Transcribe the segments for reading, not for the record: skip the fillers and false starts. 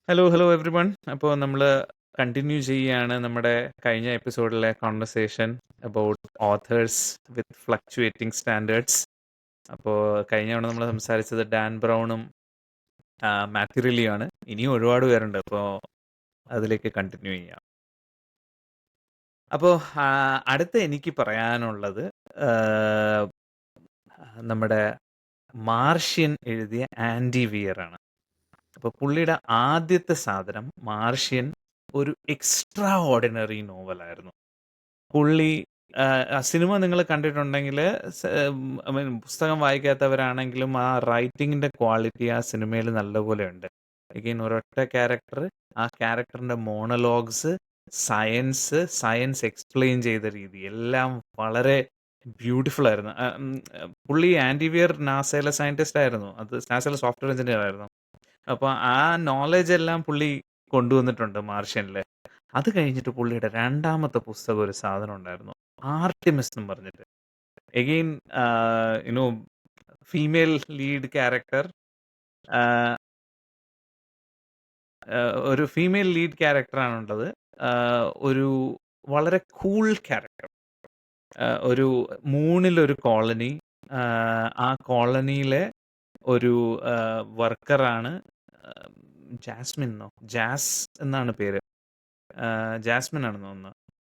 Hello, hello everyone. അപ്പോൾ നമ്മൾ continue ചെയ്യുകയാണ് നമ്മുടെ കഴിഞ്ഞ എപ്പിസോഡിലെ conversation about authors with fluctuating standards. അപ്പോൾ കഴിഞ്ഞ തവണ നമ്മൾ സംസാരിച്ചത് ഡാൻ ബ്രൗണും മാത്യു റില്ലിയുമാണ്. ഇനിയും ഒരുപാട് പേരുണ്ട്. അപ്പോൾ അതിലേക്ക് കണ്ടിന്യൂ ചെയ്യാം. അപ്പോൾ അടുത്ത എനിക്ക് പറയാനുള്ളത് ആ, നമ്മുടെ മാർഷ്യൻ എഴുതിയ ആൻഡി വിയർ ആണ്. അപ്പോൾ പുള്ളിയുടെ ആദ്യത്തെ സാധനം മാർഷ്യൻ ഒരു എക്സ്ട്രാ ഓർഡിനറി നോവലായിരുന്നു. പുള്ളി ആ സിനിമ നിങ്ങൾ കണ്ടിട്ടുണ്ടെങ്കിൽ ഐ മീൻ പുസ്തകം വായിക്കാത്തവരാണെങ്കിലും ആ റൈറ്റിങ്ങിന്റെ ക്വാളിറ്റി ആ സിനിമയിൽ നല്ലപോലെ ഉണ്ട്. എഗെയിൻ ഒരൊറ്റ ക്യാരക്ടർ, ആ ക്യാരക്ടറിന്റെ മോണലോഗ്സ്, സയൻസ് എക്സ്പ്ലെയിൻ ചെയ്ത രീതി എല്ലാം വളരെ ബ്യൂട്ടിഫുൾ ആയിരുന്നു. പുള്ളി ആൻറ്റിവിയർ നാസയിലെ സയന്റിസ്റ്റ് ആയിരുന്നു. അത് നാസയിലെ സോഫ്റ്റ്വെയർ എഞ്ചിനീയർ ആയിരുന്നു. അപ്പോൾ ആ നോളജ് എല്ലാം പുള്ളി കൊണ്ടുവന്നിട്ടുണ്ട് മാർഷ്യനിൽ. അത് കഴിഞ്ഞിട്ട് പുള്ളിയുടെ രണ്ടാമത്തെ പുസ്തകം ഒരു സാധനം ഉണ്ടായിരുന്നു, ആർട്ടിമിസ് എന്ന് പറഞ്ഞിട്ട്. Again you know female lead character, ഒരു ഫീമെയിൽ ലീഡ് ക്യാരക്ടറാണുള്ളത്. ഒരു വളരെ കൂൾ ക്യാരക്ടർ. ഒരു മൂണിലൊരു കോളനി, ആ കോളനിയിലെ ഒരു വർക്കറാണ് ജാസ്മിന്നോ ജാസ് എന്നാണ് പേര്. ജാസ്മിൻ ആണെന്ന് തോന്നുന്നു.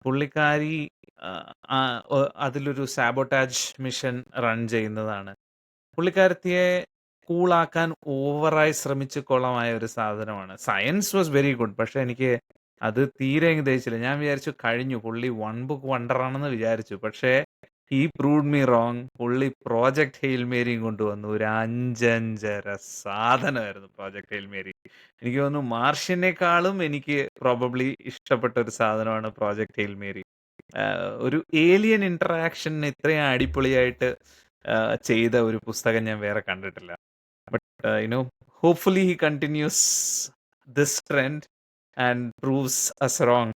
പുള്ളിക്കാരി അതിലൊരു സാബോട്ടാജ് മിഷൻ റൺ ചെയ്യുന്നതാണ്. പുള്ളിക്കാരത്തിയെ കൂളാക്കാൻ ഓവറായി ശ്രമിച്ച് കൊളമായ ഒരു സാധനമാണ്. സയൻസ് വാസ് വെരി ഗുഡ്, പക്ഷെ എനിക്ക് അത് തീരെ അങ്ങ് ദഹിച്ചില്ല. ഞാൻ വിചാരിച്ചു കഴിഞ്ഞു, പുള്ളി വൺ ബുക്ക് വണ്ടറാണെന്ന് വിചാരിച്ചു. പക്ഷേ ഈ പ്രൂവ്ഡ് മീ റോങ്. പുള്ളി പ്രോജക്ട് ഹെയിൽ മേരിയും കൊണ്ടുവന്നു. ഒരു അഞ്ചര സാധനമായിരുന്നു പ്രോജക്ട് ഹെയിൽ മേരി. എനിക്ക് തോന്നുന്നു മാർഷ്യനേക്കാളും എനിക്ക് പ്രോബബ്ലി ഇഷ്ടപ്പെട്ട ഒരു സാധനമാണ് പ്രോജക്ട് ഹെയിൽ മേരി. ഒരു ഏലിയൻ ഇന്ററാക്ഷൻ ഇത്രയും അടിപൊളിയായിട്ട് ചെയ്ത ഒരു പുസ്തകം ഞാൻ വേറെ കണ്ടിട്ടില്ല. But you know hopefully he continues this trend and proves us wrong.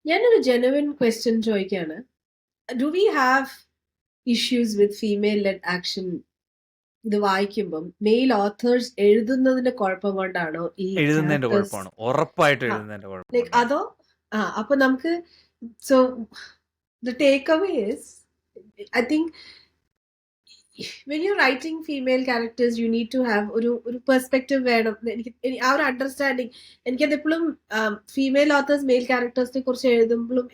ഞാനൊരു ജെനുവിൻ ക്വസ്റ്റ്യൻ ചോദിക്കുകയാണ്. Do we have issues with female lead action? ഇത് വായിക്കുമ്പം മെയിൽ ഓഥേഴ്സ് എഴുതുന്നതിന്റെ കുഴപ്പം കൊണ്ടാണോ ഈ എഴുതുന്നതിന്റെ കുഴപ്പമാണ്, ഉറപ്പായിട്ട് എഴുതുന്നതിന്റെ കുഴപ്പമാണ്. അതോ അപ്പൊ നമുക്ക് so the take away is I think when you're writing female characters you need to have ഒരു പെർസ്പെക്റ്റീവ് വേണം. എനിക്ക് ആ ഒരു അണ്ടർസ്റ്റാൻഡിങ് എനിക്കത് എപ്പോഴും ഫീമെയിൽ ഓത്തേഴ്സ് മെയിൽ ക്യാരക്ടേഴ്സിനെ കുറിച്ച് എഴുതുമ്പോഴും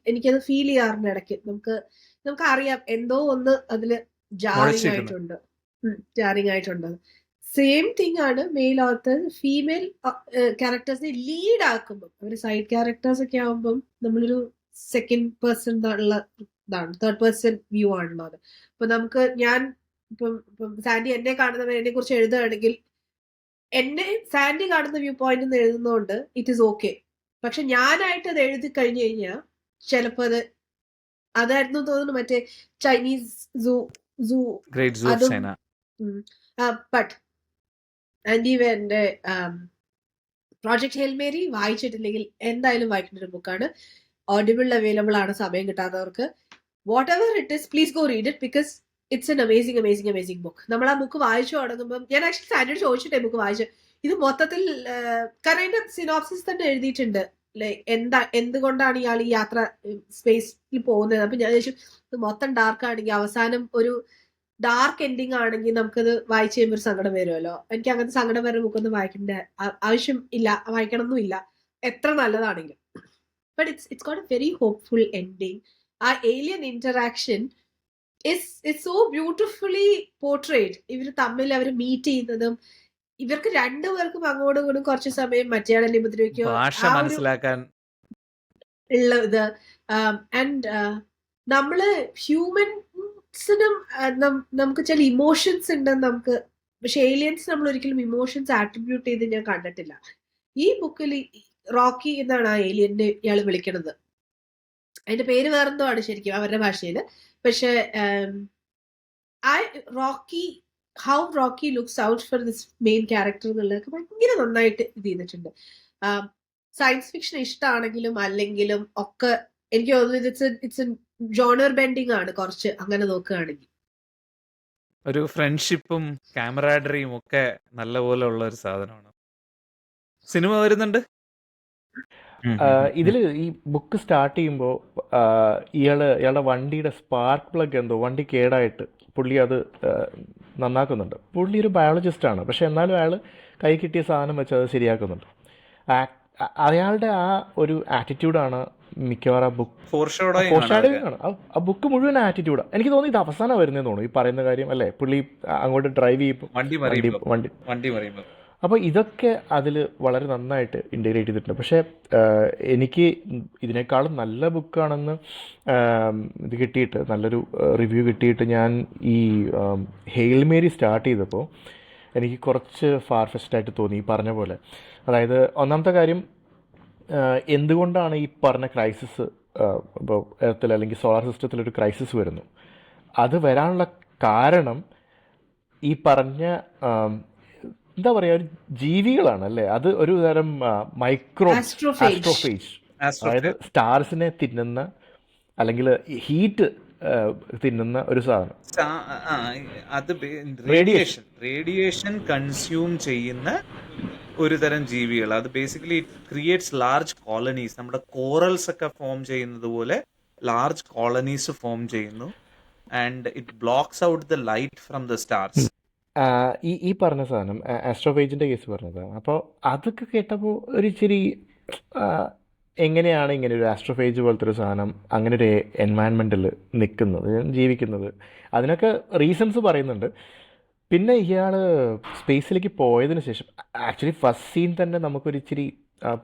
എനിക്കത് ഫീൽ ചെയ്യാറുണ്ട് ഇടയ്ക്ക്. നമുക്ക് അറിയാം എന്തോ ഒന്ന് അതില് ജാറിങ് ആയിട്ടുണ്ട്. സെയിം തിങ് ആണ് മെയിൽ ഓത്തേഴ്സ് ഫീമെയിൽ ക്യാരക്ടേഴ്സിനെ ലീഡ് ആക്കുമ്പോൾ. അവര് സൈഡ് ക്യാരക്ടേഴ്സ് ഒക്കെ ആകുമ്പം നമ്മളൊരു സെക്കൻഡ് പേഴ്സൺ ഉള്ള ഇതാണ്, തേർഡ് പേഴ്സൺ വ്യൂ ആണുള്ളത്. അപ്പൊ നമുക്ക് ഇപ്പം സാൻഡി എന്നെ എന്നെ കുറിച്ച് എഴുതുകയാണെങ്കിൽ സാൻഡി കാണുന്ന വ്യൂ പോയിന്റ് നിന്ന് എഴുതുന്നതുകൊണ്ട് ഇറ്റ് ഈസ് ഓക്കെ. പക്ഷെ ഞാനായിട്ട് അത് എഴുതി കഴിഞ്ഞു കഴിഞ്ഞാൽ ചിലപ്പോ അതായിരുന്നു തോന്നുന്നു മറ്റേ ചൈനീസ് അതും. ബട്ട് ആൻഡി എന്റെ പ്രോജക്ട് ഹെയിൽ മേരി വായിച്ചിട്ടില്ലെങ്കിൽ എന്തായാലും വായിക്കേണ്ട ഒരു ബുക്കാണ്. ഓഡിബിൾ അവൈലബിൾ ആണ് സമയം കിട്ടാത്തവർക്ക്. Whatever it is, please go read it because it's an amazing book. നമ്മൾ ആ ബുക്ക് വായിച്ചു തുടങ്ങുമ്പോൾ ഞാൻ ആക്ച്വലി സാൻഡിയോട് ചോദിച്ചിട്ടേ ബുക്ക് വായിച്ചു. ഇത് മൊത്തത്തിൽ കാരണം അതിന്റെ സിനോപ്സിസ് തന്നെ എഴുതിയിട്ടുണ്ട്, എന്തുകൊണ്ടാണ് ഇയാൾ ഈ യാത്ര സ്പേസിൽ പോകുന്നത്. അപ്പൊ ഞാൻ ചോദിച്ചു ഇത് മൊത്തം ഡാർക്ക് ആണെങ്കിൽ അവസാനം ഒരു ഡാർക്ക് എൻഡിങ് ആണെങ്കിൽ നമുക്കത് വായിച്ചു കഴിയുമ്പോൾ ഒരു സങ്കടം വരുമല്ലോ. എനിക്ക് അങ്ങനത്തെ സങ്കടം വരുന്ന ബുക്കൊന്നും വായിക്കേണ്ട ആവശ്യം ഇല്ല, വായിക്കണമെന്നും ഇല്ല എത്ര നല്ലതാണെങ്കിലും. But it's got a very hopeful ending. ആ alien interaction is so beautifully portrayed. ഇവർ തമ്മിൽ അവർ മീറ്റ് ചെയ്യുന്നതും ഇവർക്ക് രണ്ടുപേർക്കും അങ്ങോട്ടും ഇങ്ങോട്ടും കുറച്ച് സമയം മറ്റേയാളെ ഉപദ്രവിക്കോ മനസ്സിലാക്കാൻ ഉള്ള ഇത്. ആൻഡ് നമ്മള് ഹ്യൂമൻസിനും നമുക്ക് ചില ഇമോഷൻസ് ഉണ്ടെന്ന് നമുക്ക്, പക്ഷെ ഏലിയൻസ് നമ്മൾ ഒരിക്കലും ഇമോഷൻസ് ആട്രിബ്യൂട്ട് ചെയ്ത് ഞാൻ കണ്ടിട്ടില്ല. ഈ ബുക്കിൽ റോക്കി എന്നാണ് ആ ഏലിയനെ ഇയാൾ വിളിക്കണത്. അതിന്റെ പേര് വേറെന്തോ ആണ് ശരിക്കും അവരുടെ ഭാഷയില്. പക്ഷെ how Rocky looks out for this main character എന്നുള്ളതൊക്കെ ഭയങ്കര നന്നായിട്ട് ഇത് ചെയ്തിട്ടുണ്ട്. സയൻസ് ഫിക്ഷൻ ഇഷ്ടമാണെങ്കിലും അല്ലെങ്കിലും ഒക്കെ എനിക്ക് തോന്നുന്നു ഇറ്റ്സ് ജോണർ ബെൻഡിങ് ആണ് കുറച്ച് അങ്ങനെ നോക്കുകയാണെങ്കിൽ. ഒരു ഫ്രണ്ട്ഷിപ്പും ക്യാമറാഡറിയും ഒക്കെ നല്ലപോലെ ഉള്ള ഒരു സാധനമാണ്. സിനിമ വരുന്നുണ്ട്. ഇതിൽ ഈ ബുക്ക് സ്റ്റാർട്ട് ചെയ്യുമ്പോൾ ഇയാളുടെ വണ്ടിയുടെ സ്പാർക്ക് പ്ലഗ് എന്തോ വണ്ടി കേടായിട്ട് പുള്ളി അത് നന്നാക്കുന്നുണ്ട്. പുള്ളി ഒരു ബയോളജിസ്റ്റാണ്, പക്ഷെ എന്നാലും അയാൾ കൈ കിട്ടിയ സാധനം വെച്ച് അത് ശരിയാക്കുന്നുണ്ട്. അയാളുടെ ആ ഒരു ആറ്റിറ്റ്യൂഡാണ് മിക്കവാറും ആ ബുക്ക് ഫോർഷാഡോയിങ് ആണ്. ആ ബുക്ക് മുഴുവൻ ആറ്റിറ്റ്യൂഡാണ്. എനിക്ക് തോന്നുന്നു ഇത് അവസാനം വരുന്നതെന്ന് തോന്നുന്നു ഈ പറയുന്ന കാര്യം അല്ലേ. പുള്ളി അങ്ങോട്ട് ഡ്രൈവ് ചെയ്യുമ്പോൾ വണ്ടി അപ്പോൾ ഇതൊക്കെ അതിൽ വളരെ നന്നായിട്ട് ഇൻറ്റഗ്രേറ്റ് ചെയ്തിട്ടുണ്ട്. പക്ഷേ എനിക്ക് ഇതിനേക്കാളും നല്ല ബുക്കാണെന്ന് ഇത് കിട്ടിയിട്ട്, നല്ലൊരു റിവ്യൂ കിട്ടിയിട്ട് ഞാൻ ഈ ഹെയിൽ മേരി സ്റ്റാർട്ട് ചെയ്തപ്പോൾ എനിക്ക് കുറച്ച് ഫാർഫെസ്റ്റായിട്ട് തോന്നി ഈ പറഞ്ഞ പോലെ. അതായത് ഒന്നാമത്തെ കാര്യം, എന്തുകൊണ്ടാണ് ഈ പറഞ്ഞ ക്രൈസിസ് ഇപ്പോൾ എർത്തിൽ അല്ലെങ്കിൽ സോളാർ സിസ്റ്റത്തിലൊരു ക്രൈസിസ് വരുന്നു, അത് വരാനുള്ള കാരണം ഈ പറഞ്ഞ എന്താ പറയുക, ഒരു ജീവികളാണ് അല്ലേ. അത് ഒരു തരം മൈക്രോ ആസ്ട്രോഫേജ്, അതായത് സ്റ്റാർസിനെ തിന്നുന്ന അല്ലെങ്കിൽ ഹീറ്റ് തിന്നുന്ന ഒരു സാധനം. അത് റേഡിയേഷൻ കൺസ്യൂം ചെയ്യുന്ന ഒരു തരം ജീവികൾ. അത് basically it creates large colonies. നമ്മുടെ കോറൽസ് ഒക്കെ ഫോം ചെയ്യുന്നത് പോലെ ലാർജ് കോളനീസ് ഫോം ചെയ്യുന്നു. And it blocks out the light from the stars. ഈ പറഞ്ഞ സാധനം ആസ്ട്രോഫേജിൻ്റെ കേസ് പറഞ്ഞതാണ്. അപ്പോൾ അതൊക്കെ കേട്ടപ്പോൾ ഒരു ഇച്ചിരി എങ്ങനെയാണ് ഇങ്ങനെ ഒരു ആസ്ട്രോഫേജ് പോലത്തെ ഒരു സാധനം അങ്ങനെ ഒരു എൻവയൺമെൻറ്റിൽ നിൽക്കുന്നത്, ജീവിക്കുന്നത്, അതിനൊക്കെ റീസൺസ് പറയുന്നുണ്ട്. പിന്നെ ഇയാൾ സ്പേസിലേക്ക് പോയതിന് ശേഷം ആക്ച്വലി ഫസ്റ്റ് സീൻ തന്നെ നമുക്കൊരു ഇച്ചിരി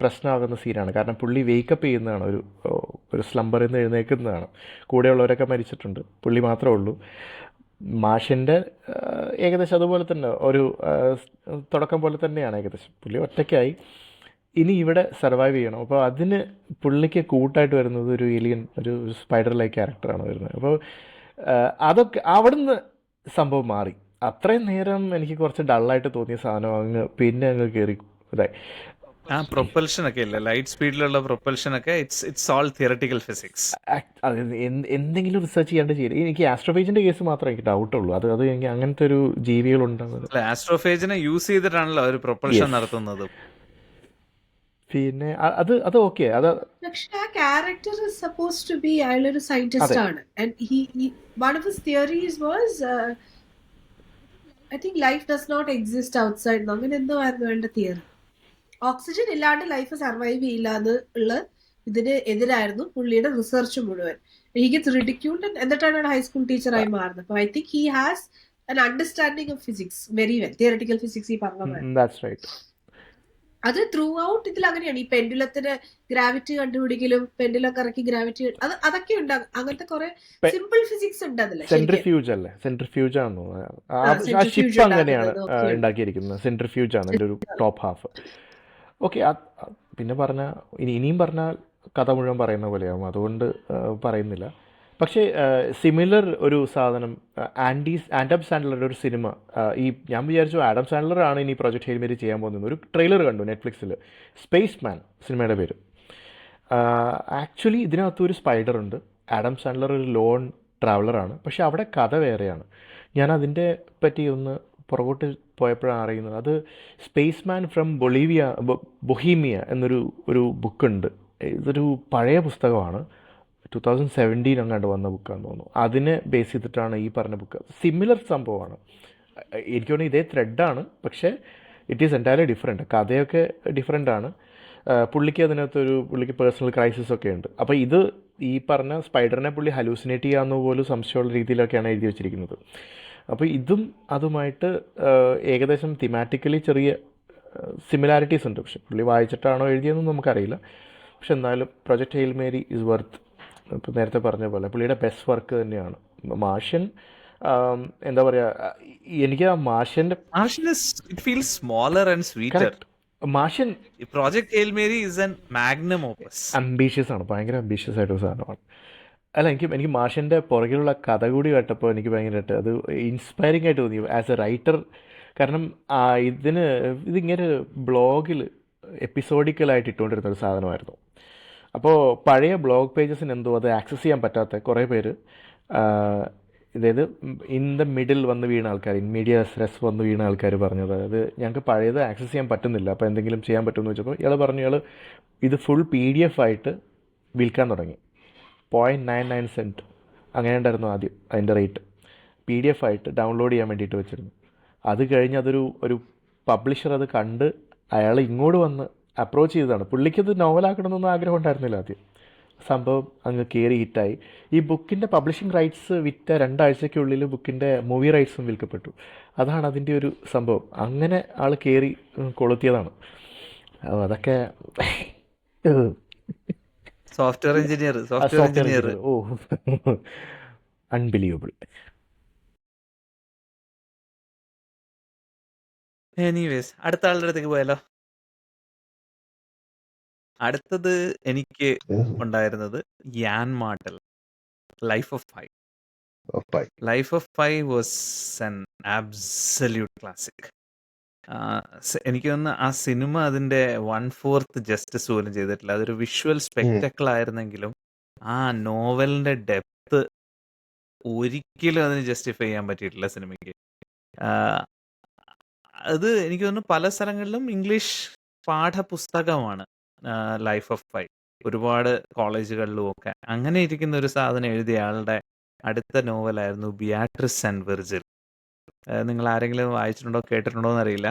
പ്രശ്നമാകുന്ന സീനാണ്. കാരണം പുള്ളി വേക്കപ്പ് ചെയ്യുന്നതാണ്, ഒരു സ്ലംബറിൽ നിന്ന് എഴുന്നേൽക്കുന്നതാണ്. കൂടെയുള്ളവരൊക്കെ മരിച്ചിട്ടുണ്ട്, പുള്ളി മാത്രമേ ഉള്ളൂ. മാഷിൻ്റെ ഏകദേശം അതുപോലെ തന്നെ ഒരു തുടക്കം പോലെ തന്നെയാണ് ഏകദേശം. പുള്ളി ഒറ്റയ്ക്കായി ഇനി ഇവിടെ സർവൈവ് ചെയ്യണം. അപ്പോൾ അതിന് പുള്ളിക്ക് കൂട്ടായിട്ട് വരുന്നത് ഒരു ഏലിയൻ, ഒരു സ്പൈഡർ ലൈക്ക് ക്യാരക്ടറാണ് വരുന്നത്. അപ്പോൾ അതൊക്കെ അവിടുന്ന് സംഭവം മാറി. അത്രയും നേരം എനിക്ക് കുറച്ച് ഡള്ളായിട്ട് തോന്നിയ സാധനം പിന്നെ അങ്ങ് കയറി ഇതായി. പ്രൊപ്പൽഷൻ ഒക്കെ ഇല്ല, ലൈറ്റ് സ്പീഡിലുള്ള പ്രൊപ്പൽഷൻ ഒക്കെ ഇറ്റ്സ് ഓൾ തിയററ്റിക്കൽ ഫിസിക്സ്. എന്തെങ്കിലും റിസർച്ച് ചെയ്യാണ്ട് ചെയ്യില്ല. എനിക്ക് ആസ്ട്രോഫേജിന്റെ കേസ് മാത്രമേ എനിക്ക് ഡൗട്ടുള്ളൂ. അത് എനിക്ക് അങ്ങനത്തെ ഒരു ജീവികളുണ്ടാകുന്നത്. ആസ്ട്രോഫേജിനെ യൂസ് ചെയ്തിട്ടാണല്ലോ അവർ പ്രൊപ്പൽഷൻ നടത്തുന്നത്. പിന്നെ അത് ഓക്കെ. പക്ഷെ ആ character is supposed to be അയാളൊരു സയന്റിസ്റ്റ് ആണ്. And he one of his theories was I think life does not exist outside. അങ്ങനെ എന്തോ ആയിരുന്നു അയാളുടെ തിയറി. ഓക്സിജൻ ഇല്ലാണ്ട് ലൈഫ് സർവൈവ് ചെയ്യില്ല എന്നുള്ള ഇതിന് എതിരായിരുന്നു പുള്ളിയുടെ റിസർച്ച് മുഴുവൻ. He gets ridiculed. എന്നിട്ടാണ് ഹൈസ്കൂൾ ടീച്ചറായി മാറുന്നത്. അപ്പോൾ I think he has an understanding of physics very well, theoretical physics ഈ പറഞ്ഞ. That's right. അത് ത്രൂ ഔട്ട് ഇതിൽ അങ്ങനെയാണ്. ഈ പെൻഡുലത്തിന് ഗ്രാവിറ്റി കണ്ടുപിടിക്കലും പെൻഡുലം കറക്കി ഗ്രാവിറ്റി അതൊക്കെ ഉണ്ട്. അങ്ങനത്തെ കുറെ സിമ്പിൾ ഫിസിക്സ് ഉണ്ട് അതിൽ. സെൻട്രിഫ്യൂജ് അല്ലേ, സെൻട്രിഫ്യൂജ് ആണോ ആ ഷിപ്പ് അങ്ങനെയാണ് ഉണ്ടാക്കിയിരിക്കുന്നത്. സെൻട്രിഫ്യൂജ് ആണ് അതിൻ്റെ ഒരു ടോപ്പ് ഹാഫ്. ഓക്കെ. പിന്നെ ഇനിയും പറഞ്ഞാൽ കഥ മുഴുവൻ പറയുന്ന പോലെയാവും, അതുകൊണ്ട് പറയുന്നില്ല. പക്ഷേ സിമിലർ ഒരു സാധനം ആഡം സാൻഡലറുടെ ഒരു സിനിമ, ഞാൻ വിചാരിച്ചു ആഡം സാൻഡലറാണ് ഇനി പ്രോജക്റ്റ് ഹെയിൽ മേരി ചെയ്യാൻ പോകുന്നത്. ഒരു ട്രെയിലർ കണ്ടു നെറ്റ്ഫ്ലിക്സിൽ, സ്പേസ് മാൻ സിനിമയുടെ പേര്. ആക്ച്വലി ഇതിനകത്ത് ഒരു സ്പൈഡർ ഉണ്ട്. ആഡം സാൻഡലർ ഒരു ലോൺ ട്രാവലറാണ്, പക്ഷെ അവിടെ കഥ വേറെയാണ്. ഞാൻ അതിൻ്റെ പറ്റി ഒന്ന് പുറകോട്ട് പോയപ്പോഴാണ് അറിയുന്നത്. അത് സ്പേസ് മാൻ ഫ്രം ബൊഹീമിയ എന്നൊരു ബുക്കുണ്ട്. ഇതൊരു പഴയ പുസ്തകമാണ്, 2017 അങ്ങാണ്ട് വന്ന ബുക്കാന്ന് തോന്നുന്നു. അതിനെ ബേസ് ചെയ്തിട്ടാണ് ഈ പറഞ്ഞ ബുക്ക്. സിമിലർ സംഭവമാണ്. എനിക്ക് തോന്നുന്നു ഇതേ ത്രെഡാണ്, പക്ഷേ ഇറ്റ് ഈസ് എൻറ്റയർലി ഡിഫറെൻറ്റ്. കഥയൊക്കെ ഡിഫറെൻ്റാണ്. പുള്ളിക്ക് പേഴ്സണൽ ക്രൈസിസ് ഒക്കെ ഉണ്ട്. അപ്പോൾ ഇത് ഈ പറഞ്ഞ സ്പൈഡറിനെ പുള്ളി ഹലൂസിനേറ്റ് ചെയ്യാമെന്ന് പോലും സംശയമുള്ള രീതിയിലൊക്കെയാണ് എഴുതി വെച്ചിരിക്കുന്നത്. അപ്പോൾ ഇതും അതുമായിട്ട് ഏകദേശം തിമാറ്റിക്കലി ചെറിയ സിമിലാരിറ്റീസ് ഉണ്ട്. പക്ഷെ പുള്ളി വായിച്ചിട്ടാണോ എഴുതിയതെന്ന് നമുക്കറിയില്ല. പക്ഷെ എന്നാലും project hail Mary is worth. ഇപ്പോൾ നേരത്തെ പറഞ്ഞ പോലെ പുള്ളിയുടെ ബെസ്റ്റ് വർക്ക് തന്നെയാണ്. മാർഷ്യൻ എന്താ പറയുക, എനിക്ക് ആ മാർഷ്യൻ്റെ Martian Project hail Mary is an magnum opus. Ambitious ആണ്, ഭയങ്കര അംബീഷ്യസ് ആയിട്ടൊരു സാധനമാണ്. അല്ല, എനിക്ക് മാർഷ്യൻ്റെ പുറകിലുള്ള കഥ കൂടി കേട്ടപ്പോൾ എനിക്ക് ഭയങ്കരമായിട്ട് അത് ഇൻസ്പയറിംഗ് ആയിട്ട് തോന്നി ആസ് എ റൈറ്റർ. കാരണം ഇതിങ്ങനെ ബ്ലോഗിൽ എപ്പിസോഡിക്കലായിട്ട് ഇട്ടുകൊണ്ടിരുന്നൊരു സാധനമായിരുന്നു. അപ്പോൾ പഴയ ബ്ലോഗ് പേജസിന് എന്തോ അത് ആക്സസ് ചെയ്യാൻ പറ്റാത്ത കുറേ പേര് അതായത് ഇൻ ദ മിഡിൽ വന്ന് വീണ ആൾക്കാർ, ഇൻ മീഡിയസ് റെസ് വന്ന് വീണ ആൾക്കാർ പറഞ്ഞത്, അതായത് ഞങ്ങൾക്ക് പഴയത് ആക്സസ് ചെയ്യാൻ പറ്റുന്നില്ല, അപ്പോൾ എന്തെങ്കിലും ചെയ്യാൻ പറ്റുമെന്ന് വെച്ചപ്പോൾ ഇയാൾ പറഞ്ഞു ഇയാൾ ഇത് ഫുൾ PDF ആയിട്ട് വിൽക്കാൻ തുടങ്ങി. 0.99 സെൻറ്റ് അങ്ങനെ ഉണ്ടായിരുന്നു ആദ്യം അതിൻ്റെ റേറ്റ്. PDF ആയിട്ട് ഡൗൺലോഡ് ചെയ്യാൻ വേണ്ടിയിട്ട് വെച്ചിരുന്നു. അത് കഴിഞ്ഞ് ഒരു പബ്ലിഷർ അത് കണ്ട് അയാൾ ഇങ്ങോട്ട് വന്ന് അപ്രോച്ച് ചെയ്തതാണ്. പുള്ളിക്കത് നോവലാക്കണമെന്നൊന്നും ആഗ്രഹം ഉണ്ടായിരുന്നില്ല ആദ്യം. സംഭവം അങ്ങ് കയറി ഹിറ്റായി. ഈ ബുക്കിൻ്റെ പബ്ലിഷിംഗ് റൈറ്റ്സ് വിറ്റ 2 ആഴ്ചയ്ക്കുള്ളിൽ ബുക്കിൻ്റെ മൂവി റൈറ്റ്സും വിൽക്കപ്പെട്ടു. അതാണ് അതിൻ്റെ ഒരു സംഭവം. അങ്ങനെ ആൾ കയറി കൊളുത്തിയതാണ്. അപ്പോൾ അതൊക്കെ software engineer software engineer. Oh unbelievable. Anyways അടുത്ത ആളുടെ അടുത്തേക്ക് പോയാലോ. അടുത്തത് എനിക്ക് ഉണ്ടായിരുന്നത് Yann Martel, life of pi. Life of pi was an absolute classic. എനിക്ക് തോന്നുന്നു ആ സിനിമ അതിന്റെ 1/4 ജസ്റ്റിസ് പോലും ചെയ്തിട്ടില്ല. അതൊരു വിഷ്വൽ സ്പെക്ടക്കിൾ ആയിരുന്നെങ്കിലും ആ നോവലിന്റെ ഡെപ്ത് ഒരിക്കലും അതിന് ജസ്റ്റിഫൈ ചെയ്യാൻ പറ്റിയിട്ടില്ല സിനിമയ്ക്ക്. അത് എനിക്ക് തോന്നുന്നു പല സ്ഥലങ്ങളിലും ഇംഗ്ലീഷ് പാഠപുസ്തകമാണ് ലൈഫ് ഓഫ് പൈ. ഒരുപാട് കോളേജുകളിലും ഒക്കെ അങ്ങനെ ഇരിക്കുന്ന ഒരു സാധനം എഴുതിയ ആളുടെ അടുത്ത നോവലായിരുന്നു ബിയാട്രിസ് ആൻഡ് വിർജിൽ. നിങ്ങൾ ആരെങ്കിലും വായിച്ചിട്ടുണ്ടോ കേട്ടിട്ടുണ്ടോ എന്നറിയില്ല.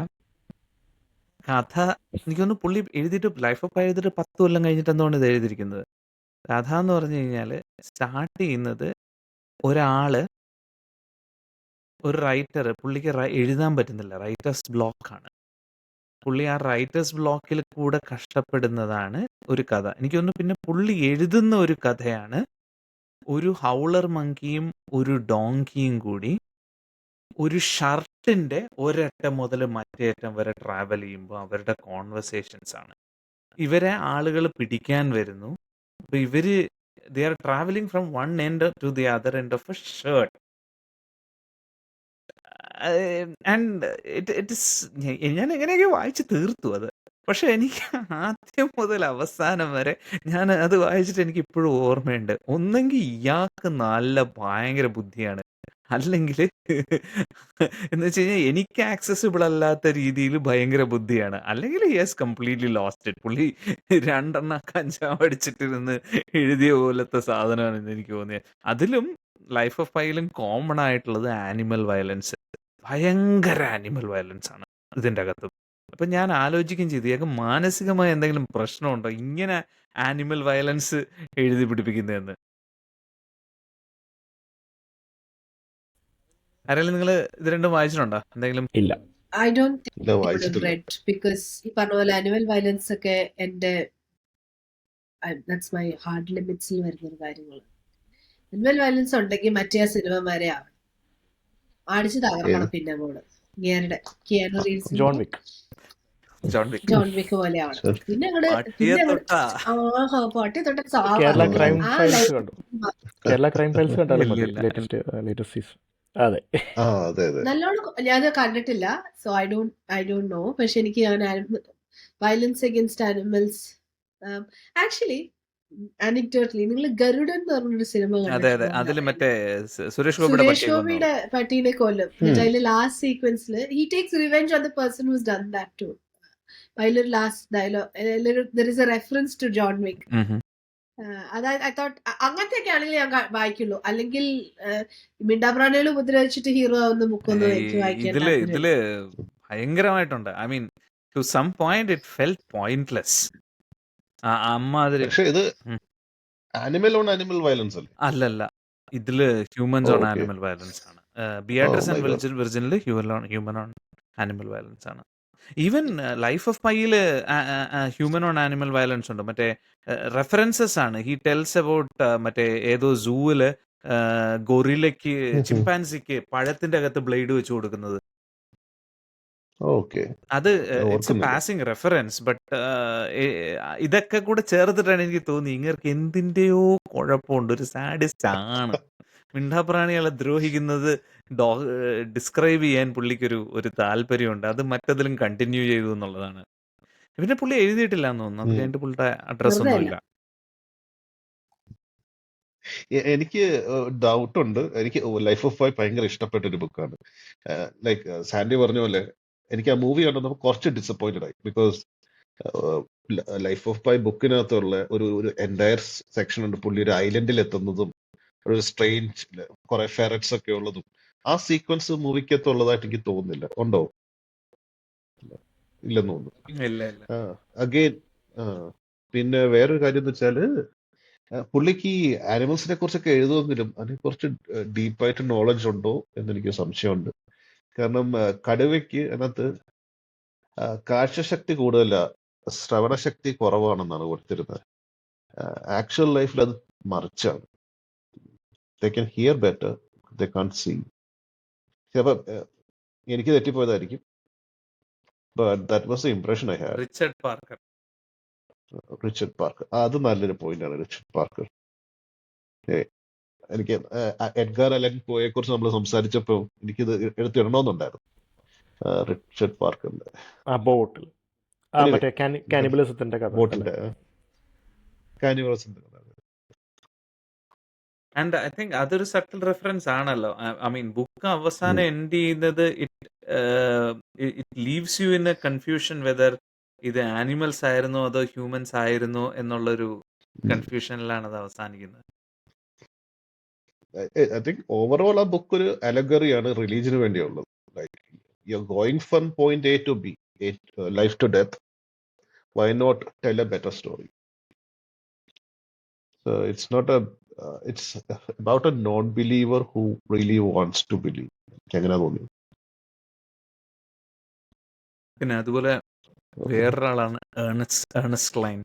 കഥ എനിക്ക് തോന്നുന്നു പുള്ളി എഴുതിയിട്ട് ലൈഫ് ഓഫ് പൈ എഴുതിയിട്ട് 10 കൊല്ലം കഴിഞ്ഞിട്ട് എന്തുകൊണ്ട് ഇത് എഴുതിയിരിക്കുന്നത്. കഥ എന്ന് പറഞ്ഞു കഴിഞ്ഞാൽ സ്റ്റാർട്ട് ചെയ്യുന്നത് ഒരാള്, ഒരു റൈറ്റർ, പുള്ളിക്ക് എഴുതാൻ പറ്റുന്നില്ല, റൈറ്റേഴ്സ് ബ്ലോക്കാണ്. പുള്ളി ആ റൈറ്റേഴ്സ് ബ്ലോക്കിൽ കൂടെ കഷ്ടപ്പെടുന്നതാണ് ഒരു കഥ. എനിക്ക് തോന്നുന്നു പിന്നെ പുള്ളി എഴുതുന്ന ഒരു കഥയാണ് ഒരു ഹൗളർ മങ്കിയും ഒരു ഡോങ്കിയും കൂടി ഒരു ഷർട്ടിന്റെ ഒരറ്റം മുതൽ മറ്റേ അറ്റം വരെ ട്രാവൽ ചെയ്യുമ്പോൾ അവരുടെ കോൺവെർസേഷൻസ് ആണ്. ഇവരെ ആളുകൾ പിടിക്കാൻ വരുന്നു. അപ്പൊ ഇവര് they are travelling from one end to the other end of a shirt. And it is ഞാൻ എങ്ങനെയൊക്കെ വായിച്ച് തീർത്തു അത്. പക്ഷെ എനിക്ക് ആദ്യം മുതൽ അവസാനം വരെ ഞാൻ അത് വായിച്ചിട്ട് എനിക്ക് ഇപ്പോഴും ഓർമ്മയുണ്ട്. ഒന്നെങ്കിൽ ഇയാൾക്ക് നല്ല ഭയങ്കര ബുദ്ധിയാണ്, അല്ലെങ്കിൽ എന്ന് വെച്ച് കഴിഞ്ഞാൽ എനിക്ക് ആക്സസിബിൾ അല്ലാത്ത രീതിയിൽ ഭയങ്കര ബുദ്ധിയാണ്, അല്ലെങ്കിൽ യെസ് കംപ്ലീറ്റ്ലി ലോസ്റ്റ് ഇറ്റ്. പുള്ളി 2 കഞ്ചാവ് അടിച്ചിട്ടിരുന്ന് എഴുതിയ പോലത്തെ സാധനമാണെന്ന് എനിക്ക് തോന്നിയത്. അതിലും ലൈഫ് ഓഫ് പൈയിലും കോമൺ ആയിട്ടുള്ളത് ആനിമൽ വയലൻസ്. ഭയങ്കര ആനിമൽ വയലൻസ് ആണ് ഇതിൻ്റെ അകത്ത്. അപ്പൊ ഞാൻ ആലോചിക്കുകയും ചെയ്തു, ഇയാൾക്ക് മാനസികമായ എന്തെങ്കിലും പ്രശ്നമുണ്ടോ ഇങ്ങനെ ആനിമൽ വയലൻസ് എഴുതി പിടിപ്പിക്കുന്നതെന്ന്. ആരെങ്കിലും നിങ്ങൾ ഇത് രണ്ടും വായിച്ചിട്ടുണ്ടോ എന്തെങ്കിലും? ഇല്ല. I don't think red, because ഈ പറഞ്ഞ പോലെ ആനിമൽ വയലൻസ് ഒക്കെ എന്റെ ദാറ്റ്സ് മൈ ഹാർഡ് ലിമിറ്റ്സിൽ വരുന്ന ഒരു കാര്യങ്ങൾ. ആനിമൽ വയലൻസ് ഉണ്ടെങ്കിൽ മറ്റേ ആ സിനിമ വരെ ആവണം, അടിച്ചു തകർക്കണം. പിന്നെ അങ്ങോട്ട് ഇങ്ങനെ കിയാനു റീവ്സിന്റെ ജോൺ വിക്ക്. ജോൺ വിക്ക് പോലെ ആവണം. പിന്നെ പാട്ടി തൊട്ട കേരള ക്രൈം ആ ഫയൽസ് ലൈഫ് കണ്ടു. കേരള ക്രൈം ഫയൽസ് കണ്ടാലും മതി. ഇല്ലില്ല. Latest season. അതെ. നല്ലോണം ഞാൻ കണ്ടിട്ടില്ല, സോ ഐ ഡോണ്ട് നോ. പക്ഷെ എനിക്ക് വയലൻസ് അഗൈൻസ്റ്റ് ആനിമൽസ് ആക്ച്വലി അനിക്ടോട്ടലി, നിങ്ങൾ ഗരുഡൻ എന്ന് പറഞ്ഞൊരു സിനിമ അതെ അതെ, അതില് മറ്റേ സുരേഷ് ഗോപിയുടെ സുരേഷ് പട്ടിയെ കൊന്നു. ഗോപിയുടെ പട്ടീനെ കൊല്ലും. എന്നിട്ട് അതിലെ ലാസ്റ്റ് സീക്വൻസിൽ he takes revenge on the person who's done that to. അതിലൊരു last dialogue there is a reference to John Wick. അതായത് ഐ തോട്ട് അങ്ങനത്തെ ഒക്കെ ആണെങ്കിൽ ഞാൻ വായിക്കുള്ളൂ. അല്ലെങ്കിൽ മിണ്ടാപ്രാണികൾ ഉപദ്രവിച്ചിട്ട് ഹീറോ ആവുന്ന ബുക്കൊന്നും എനിക്ക് വായിക്കാൻ ഇതില് ഇതില് ഭയങ്കരമായിട്ടുണ്ട്. I mean to some point it felt pointless. അമ്മാതിരി. പക്ഷെ ഇത് ആനിമൽ ഓൺ ആനിമൽ വയലൻസ് അല്ലേ? അല്ലല്ല, ഇതില് humans on Okay. Animal violence ആണ്. Beatrice my and God. വിർജിനില് ഹ്യൂമൻ ഓൺ ആനിമൽ വയലൻസ് ആണ്. ഈവൻ ലൈഫ് ഓഫ് പൈയില് ഹ്യൂമൻ ഓൺ ആനിമൽ വയലൻസ് ഉണ്ട്. മറ്റേ റെഫറൻസസ് ആണ്. ഹി ടെൽസ് അബൌട്ട് മറ്റേ ഏതോ സൂവില് ഗൊറില്ലയ്ക്ക് ചിമ്പാൻസിക്ക് പഴത്തിന്റെ അകത്ത് ബ്ലേഡ് വെച്ച് കൊടുക്കുന്നത്. Okay. അത് ഇറ്റ്സ് എ ഓർക്കുന്നില്ല. Passing reference. ബട്ട് ഇതൊക്കെ കൂടെ ചേർത്തിട്ടാണ് എനിക്ക് തോന്നി ഇങ്ങർക്ക് എന്തിന്റെയോ കുഴപ്പമുണ്ട്. ഒരു സാഡിസ്റ്റ് ആണ്. മിണ്ടാപ്രാണികളെ ദ്രോഹിക്കുന്നത് ഡിസ്ക്രൈബ് ചെയ്യാൻ പുള്ളിക്കൊരു ഒരു താല്പര്യമുണ്ട്. അത് മറ്റതിലും കണ്ടിന്യൂ ചെയ്തു എന്നുള്ളതാണ്. പിന്നെ പുള്ളി എഴുതിയിട്ടില്ല എന്ന് തോന്നുന്നു. അത് കഴിഞ്ഞിട്ട് പുള്ളിയുടെ അഡ്രസ് വെറുതെ ഒന്നുമില്ല. എനിക്ക് ഡൗട്ടുണ്ട്. എനിക്ക് ലൈഫ് ഓഫ് പൈ ഭയങ്കര ഇഷ്ടപ്പെട്ട ഒരു ബുക്കാണ്. ലൈക്ക് സാൻഡി പറഞ്ഞ പോലെ എനിക്ക് ആ മൂവി കണ്ടപ്പോൾ കുറച്ച് ഡിസപ്പോയിന്റഡ് ആയി. ബിക്കോസ് ലൈഫ് ഓഫ് പൈ ബുക്കിനകത്തുള്ള ഒരു എൻറ്റയർ സെക്ഷൻ ഉണ്ട്. പുള്ളി ഒരു ഐലൻഡിൽ എത്തുന്നതും ഒരു സ്ട്രേഞ്ച് കുറെ ഫെററ്റ്സ് ഒക്കെ ഉള്ളതും ആ സീക്വൻസ് മൂവിക്കകത്തുള്ളതായിട്ട് എനിക്ക് തോന്നുന്നില്ല. ഉണ്ടോ? ഇല്ലെന്ന് തോന്നുന്നു. ഇല്ല ഇല്ല. അഗെയിൻ പിന്നെ വേറൊരു കാര്യം എന്ന് വെച്ചാല് പുള്ളിക്ക് ഈ ആനിമൽസിനെ കുറിച്ചൊക്കെ എഴുതുമെങ്കിലും അതിനെ കുറിച്ച് ഡീപ്പായിട്ട് നോളജ് ഉണ്ടോ എന്നെനിക്ക് സംശയമുണ്ട്. കാരണം കടുവയ്ക്ക് അതിനകത്ത് കാഴ്ചശക്തി കൂടുതല, ശ്രവണശക്തി കുറവാണെന്നാണ് കൊടുത്തിരുന്നത്. ആക്ച്വൽ ലൈഫിൽ അത് മറിച്ചാണ്. They can hear better, they can't see. ചിലപ്പോൾ എനിക്ക് തെറ്റിപ്പോയതായിരിക്കും. But that was the impression I had. Richard Parker. Richard Parker, അത് നല്ലൊരു പോയിന്റാണ്. Richard Parker. എനിക്ക് എഡ്ഗാർ അലൻ പോയെ കുറിച്ച് നമ്മൾ സംസാരിച്ചപ്പോൾ എനിക്കിത് എടുത്തിടണമെന്നുണ്ടായിരുന്നു. റിച്ചർഡ് പാർക്കറിന്റെ ആ ബോട്ടിൽ Anyway, മറ്റേ കാനിബലിസത്തിന്റെ കഥ ബോട്ടിന്റെ കാനിവൽസിന്റെ കഥ. ആൻഡ് ഐ തിങ്ക് അതൊരു സട്ടിൽ റെഫറൻസ് ആണല്ലോ. ഐ മീൻ ബുക്ക് അവസാനം എൻഡ് ചെയ്യുന്നത് it leaves you in a confusion whether ഇത് ആനിമൽസ് ആയിരുന്നോ അതോ ഹ്യൂമൻസ് ആയിരുന്നോ എന്നുള്ളൊരു കൺഫ്യൂഷനിലാണ് അത് അവസാനിക്കുന്നത്. ഐ തിങ്ക് ഓവറോൾ ആ ബുക്ക് ഒരു അലഗറിയാണ് റിലീജിയന് വേണ്ടിയുള്ളത്. Like you are going from point A to B, life to death. Why not tell a better story? So it's not it's about a non-believer who really wants to believe. എങ്ങനെ തോന്നി? പിന്നെ അതുപോലെ വേറൊരാളാണ് Ernest Cline,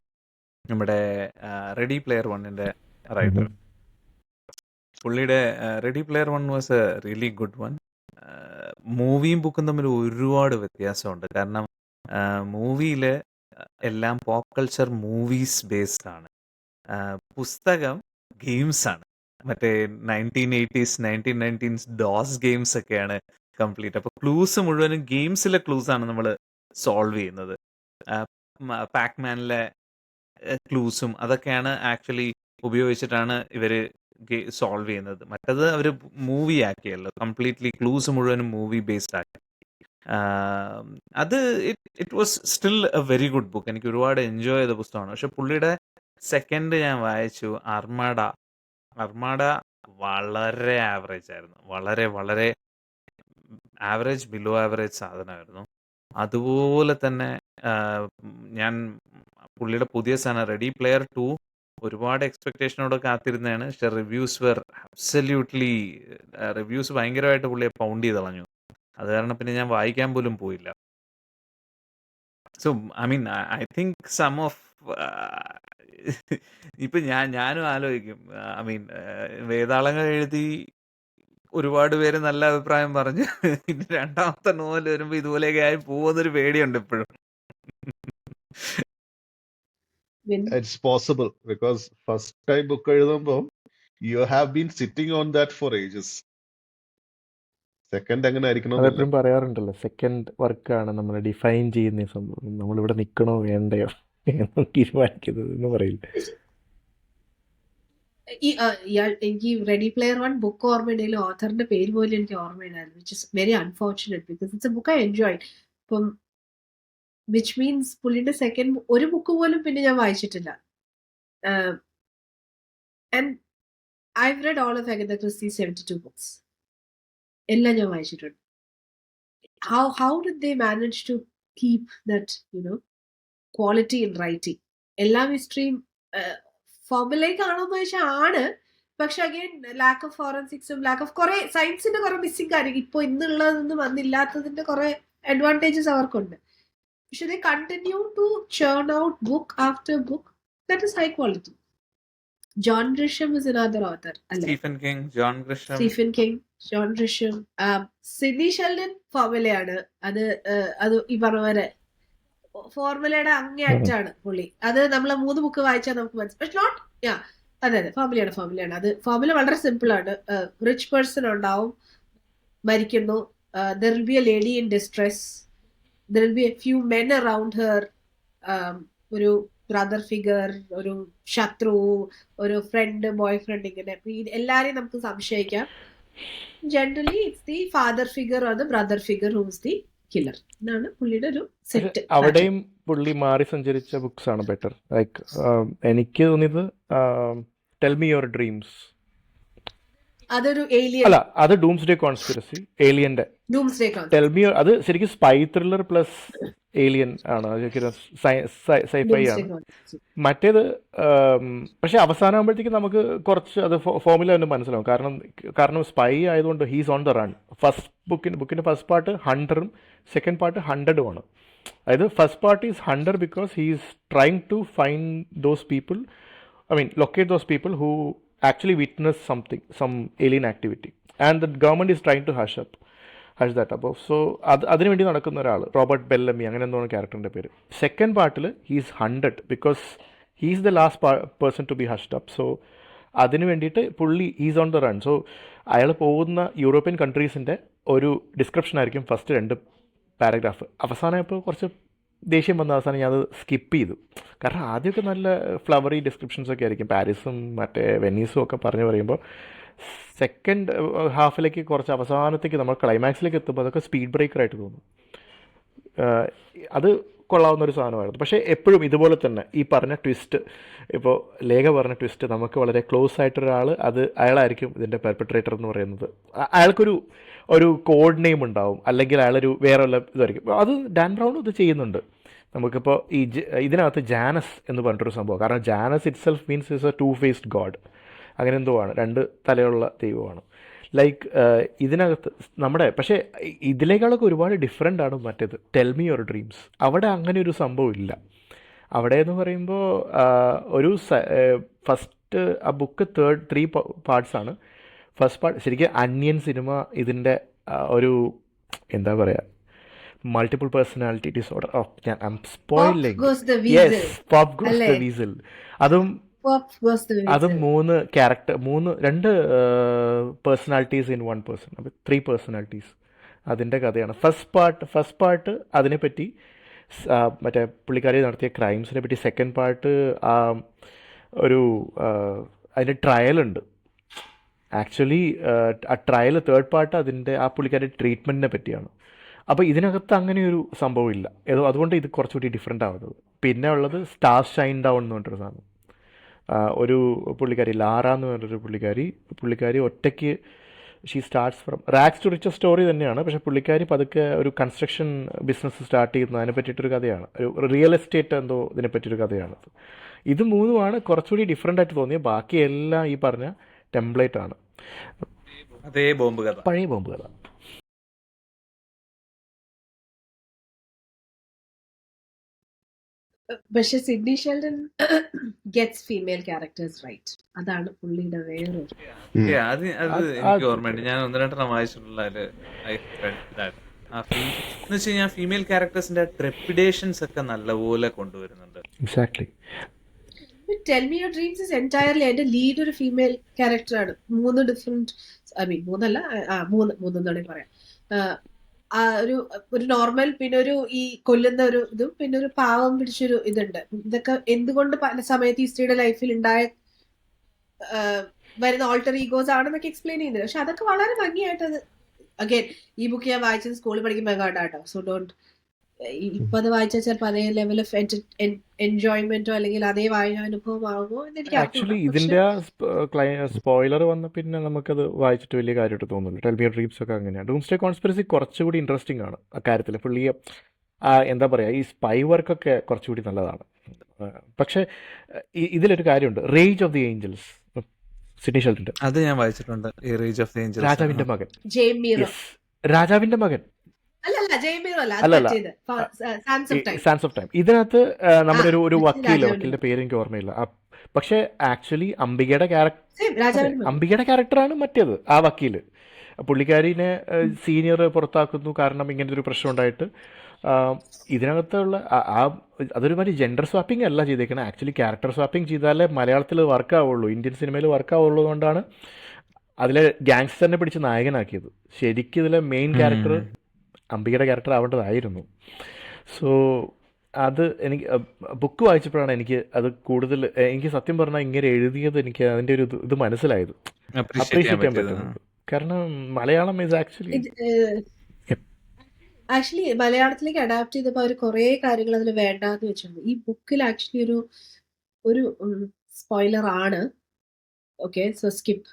നമ്മുടെ Ready Player വണ്ണിന്റെ writer. പുള്ളിയുടെ Ready Player One was a really good one. മൂവിയും ബുക്കും തമ്മിൽ ഒരുപാട് വ്യത്യാസമുണ്ട്. കാരണം മൂവിയിൽ എല്ലാം പോപ്പ് കൾച്ചർ മൂവീസ് ബേസ്ഡ് ആണ്. പുസ്തകം ഗെയിംസ് ആണ്. മറ്റേ 1980s 1990s ഡോസ് ഗെയിംസ് ഒക്കെയാണ് കംപ്ലീറ്റ്. അപ്പോൾ ക്ലൂസ് മുഴുവനും ഗെയിംസിലെ ക്ലൂസ് ആണ് നമ്മൾ സോൾവ് ചെയ്യുന്നത്. പാക്മാനിലെ ക്ലൂസും അതൊക്കെയാണ് ആക്ച്വലി ഉപയോഗിച്ചിട്ടാണ് ഇവർ സോൾവ് ചെയ്യുന്നത്. മറ്റത് അവർ മൂവി ആക്കിയല്ലോ, കംപ്ലീറ്റ്ലി ക്ലൂസ് മുഴുവനും മൂവി ബേസ്ഡ് ആക്കി. അത് it was still A very good book. എനിക്ക് ഒരുപാട് എൻജോയ് ചെയ്ത പുസ്തകമാണ്. പക്ഷെ പുള്ളിയുടെ സെക്കൻഡ് ഞാൻ വായിച്ചു, അർമാഡ. വളരെ ആവറേജ് ആയിരുന്നു. വളരെ വളരെ ആവറേജ്, ബിലോ ആവറേജ് സാധനമായിരുന്നു. അതുപോലെ തന്നെ ഞാൻ പുള്ളിയുടെ പുതിയ സാധനം റെഡി പ്ലെയർ 2 ഒരുപാട് എക്സ്പെക്ടേഷനോടെ കാത്തിരുന്നതാണ്. പക്ഷെ റിവ്യൂസ് ഭയങ്കരമായിട്ട് പുള്ളിയെ പൗണ്ട് ചെയ്ത് കളഞ്ഞു. അത് കാരണം പിന്നെ ഞാൻ വായിക്കാൻ പോലും പോയില്ല. So I mean I think some of ഇപ്പം ഞാനും ആലോചിക്കും. ഐ മീൻ വേതാളങ്ങൾ എഴുതി ഒരുപാട് പേര് നല്ല അഭിപ്രായം പറഞ്ഞു. പിന്നെ രണ്ടാമത്തെ നോവൽ വരുമ്പോൾ ഇതുപോലെയൊക്കെ ആയി പോകുന്നൊരു പേടിയുണ്ട് ഇപ്പോഴും. It's possible because first time book എഴുതുമ്പോൾ you have been sitting on that for ages. Second എങ്ങനെ ആയിരിക്കണം അതെപ്പോഴും പറയാറുണ്ടല്ലോ, സെക്കൻഡ് വർക്കാണ് നമ്മൾ ഡിഫൈൻ ചെയ്യുന്ന സംഭവം. നമ്മളിവിടെ നിൽക്കണോ വേണ്ടയോ എന്ന് തീരുമാനിക്കുന്നത് എന്ന് പറയില്ല. എനിക്ക് റെഡി പ്ലെയർ വൺ ബുക്ക് ഓർമ്മയുണ്ടെങ്കിലും ഓഥറിന്റെ പേര് പോലും എനിക്ക് ഓർമ്മയുണ്ടായിരുന്നു, which is very unfortunate because it's a book I enjoy. ഇപ്പം വിച്ച് മീൻസ് പുള്ളിയുടെ സെക്കൻഡ് ഒരു ബുക്ക് പോലും പിന്നെ ഞാൻ വായിച്ചിട്ടില്ല. And I've read all of Agatha Christie 72 books. എല്ലാം ഞാൻ വായിച്ചിട്ടുണ്ട്. How did they manage to keep that quality in writing? എല്ലാം ഹിസ്റ്ററിയും ഫോർമുലേക്ക് ആണോന്ന് ചോദിച്ചാൽ ആണ്. പക്ഷെ അഗൈൻ ലാക്ക് ഓഫ് ഫോറൻസിക്സും ലാക്ക് ഓഫ് കുറെ സയൻസിന്റെ കുറെ മിസ്സിംഗ് കാര്യം ഇപ്പോൾ ഇന്നുള്ളതൊന്നും വന്നില്ലാത്തതിന്റെ കുറെ അഡ്വാൻറ്റേജസ് അവർക്കുണ്ട്. പക്ഷെ they continue to churn out book after book that is high quality. John Grisham is another author. Stephen King, John Grisham. John Grisham. Sidney Sheldon ഫോർമുലയാണ്. അത് ഈ പറഞ്ഞ പോലെ ഫോർമുലയുടെ അങ്ങേയറ്റാണ് പുള്ളി. അത് നമ്മൾ 3 ബുക്ക് വായിച്ചാൽ നമുക്ക് മനസ്സിലാവും. അതെ ഫോർമുലയാണ്. അത് ഫോർമുല വളരെ സിമ്പിൾ ആണ്. റിച്ച് പേഴ്സൺ ഉണ്ടാവും, മരിക്കുന്നു. there will be a lady in distress. There will be a few men around her. ഒരു ബ്രദർ ഫിഗർ, ഒരു ശത്രു, ഒരു ഫ്രണ്ട്, ബോയ് ഫ്രണ്ട്, ഇങ്ങനെ എല്ലാരെയും നമുക്ക് സംശയിക്കാം. Generally it's the father figure or the brother figure who's the killer എന്നാണ് പുള്ളിയുടെ ഒരു സെറ്റ്. അവിടെയും പുള്ളി മാറി സഞ്ചരിച്ച ബുക്സ് ആണ് ബെറ്റർ. ലൈക്ക് എനിക്ക് തോന്നിയത് ടെൽ മീ യുവർ ഡ്രീംസ്, അതൊരു ഏലിയൻ, അല്ല അത് ഡൂംസ്ഡേ കോൺസ്പിറസി, ഏലിയന്റെ ഡൂംസ്ഡേ ടെൽ മീ, അത് ശരിക്കും സ്പൈ ത്രില്ലർ പ്ലസ് ഏലിയൻ ആണ്, സൈഫൈ ആണ്. മറ്റേത് പക്ഷെ അവസാനമാകുമ്പോഴത്തേക്ക് നമുക്ക് കുറച്ച് അത് ഫോമിൽ തന്നെ മനസ്സിലാവും. കാരണം സ്പൈ ആയതുകൊണ്ട് ഹീസ് ഓൺ ദ റൺ. ബുക്കിന്റെ ഫസ്റ്റ് പാർട്ട് ഹണ്ടറും സെക്കൻഡ് പാർട്ട് 100 ആണ്. അതായത് first part is hunter because he is trying to find those people, locate those people who actually witness something, some alien activity, and the government is trying to hush that up. So അതിനു വേണ്ടി നടക്കുന്ന ഒരാൾ Robert Bellamy, അങ്ങനെ എന്താണ് ക്യാരക്ടറിൻ്റെ പേര്. Second പാർട്ടിൽ he's hunted because he's the last person to be hushed up. So അതിന് വേണ്ടിയിട്ട് പുള്ളി is on the run. So അയാൾ പോകുന്ന യൂറോപ്യൻ കൺട്രീസിൻ്റെ ഒരു ഡിസ്ക്രിപ്ഷൻ ആയിരിക്കും ഫസ്റ്റ് 2 പാരഗ്രാഫ്. അവസാനം ഇപ്പോൾ കുറച്ച് ദേഷ്യം വന്ന അവസാനം ഞാൻ അത് സ്കിപ്പ് ചെയ്തു. കാരണം ആദ്യമൊക്കെ നല്ല ഫ്ലവറി ഡിസ്ക്രിപ്ഷൻസ് ഒക്കെ ആയിരിക്കും, പാരീസും മറ്റേ വെനീസും ഒക്കെ പറയുമ്പോൾ സെക്കൻഡ് ഹാഫിലേക്ക് കുറച്ച് അവസാനത്തേക്ക് നമ്മൾ ക്ലൈമാക്സിലേക്ക് എത്തുമ്പോൾ അതൊക്കെ സ്പീഡ് ബ്രേക്കറായിട്ട് തോന്നും. അത് കൊള്ളാവുന്ന ഒരു സാധനമായിരുന്നു. പക്ഷേ എപ്പോഴും ഇതുപോലെ തന്നെ ഈ പറഞ്ഞ ട്വിസ്റ്റ്, ഇപ്പോൾ ലേഖ പറഞ്ഞ ട്വിസ്റ്റ്, നമുക്ക് വളരെ ക്ലോസ് ആയിട്ടൊരാൾ, അയാളായിരിക്കും ഇതിൻ്റെ പെർപെട്രേറ്റർ എന്ന് പറയുന്നത്. അയാൾക്കൊരു കോഡ് നെയിം ഉണ്ടാവും, അല്ലെങ്കിൽ അയാളൊരു വേറെ വല്ല ഇതായിരിക്കും. അത് ഡാൻ ബ്രൗണും ഇത് ചെയ്യുന്നുണ്ട്. നമുക്കിപ്പോൾ ഇതിനകത്ത് ജാനസ് എന്ന് പറഞ്ഞിട്ടൊരു സംഭവം, കാരണം Janus it self means is A 2-faced God, അങ്ങനെ എന്തോ ആണ്, 2 തലയുള്ള ദൈവമാണ്. ലൈക്ക് ഇതിനകത്ത് പക്ഷേ ഇതിനേക്കാളൊക്കെ ഒരുപാട് ഡിഫറെൻ്റ് ആണ് മറ്റേത് ടെൽ മീ യുവർ ഡ്രീംസ്. അവിടെ അങ്ങനെ ഒരു സംഭവം ഇല്ല. അവിടെ എന്ന് പറയുമ്പോൾ ഒരു ഫസ്റ്റ് ആ ബുക്ക് 3 പാർട്സാണ്. ഫസ്റ്റ് പാർട്ട് ശരിക്കും അന്യൻ സിനിമ ഇതിൻ്റെ ഒരു എന്താ പറയുക, മൾട്ടിപ്പിൾ പേഴ്സണാലിറ്റി ഡിസോർഡർ. ഞാൻ spoiling. Yes, pop goes the weasel. അതും 2 പേഴ്സണാലിറ്റീസ് ഇൻ 1 പേഴ്സൺ, അപ്പോൾ 3 പേഴ്സണാലിറ്റീസ്. അതിൻ്റെ കഥയാണ് ഫസ്റ്റ് പാർട്ട് അതിനെപ്പറ്റി, മറ്റേ പുള്ളിക്കാരി നടത്തിയ ക്രൈംസിനെ പറ്റി. സെക്കൻഡ് പാർട്ട് അതിൻ്റെ ട്രയലുണ്ട് ആക്ച്വലി. ആ ട്രയൽ തേർഡ് പാർട്ട് അതിൻ്റെ ആ പുള്ളിക്കാരി ട്രീറ്റ്മെൻറ്റിനെ പറ്റിയാണ്. അപ്പോൾ ഇതിനകത്ത് അങ്ങനെ ഒരു സംഭവം ഇല്ല, അതുകൊണ്ട് ഇത് കുറച്ചുകൂടി ഡിഫറെൻ്റ് ആവുന്നത്. പിന്നെ ഉള്ളത് സ്റ്റാർ ഷൈൻ ഡൗൺ എന്ന് പറഞ്ഞൊരു സാധനം. ഒരു പുള്ളിക്കാരി ലാറ എന്ന് പറഞ്ഞൊരു പുള്ളിക്കാരി ഒറ്റയ്ക്ക് she starts from rags to riches story തന്നെയാണ്. പക്ഷേ പുള്ളിക്കാരി പതുക്കെ ഒരു കൺസ്ട്രക്ഷൻ ബിസിനസ് സ്റ്റാർട്ട് ചെയ്യുന്നത്, അതിനെ പറ്റിയിട്ടൊരു കഥയാണ്. ഒരു റിയൽ എസ്റ്റേറ്റ് എന്തോ ഇതിനെ പറ്റിയൊരു കഥയാണ്. ഇത് 3 കുറച്ചുകൂടി ഡിഫറെൻ്റ് ആയിട്ട് തോന്നിയത്. ബാക്കിയെല്ലാം ഈ പറഞ്ഞ ടെംപ്ലേറ്റ് ആണ്, അതേ ബോംബ് കഥ, പഴയ ബോംബ് കഥ. പക്ഷെ Sidney Sheldon gets female characters right. അതാണ് പുള്ളിയുടെ വേറൊരു അത് എനിക്ക് ഓർമ്മയുണ്ട്. ഞാൻ 1-2 വായിച്ചിട്ടുള്ള ഫീമെയിൽ ക്യാരക്ടേഴ്സിന്റെ ട്രെപ്പിഡേഷൻസ് ഒക്കെ നല്ലപോലെ കൊണ്ടുവരുന്നുണ്ട്. Exactly. Tell me your dreams is entirely, അതിന്റെ ലീഡ് ഒരു ഫീമെയിൽ ക്യാരക്ടറാണ്. 3 ഡിഫറെന്റ്, മൂന്നല്ല 3 എന്നാണ് പറയാം. ഒരു നോർമൽ, പിന്നെ ഈ കൊല്ലുന്ന ഒരു ഇതും, പിന്നെ ഒരു പാവം പിടിച്ചൊരു ഇതുണ്ട്. ഇതൊക്കെ എന്തുകൊണ്ട് പല സമയത്ത് ഈ സ്ത്രീയുടെ ലൈഫിൽ വരുന്ന ഓൾട്ടർ ഈഗോസ് ആണെന്നൊക്കെ എക്സ്പ്ലെയിൻ ചെയ്യുന്നത്. പക്ഷെ അതൊക്കെ വളരെ ഭംഗിയായിട്ട് അത് അഗൈൻ ഈ ബുക്ക് ഞാൻ വായിച്ചത് സ്കൂളിൽ പഠിക്കുമ്പോൾ കേട്ടോ. സോ ഡോണ്ട് ഇപ്പൊ അത് വായിച്ചാൽ ചിലപ്പോൾ അതേ ലെവൽ ഓഫ് എൻജോയ്മെന്റോ അല്ലെങ്കിൽ അതേ വായനാനുഭവം ആവുമോ എന്ന് എനിക്ക് ആക്ച്വലി ഇതിന്റെ സ്പോയിലർ വന്ന പിന്നെ നമുക്കത് വായിച്ചിട്ട് വലിയ കാര്യമായിട്ട് തോന്നുന്നില്ല. ടെൽ മീ യുവർ ഡ്രീംസ് ഒക്കെ അങ്ങനെയാണ്. ഡൂംസ്ഡേ കോൺസ്പിറസി കുറച്ചുകൂടി ഇൻട്രസ്റ്റിംഗ് ആണ് അക്കാര്യത്തിൽ. പുള്ളിയെ എന്താ പറയുക, ഈ സ്പൈ വർക്കൊക്കെ കുറച്ചുകൂടി നല്ലതാണ്. പക്ഷെ ഇതിലൊരു കാര്യമുണ്ട്, Rage of the Angels, Sidney ഷെൽഡന്റെ. അത് ഞാൻ വായിച്ചിട്ടുണ്ട്. റേജ് ഓഫ് ദി ഏഞ്ചൽസ്, രാജാവിന്റെ മകൻ. രാജാവിന്റെ മകൻ അല്ലല്ല, സാൻസ് ഓഫ് ടൈം. ഇതിനകത്ത് നമ്മുടെ ഒരു വക്കീലിന്റെ പേര് എനിക്ക് ഓർമ്മയില്ല. പക്ഷെ ആക്ച്വലി അംബികയുടെ ക്യാരക്ടറാണ് മറ്റേത്. ആ വക്കീല് പുള്ളിക്കാരിനെ സീനിയർ പുറത്താക്കുന്നു കാരണം ഇങ്ങനത്തെ ഒരു പ്രശ്നം ഉണ്ടായിട്ട്. ഇതിനകത്തുള്ള അതൊരുമാതിരി ജെൻഡർ സ്വാപ്പിംഗ് അല്ല ചെയ്തേക്കുന്നത്. ആക്ച്വലി ക്യാരക്ടർ സ്വാപ്പിംഗ് ചെയ്താലേ മലയാളത്തിൽ വർക്ക് ആവുള്ളൂ, ഇന്ത്യൻ സിനിമയിൽ വർക്ക് ആവുള്ളൂ. കൊണ്ടാണ് അതിലെ ഗാങ്സ്റ്ററിനെ പിടിച്ച് നായകനാക്കിയത്. ശരിക്കും ഇതിലെ മെയിൻ ക്യാരക്ടർ അംബികയുടെ ക്യാരക്ടർ ആവേണ്ടതായിരുന്നു. സോ അത് എനിക്ക് ബുക്ക് വായിച്ചപ്പോഴാണ് എനിക്ക് അത് കൂടുതൽ എനിക്ക് സത്യം പറഞ്ഞാൽ ഇങ്ങനെ എഴുതിയത് എനിക്ക് അതിൻ്റെ ഒരു ഇത് മനസ്സിലായത്, അപ്രീഷിയേറ്റ് ചെയ്യാൻ പറ്റുന്നത്. കാരണം മലയാളം ഈസ് ആക്ച്വലി ആക്ച്വലി മലയാളത്തിലേക്ക് അഡാപ്റ്റ് ചെയ്തപ്പോൾ അവർ കുറേ കാര്യങ്ങൾ അതിൽ വേണ്ടാന്ന് വെച്ചിട്ടുണ്ട്. ഈ ബുക്കിൽ ആക്ച്വലി ഒരു സ്പോയിലർ ആണ്. Okay, so skip.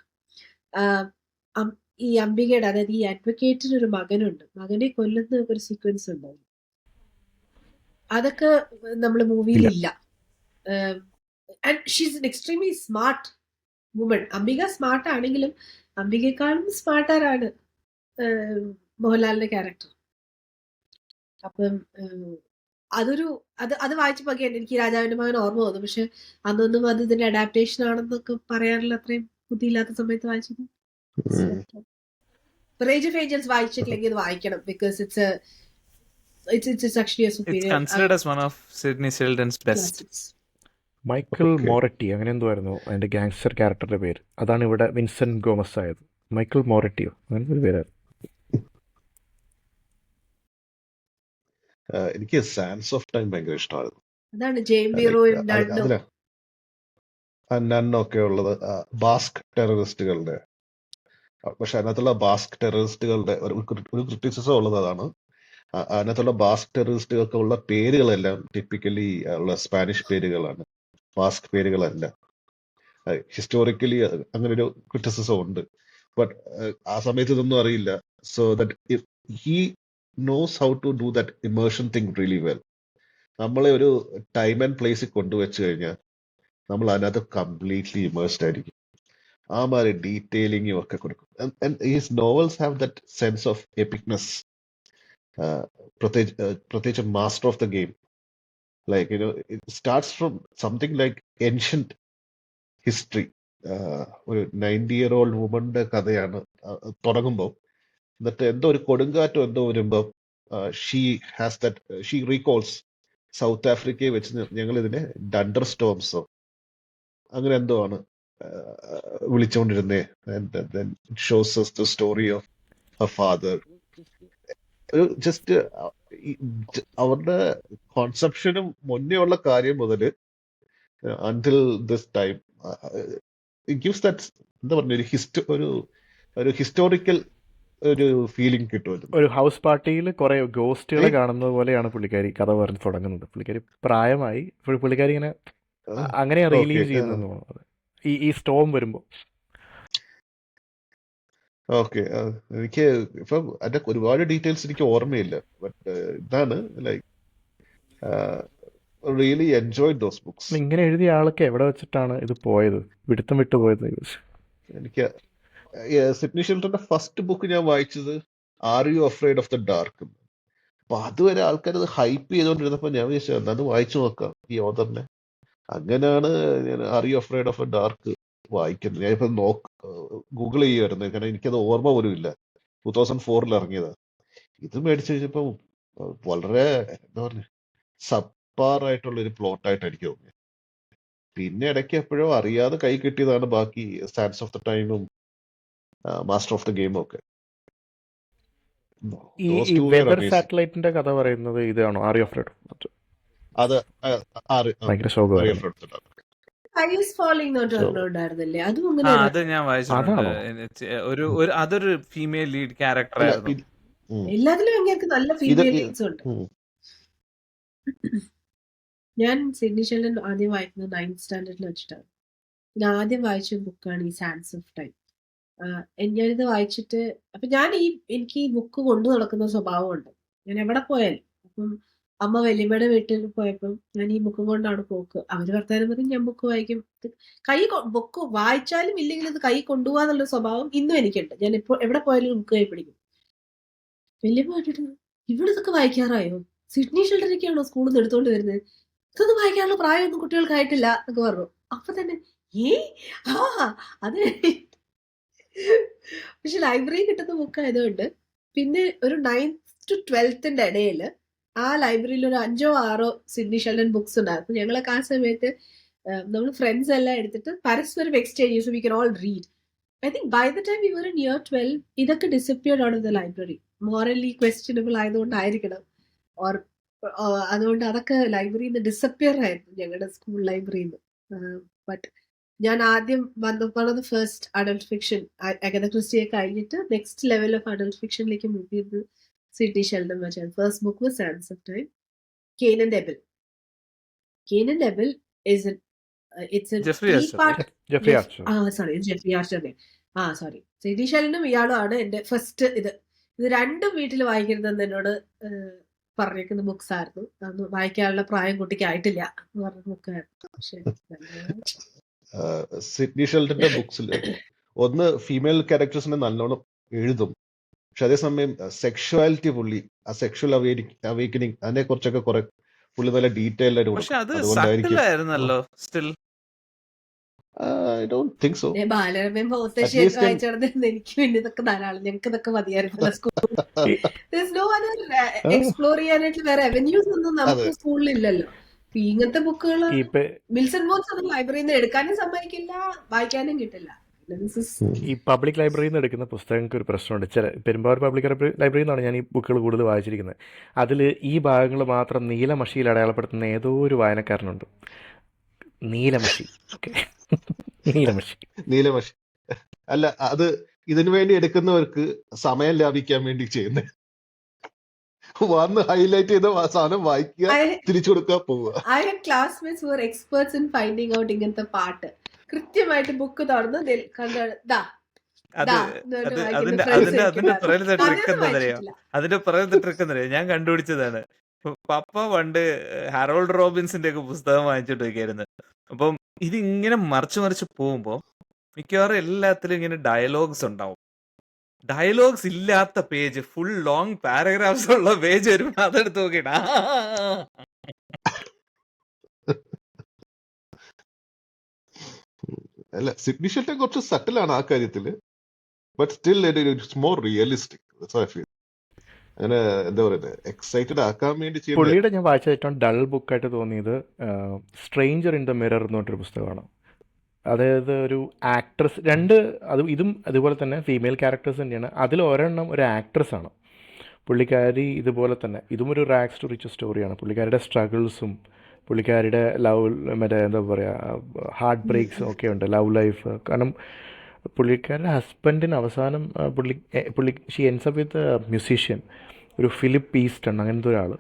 ഈ അംബികയുടെ, അതായത് ഈ അഡ്വക്കേറ്റിന് ഒരു മകനുണ്ട്, മകനെ കൊല്ലുന്ന ഒരു സീക്വൻസ് ഉണ്ട്. അതൊക്കെ നമ്മൾ മൂവിയിലില്ല. And she's an extremely smart woman. Ambika smart ആണെങ്കിലും അംബികയെക്കാളും സ്മാർട്ടറാണ് മോഹൻലാലിന്റെ ക്യാരക്ടർ. അപ്പം അത് വായിച്ചപ്പോ എനിക്ക് രാജാവിന്റെ മകൻ ഓർമ്മ വന്നു. പക്ഷെ അന്നൊന്നും അത് ഇതിന്റെ അഡാപ്റ്റേഷൻ ആണെന്നൊക്കെ പറയാനുള്ള അത്രയും ബുദ്ധിയില്ലാത്ത സമയത്ത് വായിച്ചത്. റേജ് ഓഫ് ഏഞ്ചൽസ് വായിച്ചിട്ടില്ലെങ്കിൽ ഇത് വായിക്കണം, because it's actually a It's superior. considered as one of Sidney Sheldon's best. classics. Michael Okay. മോററ്റി അങ്ങനെ എന്തോ ആയിരുന്നു അതിൻ്റെ ഗാങ്സ്റ്റർ ക്യാരക്ടറുടെ പേര്. അതാണ് ഇവിടെ വിൻസെന്റ് ഗോമസ് ആയത്. മൈക്കിൾ മോററ്റിയോ അങ്ങനത്തെ ഒരു പേരായിരുന്നു. എനിക്ക് സാൻസ് ഓഫ് ടൈം ഭയങ്കര ഇഷ്ടമായിരുന്നു. അതാണ് ജെയിംബിറോയും നണ്ണും. അതില നന്നൊക്കെ ഉള്ളത് ബാസ്ക് ടെററിസ്റ്റുകളുടെ, പക്ഷെ അതിനകത്തുള്ള ബാസ്ക് ടെററിസ്റ്റുകളുടെ ഒരു ക്രിറ്റിസിസം ഉള്ളത് അതാണ്. അതിനകത്തുള്ള ബാസ്ക് ടെററിസ്റ്റുകൾക്ക് ഉള്ള പേരുകളെല്ലാം ടിപ്പിക്കലി ഉള്ള സ്പാനിഷ് പേരുകളാണ്, ബാസ്ക് പേരുകളല്ല. ഹിസ്റ്റോറിക്കലി അങ്ങനെ ഒരു ക്രിറ്റിസിസം ഉണ്ട്. ബട്ട് ആ സമയത്ത് ഇതൊന്നും അറിയില്ല. So that he knows how to do that immersion thing really well. നമ്മളെ ഒരു ടൈം ആൻഡ് പ്ലേസിൽ കൊണ്ടുവച്ച് കഴിഞ്ഞാൽ നമ്മൾ അതിനകത്ത് കംപ്ലീറ്റ്ലി ഇമേഴ്സ്ഡ് ആയിരിക്കും. ആ മാതിരി ഡീറ്റെയിലിങ്ങും ഒക്കെ കൊടുക്കും. His novels have that sense of epicness. പ്രത്യേകിച്ച് Master of the Game, like it starts from something like ancient history. ഒരു 90-year-old വുമന്റെ കഥയാണ് തുടങ്ങുമ്പോൾ. എന്നിട്ട് എന്തോ ഒരു കൊടുങ്കാറ്റോ എന്തോ വരുമ്പോൾ ഷീ റീകോൾസ് സൗത്ത് ആഫ്രിക്കയെ വെച്ച് ഞങ്ങൾ ഇതിനെ ഡണ്ടർ സ്റ്റോംസോ അങ്ങനെ എന്തോ ആണ് വിളിച്ചുകൊണ്ടിരുന്നേ. Shows us the story of her father. ഒരു ജസ്റ്റ് അവരുടെ കോൺസെപ്ഷനും മുന്നേ ഉള്ള കാര്യം മുതൽ until this time it gives that എന്താ പറഞ്ഞ ഒരു ഹിസ്റ്റോറിക്കൽ ഒരു ഫീലിംഗ് കിട്ടുമല്ലോ. ഒരു ഹൗസ് പാർട്ടിയിൽ കുറെ ഗോസ്റ്റുകളെ കാണുന്നത് പോലെയാണ് പുള്ളിക്കാരി കഥ പറഞ്ഞ് തുടങ്ങുന്നത്. പുള്ളിക്കാരി പ്രായമായി, പുള്ളിക്കാരി ഇങ്ങനെ അങ്ങനെയാ റിലീവ് ചെയ്യുന്നത് ഈ സ്റ്റോം വരുമ്പോ. ഓക്കെ, എനിക്ക് ഇപ്പം അതിന്റെ ഒരുപാട് ഡീറ്റെയിൽസ് എനിക്ക് ഓർമ്മയില്ല. ബട്ട് ഇതാണ് like really enjoyed those books. ഇങ്ങനെ എഴുതിയ ആളൊക്കെ എവിടെ വെച്ചിട്ടാണ് ഇത് പോയത്, പിടുത്തം വിട്ടു പോയത്? എനിക്ക് സിഡ്നി ഷെൽട്ടന്റെ ഫസ്റ്റ് ബുക്ക് ഞാൻ വായിച്ചത് are you afraid of the dark. അപ്പൊ അതുവരെ ആൾക്കാർ അത് ഹൈപ്പ് ചെയ്തോണ്ടിരുന്നപ്പോ ഞാൻ വിചാരിച്ചു അത് വായിച്ചു നോക്കാം ഈ ഓതറിനെ. അങ്ങനെയാണ് ഞാൻ are you afraid of the dark വായിക്കുന്നത്. ഞാനിപ്പോ ഗൂഗിൾ ചെയ്യുമായിരുന്നു, കാരണം എനിക്കത് ഓർമ്മ പോലും ഇല്ല. 2004 ഇറങ്ങിയതാ. ഇത് മേടിച്ചു കഴിഞ്ഞപ്പോ വളരെ എന്താ പറഞ്ഞ സബ്പാറായിട്ടുള്ള ഒരു പ്ലോട്ടായിട്ട് എനിക്ക് തോന്നി. പിന്നെ ഇടയ്ക്ക് എപ്പോഴോ അറിയാതെ കൈ കിട്ടിയതാണ് ബാക്കി സാൻസ് ഓഫ് ദ ടൈമും മാസ്റ്റർ ഓഫ് ദ ഗെയിമും ഒക്കെ. ഈ വെതർ സാറ്റലൈറ്റിന്റെ കഥ പറയുന്നത് ഇതാണോ, ആർ യു അഫ്രൈഡ്? അത് ഭയങ്കര ശോകമായിരുന്നു. അത് ഞാൻ വായിച്ചിട്ടുണ്ട്. അതൊരു ഫീമെയിൽ ലീഡ് ക്യാരക്ടർ ആയിരുന്നു. എല്ലാത്തിലും അങ്ങേർക്ക് നല്ല ഫീമെയിൽ ലീഡ്സ് ഉണ്ട്. ഞാൻ സിഡ്നി ഷെൽഡൻ ആദ്യം വായിക്കുന്നത് 9th സ്റ്റാൻഡേർഡിൽ വെച്ചിട്ടാണ്. ഞാൻ ആദ്യം വായിച്ച ബുക്കാണ് ഈ സാൻസ് ഓഫ് ടൈം. ഞാനിത് വായിച്ചിട്ട് അപ്പൊ എനിക്ക് ഈ ബുക്ക് കൊണ്ടു നടക്കുന്ന സ്വഭാവമുണ്ട്. ഞാൻ എവിടെ പോയാലും, അപ്പം അമ്മ വല്യമ്മയുടെ വീട്ടിൽ പോയപ്പോൾ ഞാൻ ഈ ബുക്കും കൊണ്ടാണ് പോക്ക്. അവര് വർത്താനം പറയും, ഞാൻ ബുക്ക് വായിക്കും. ബുക്ക് വായിച്ചാലും ഇല്ലെങ്കിലും ഇത് കൈ കൊണ്ടുപോകാന്നുള്ള സ്വഭാവം ഇന്നും എനിക്കുണ്ട്. ഞാൻ ഇപ്പോൾ എവിടെ പോയാലും ബുക്ക് കൈ പിടിക്കും. വല്യമ്മ കേട്ടിട്ട് ഇവിടെ ഇതൊക്കെ വായിക്കാറായോ, സിഡ്നി ഷെൽഡനൊക്കെയാണോ സ്കൂളിൽ നിന്ന് എടുത്തോണ്ട് വരുന്നത്, ഇതൊന്നും വായിക്കാനുള്ള പ്രായമൊന്നും കുട്ടികൾക്കായിട്ടില്ല എന്നൊക്കെ പറഞ്ഞു. അപ്പൊ തന്നെ അത് പക്ഷെ ലൈബ്രറി കിട്ടുന്ന ബുക്ക് ആയതുകൊണ്ട് പിന്നെ ഒരു 9th to 12th ഇടയിൽ ആ ലൈബ്രറിയിൽ ഒരു 5 or 6 സിഡ്നി ഷെൽഡൻ ബുക്സ് ഉണ്ടായിരുന്നു. ഞങ്ങളൊക്കെ ആ സമയത്ത് നമ്മൾ ഫ്രണ്ട്സ് എല്ലാം എടുത്തിട്ട് പരസ്പരം എക്സ്ചേഞ്ച് ചെയ്യും. So we can all read. I think by the time we were in year 12 ഇതൊക്കെ disappeared out of the library. Morally questionable ആയതുകൊണ്ടായിരിക്കണം, ഓർ അതുകൊണ്ട് അതൊക്കെ ലൈബ്രറിയിൽ നിന്ന് ഡിസപ്പിയർ ആയിരുന്നു ഞങ്ങളുടെ സ്കൂൾ ലൈബ്രറിയിൽ നിന്ന്. ബട്ട് ഞാൻ ആദ്യം വന്നപ്പോൾ ഫസ്റ്റ് അഡൽട്ട് ഫിക്ഷൻ അഗത ക്രിസ്റ്റിയെ കഴിഞ്ഞിട്ട് നെക്സ്റ്റ് ലെവൽ ഓഫ് അഡൽട്ട് ഫിക്ഷനിലേക്ക് മൂവ് ചെയ്ത് C.T. Sheldon വെച്ചാണ്. First book was Sands of Time. Cain and Abel. Cain and Abel is it's a Jeffrey three-part. Jeffrey Archer. Sorry, Jeffrey Archer. Sorry. C.T. Sheldon ഇയാളും ആണ് എന്റെ first ഇത് രണ്ടും വീട്ടിൽ വായിക്കരുതെന്ന് എന്നോട് പറഞ്ഞേക്കുന്ന ബുക്സ് ആയിരുന്നു. അതൊന്നും വായിക്കാനുള്ള പ്രായം കുട്ടിക്ക് ആയിട്ടില്ല എന്ന് പറഞ്ഞ ബുക്കായിരുന്നു. പക്ഷെ സിഡ്നി ഷെൽട്ടന്റെ ബുക്സിൽ ഒന്ന് ഫീമെയിൽ ക്യാരക്ടേഴ്സിനെ നല്ലോണം എഴുതും, പക്ഷെ അതേസമയം സെക്ഷുവാലിറ്റി പുള്ളി ആ സെക്ഷൽ അവേക്കനിങ് അതിനെ കുറിച്ചൊക്കെ കുറെ പുള്ളി നല്ല ഡീറ്റെയിൽ ആയിട്ട് പക്ഷെ കൊടുക്കും. അത് അതുകൊണ്ടായിരിക്കും സട്ടിലായിരുന്നല്ലോ still. I don't think so. ബാലരമയും At ഭൗതശേഖരൻ least in വായിച്ചിരുന്നത് എനിക്ക് വേണ്ടി ഇതൊക്കെ ധാരാളം. ഞങ്ങൾക്ക് ഇതൊക്കെ മതിയായിരുന്നു സ്കൂളിൽ. നോ അതർ ആ, എക്സ്പ്ലോർ ചെയ്യാനായിട്ട് വേറെ അവന്യൂസ് ഒന്നും അതെ നമുക്ക് സ്കൂളിൽ ഇല്ലല്ലോ. അപ്പൊ ഇങ്ങനത്തെ ബുക്കുകൾ ഈ പെ- മിൽസൺ ബോക്സ് ഒന്നും ലൈബ്രറിയിൽ നിന്ന് എടുക്കാനും സമ്മതിക്കില്ല, വായിക്കാനും കിട്ടില്ല. This is- ഈ പബ്ലിക് ലൈബ്രറിയിൽ നിന്ന് എടുക്കുന്ന പുസ്തകങ്ങൾക്ക് ഒരു പ്രശ്നമുണ്ട്. പെരുമ്പാവൂർ പബ്ലിക് ലൈബ്രറിയിൽ നിന്നാണ് ഞാൻ ഈ ബുക്കുകൾ കൂടുതൽ വായിച്ചിരിക്കുന്നത്. അതിൽ ഈ ഭാഗങ്ങൾ മാത്രം നീലമഷിയിൽ അടയാളപ്പെടുത്തുന്ന ഏതോ ഒരു വായനക്കാരനുണ്ട്. നീലമഷി. ഓക്കെ, നീലമഷി. നീലമഷി അല്ല, അത് ഇതിനു വേണ്ടി എടുക്കുന്നവർക്ക് സമയം ലാഭിക്കാൻ വേണ്ടി ചെയ്യുന്നത്. വന്ന് ഹൈലൈറ്റ് ചെയ്ത ആ സാധനം വായിക്കുക, I തിരിച്ചു കൊടുക്കുക, പോവുക. I had classmates who were experts in finding out ഇങ്ങനത്തെ പാട്ട്. കൃത്യമായിട്ട് ബുക്ക് തുറന്ന് ദാ അത് ദാ എന്ന് പറഞ്ഞ് അത് വായിക്കുന്ന അതിന്റെ ഫ്രണ്ട്സ് അതിന്റെ അതിന്റെ എനിക്കുണ്ടായിരുന്നു. പറയുന്ന ട്രിക്ക് കഥയൊന്നും എന്താണെന്നറിയോ? വായിച്ചിട്ടില്ല. അതിന്റെ പറയുന്ന ട്രിക്ക് എന്നറിയോ? ഞാൻ കണ്ടുപിടിച്ചതാണ്. പപ്പ പണ്ട് ഹാരോൾഡ് റോബിൻസിന്റെ ഒക്കെ പുസ്തകം വാങ്ങിച്ചിട്ട് വയ്ക്കായിരുന്നു. അപ്പം ഇതിങ്ങനെ മറിച്ച് മറിച്ച് പോകുമ്പോ മിക്കവാറും എല്ലാത്തിലും ഇങ്ങനെ ഡയലോഗ്സ് ഉണ്ടാവും. ഡയലോഗ്സ് ഇല്ലാത്ത പേജ്, ഫുൾ ലോങ് പാരഗ്രാഫ്സ് ഉള്ള പേജ് വരുമ്പോ അതെടുത്ത് നോക്കിയിട്ട് അല്ല, സിഡ്നി ഷെൽട്ടൻ കുറച്ച് സട്ടിലാണ് ആ കാര്യത്തില്, but still it's more realistic. അങ്ങനെ എന്താ പറയുന്നത്, എക്സൈറ്റഡ് ആക്കാൻ വേണ്ടി ചെയ്യുന്ന. പുള്ളിയുടെ ഞാൻ വായിച്ച ഏറ്റവും ഡൾ ബുക്കായിട്ട് തോന്നിയത് സ്ട്രേഞ്ചർ ഇൻ ദ മിറർ എന്ന് പറഞ്ഞൊരു പുസ്തകമാണ്. അതായത് ഒരു ആക്ട്രസ് ഇതും അതുപോലെ തന്നെ ഫീമെയിൽ ക്യാരക്ടേഴ്സ് തന്നെയാണ്. അതിൽ ഒരെണ്ണം ഒരു ആക്ട്രസ് ആണ്. പുള്ളിക്കാരി ഇതുപോലെ തന്നെ ഇതും ഒരു റാക്സ് ടു റിച്ച് സ്റ്റോറിയാണ്. പുള്ളിക്കാരുടെ സ്ട്രഗിൾസും പുള്ളിക്കാരുടെ മറ്റേ എന്താ പറയുക ഹാർട്ട് ബ്രേക്സും ഒക്കെ ഉണ്ട്, ലവ് ലൈഫ്. കാരണം പുള്ളിക്കാരുടെ ഹസ്ബൻഡിന് അവസാനം ഷീ എൻസ് അപ്പ് വിത്ത് മ്യൂസീഷ്യൻ, ഒരു ഫിലിപ്പ് ഈസ്റ്റൺ അങ്ങനത്തെ ഒരാൾ.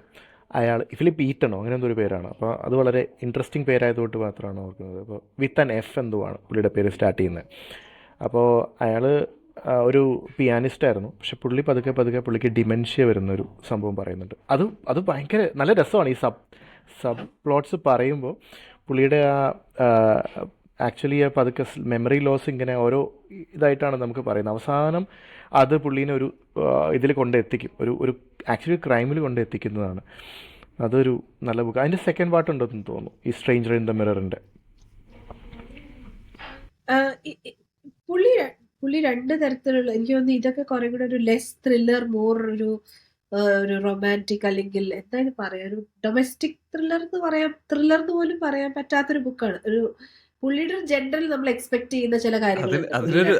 ഫിലിപ്പ് ഈറ്റണോ അങ്ങനെ എന്തോ ഒരു പേരാണ്. അപ്പോൾ അത് വളരെ ഇൻട്രസ്റ്റിംഗ് പേരായതുകൊണ്ട് മാത്രമാണ് ഓർക്കുന്നത്. അപ്പോൾ വിത്ത് ആൻ എഫ് എന്തോ ആണ് പുള്ളിയുടെ പേര് സ്റ്റാർട്ട് ചെയ്യുന്നത്. അപ്പോൾ അയാൾ ഒരു പിയാനിസ്റ്റായിരുന്നു. പക്ഷെ പുള്ളി പതുക്കെ പുള്ളിക്ക് ഡിമെൻഷ്യ വരുന്നൊരു സംഭവം പറയുന്നുണ്ട്. അത് ഭയങ്കര നല്ല രസമാണ്. ഈ സബ് പ്ലോട്ട്സ് പറയുമ്പോൾ പുള്ളിയുടെ ആക്ച്വലി പതുക്കെ മെമ്മറി ലോസ് ഇങ്ങനെ ഓരോ ഇതായിട്ടാണ് നമുക്ക് പറയുന്നത്. അവസാനം അത് പുള്ളീനെ ഒരു ഇതിൽ കൊണ്ടെത്തിക്കും, ഒരു ആക്ച്വലി ക്രൈമിൽ കൊണ്ടെത്തിക്കുന്നതാണ്. അതൊരു നല്ല ബുക്ക്. അതിൻ്റെ സെക്കൻഡ് പാർട്ട് ഉണ്ടെന്ന് തോന്നുന്നു, ഈ സ്ട്രേഞ്ചർ ഇൻ ദ മിററിൻ്റെ. പുള്ളി രണ്ട് തരത്തിലുള്ള, എനിക്ക് തോന്നുന്നു ഇതൊക്കെ കുറെ കൂടെ ഒരു ലെസ് ത്രില്ലർ, മോർ ഒരു റൊമാൻറ്റിക്, അല്ലെങ്കിൽ എന്താണ് പറയാ, ഒരു ഡൊമസ്റ്റിക് ത്രില്ലർ എന്ന് പോലും പറയാൻ പറ്റാത്തൊരു ബുക്കാണ്. ഒരു പുള്ളിയുടെ ഒരു ജനറൽ നമ്മൾ എക്സ്പെക്ട് ചെയ്യുന്ന ചില കാര്യങ്ങൾ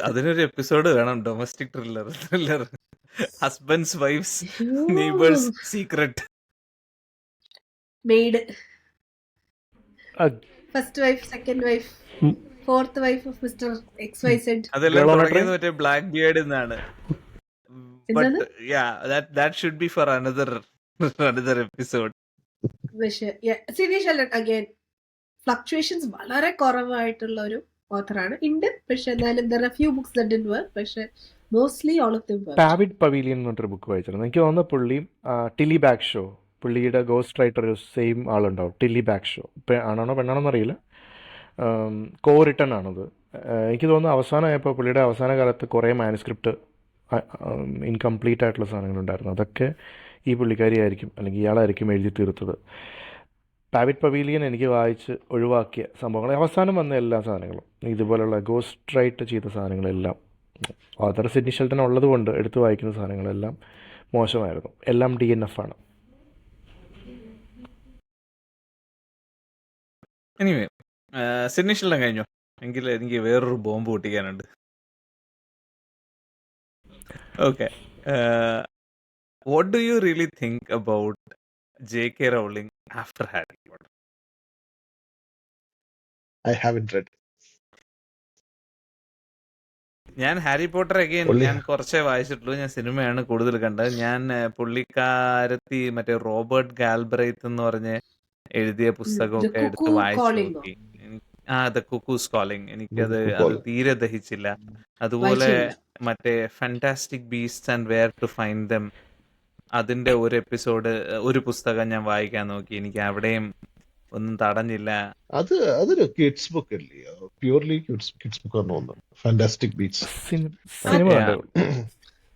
അതിനൊരു എപ്പിസോഡ് വേണം. Domestic thriller husbands wives neighbours secret, maid, first wife, second wife, fourth wife of mister XYZ. അതെല്ലാം തുടങ്ങിയത് മറ്റേ ബ്ലാക്ക് ബിയേർഡ് എന്നാണ്. എന്താണ്? But yeah, that should be for another episode. പക്ഷേ C.T. Sheldon again ഫ്ലക്ച്വേഷൻസ് വളരെ കുറവായിട്ടുള്ള ഒരു ഓഥറാണ്. ഉണ്ട്, പക്ഷെ എന്നാലും there are few books that didn't work, പക്ഷെ mostly all of them worked. David Pavilion എന്ന് പറഞ്ഞൊരു ബുക്ക് വായിച്ചിരുന്നു. എനിക്ക് തോന്നുന്ന പുള്ളിയും ടില്ലി ബാഗ് ഷോ, പുള്ളിയുടെ ഗോസ്റ്റ് റൈറ്റർ സെയിം ആളുണ്ടാവും. ടില്ലി ബാഗ് ഷോ ആണാണോ പെണ്ണാണോ എന്നറിയില്ല, കോ റിട്ടൺ ആണത്. എനിക്ക് തോന്നുന്നു അവസാനമായപ്പോൾ പുള്ളിയുടെ അവസാന കാലത്ത് കുറേ മാനുസ്ക്രിപ്റ്റ് ഇൻകംപ്ലീറ്റ് ആയിട്ടുള്ള സാധനങ്ങളുണ്ടായിരുന്നു. അതൊക്കെ ഈ പുള്ളിക്കാരി ആയിരിക്കും അല്ലെങ്കിൽ ഇയാളായിരിക്കും എഴുതി തീർത്തത്. ഡേവിഡ് പവീലിയൻ എനിക്ക് വായിച്ച് ഒഴിവാക്കിയ സംഭവങ്ങൾ, അവസാനം വന്ന എല്ലാ സാധനങ്ങളും ഇതുപോലുള്ള ഗോസ്റ്റ് റൈറ്റ് ചെയ്ത സാധനങ്ങളെല്ലാം, ഓതർ സിഡ്നി ഷെൽട്ടൻ ഉള്ളത് കൊണ്ട് എടുത്ത് വായിക്കുന്ന സാധനങ്ങളെല്ലാം മോശമായിരുന്നു. എല്ലാം DNF ആണ്. എനിവേ, സിഡ്നി ഷെൽട്ടൻ കഴിഞ്ഞോ? എങ്കിൽ എനിക്ക് വേറൊരു ബോംബ് പൊട്ടിക്കാനുണ്ട്. Okay, what do you really think about J.K. Rowling after Harry Potter? I haven't read. ഞാൻ ഹാരി പോട്ടർ അഗെയിൻ Only ഞാൻ കുറച്ചേ വായിച്ചിട്ടുള്ളൂ. ഞാൻ സിനിമയാണ് കൂടുതൽ കണ്ടത്. ഞാൻ പുള്ളിക്കാരത്തി മറ്റേ റോബർട്ട് ഗാൽബ്രൈത്ത് എന്ന് പറഞ്ഞ് എഴുതിയ ദ പുസ്തകമൊക്കെ എടുത്ത് കുക്കു വായിച്ചു കോളിംഗോ നോക്കി. The cuckoo's calling. എനിക്കത് call. തീരെ ദഹിച്ചില്ല. അതുപോലെ വായിച്ചില്ല. മറ്റേ fantastic beasts and where to find them, അതിന്റെ ഒരു എപ്പിസോഡ്, ഒരു പുസ്തകം ഞാൻ വായിക്കാൻ നോക്കി. എനിക്ക് അവിടെയും ഒന്നും തടഞ്ഞില്ല. അതൊരു കിഡ്സ് ബുക്ക് അല്ലേ? പ്യൂർലി കിഡ്സ് ബുക്ക് ആണ് തോന്നുന്നത്. Fantastic beasts. സിനിമ Yeah. കണ്ടേ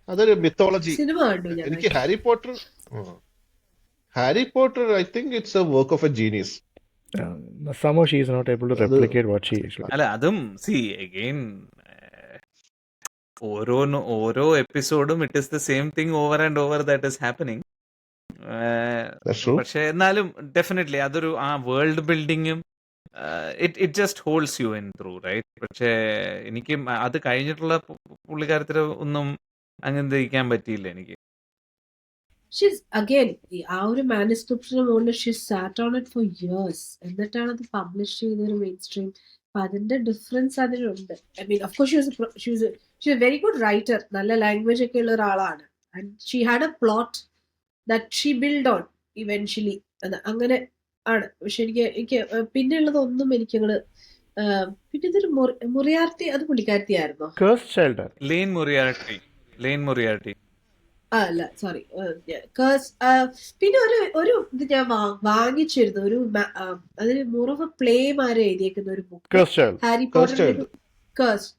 അതൊരു മിത്തോളജി. സിനിമ കണ്ടു ഞാൻ. എനിക്ക് Harry Potter I think it's a work of a genius. somehow she is not able to അത് replicate what she is. അല്ല അതും അഗെയിൻ ഓരോ എപ്പിസോഡും it is the same thing over and over that is happening. That's true. പക്ഷെ എന്നാലും definitely അതൊരു ആ world ബിൽഡിങ്ങും it just holds you in through, right? പക്ഷേ എനിക്ക് അത് കഴിഞ്ഞിട്ടുള്ള പുള്ളിക്കാരത്തിൽ ഒന്നും അങ്ങനെ ദഹിക്കാൻ പറ്റിയില്ല എനിക്ക്. ഷീസ് അഗൈൻ ആ ഒരു മാനുസ്ക്രിപ്റ്റിന് മുകളിൽ she SAT on it for years. എന്നിട്ടാണ് അത് പബ്ലിഷ് ചെയ്തൊരു മെയിൻ സ്ട്രീം. അപ്പൊ അതിന്റെ ഡിഫറൻസ് അതിലുണ്ട്. I mean of course she A very good writer. നല്ല ലാംഗ്വേജ് ഒക്കെ ഉള്ള ഒരാളാണ്. And she had A plot that she build on eventually. അങ്ങനെ ആണ്. പക്ഷെ എനിക്ക് പിന്നെയുള്ളതൊന്നും എനിക്കങ്ങള് പിന്നെ ഇതൊരു മുറിയാർത്തി, അത് പുള്ളിക്കാരത്തിയായിരുന്നോ? Cursed Child. ലെയ്ൻ മൊറിയാർട്ടി. അല്ല സോറി, പിന്നെ ഒരു ഇത് ഞാൻ വാങ്ങിച്ചിരുന്നു. ഒരു അതിന് മോർ ഓഫ് എ പ്ലേ മാരെ എഴുതിയേക്കുന്ന ഒരു book, Cursed Child. Harry Cursed പോട്ടറിന്റെ Child. Curse.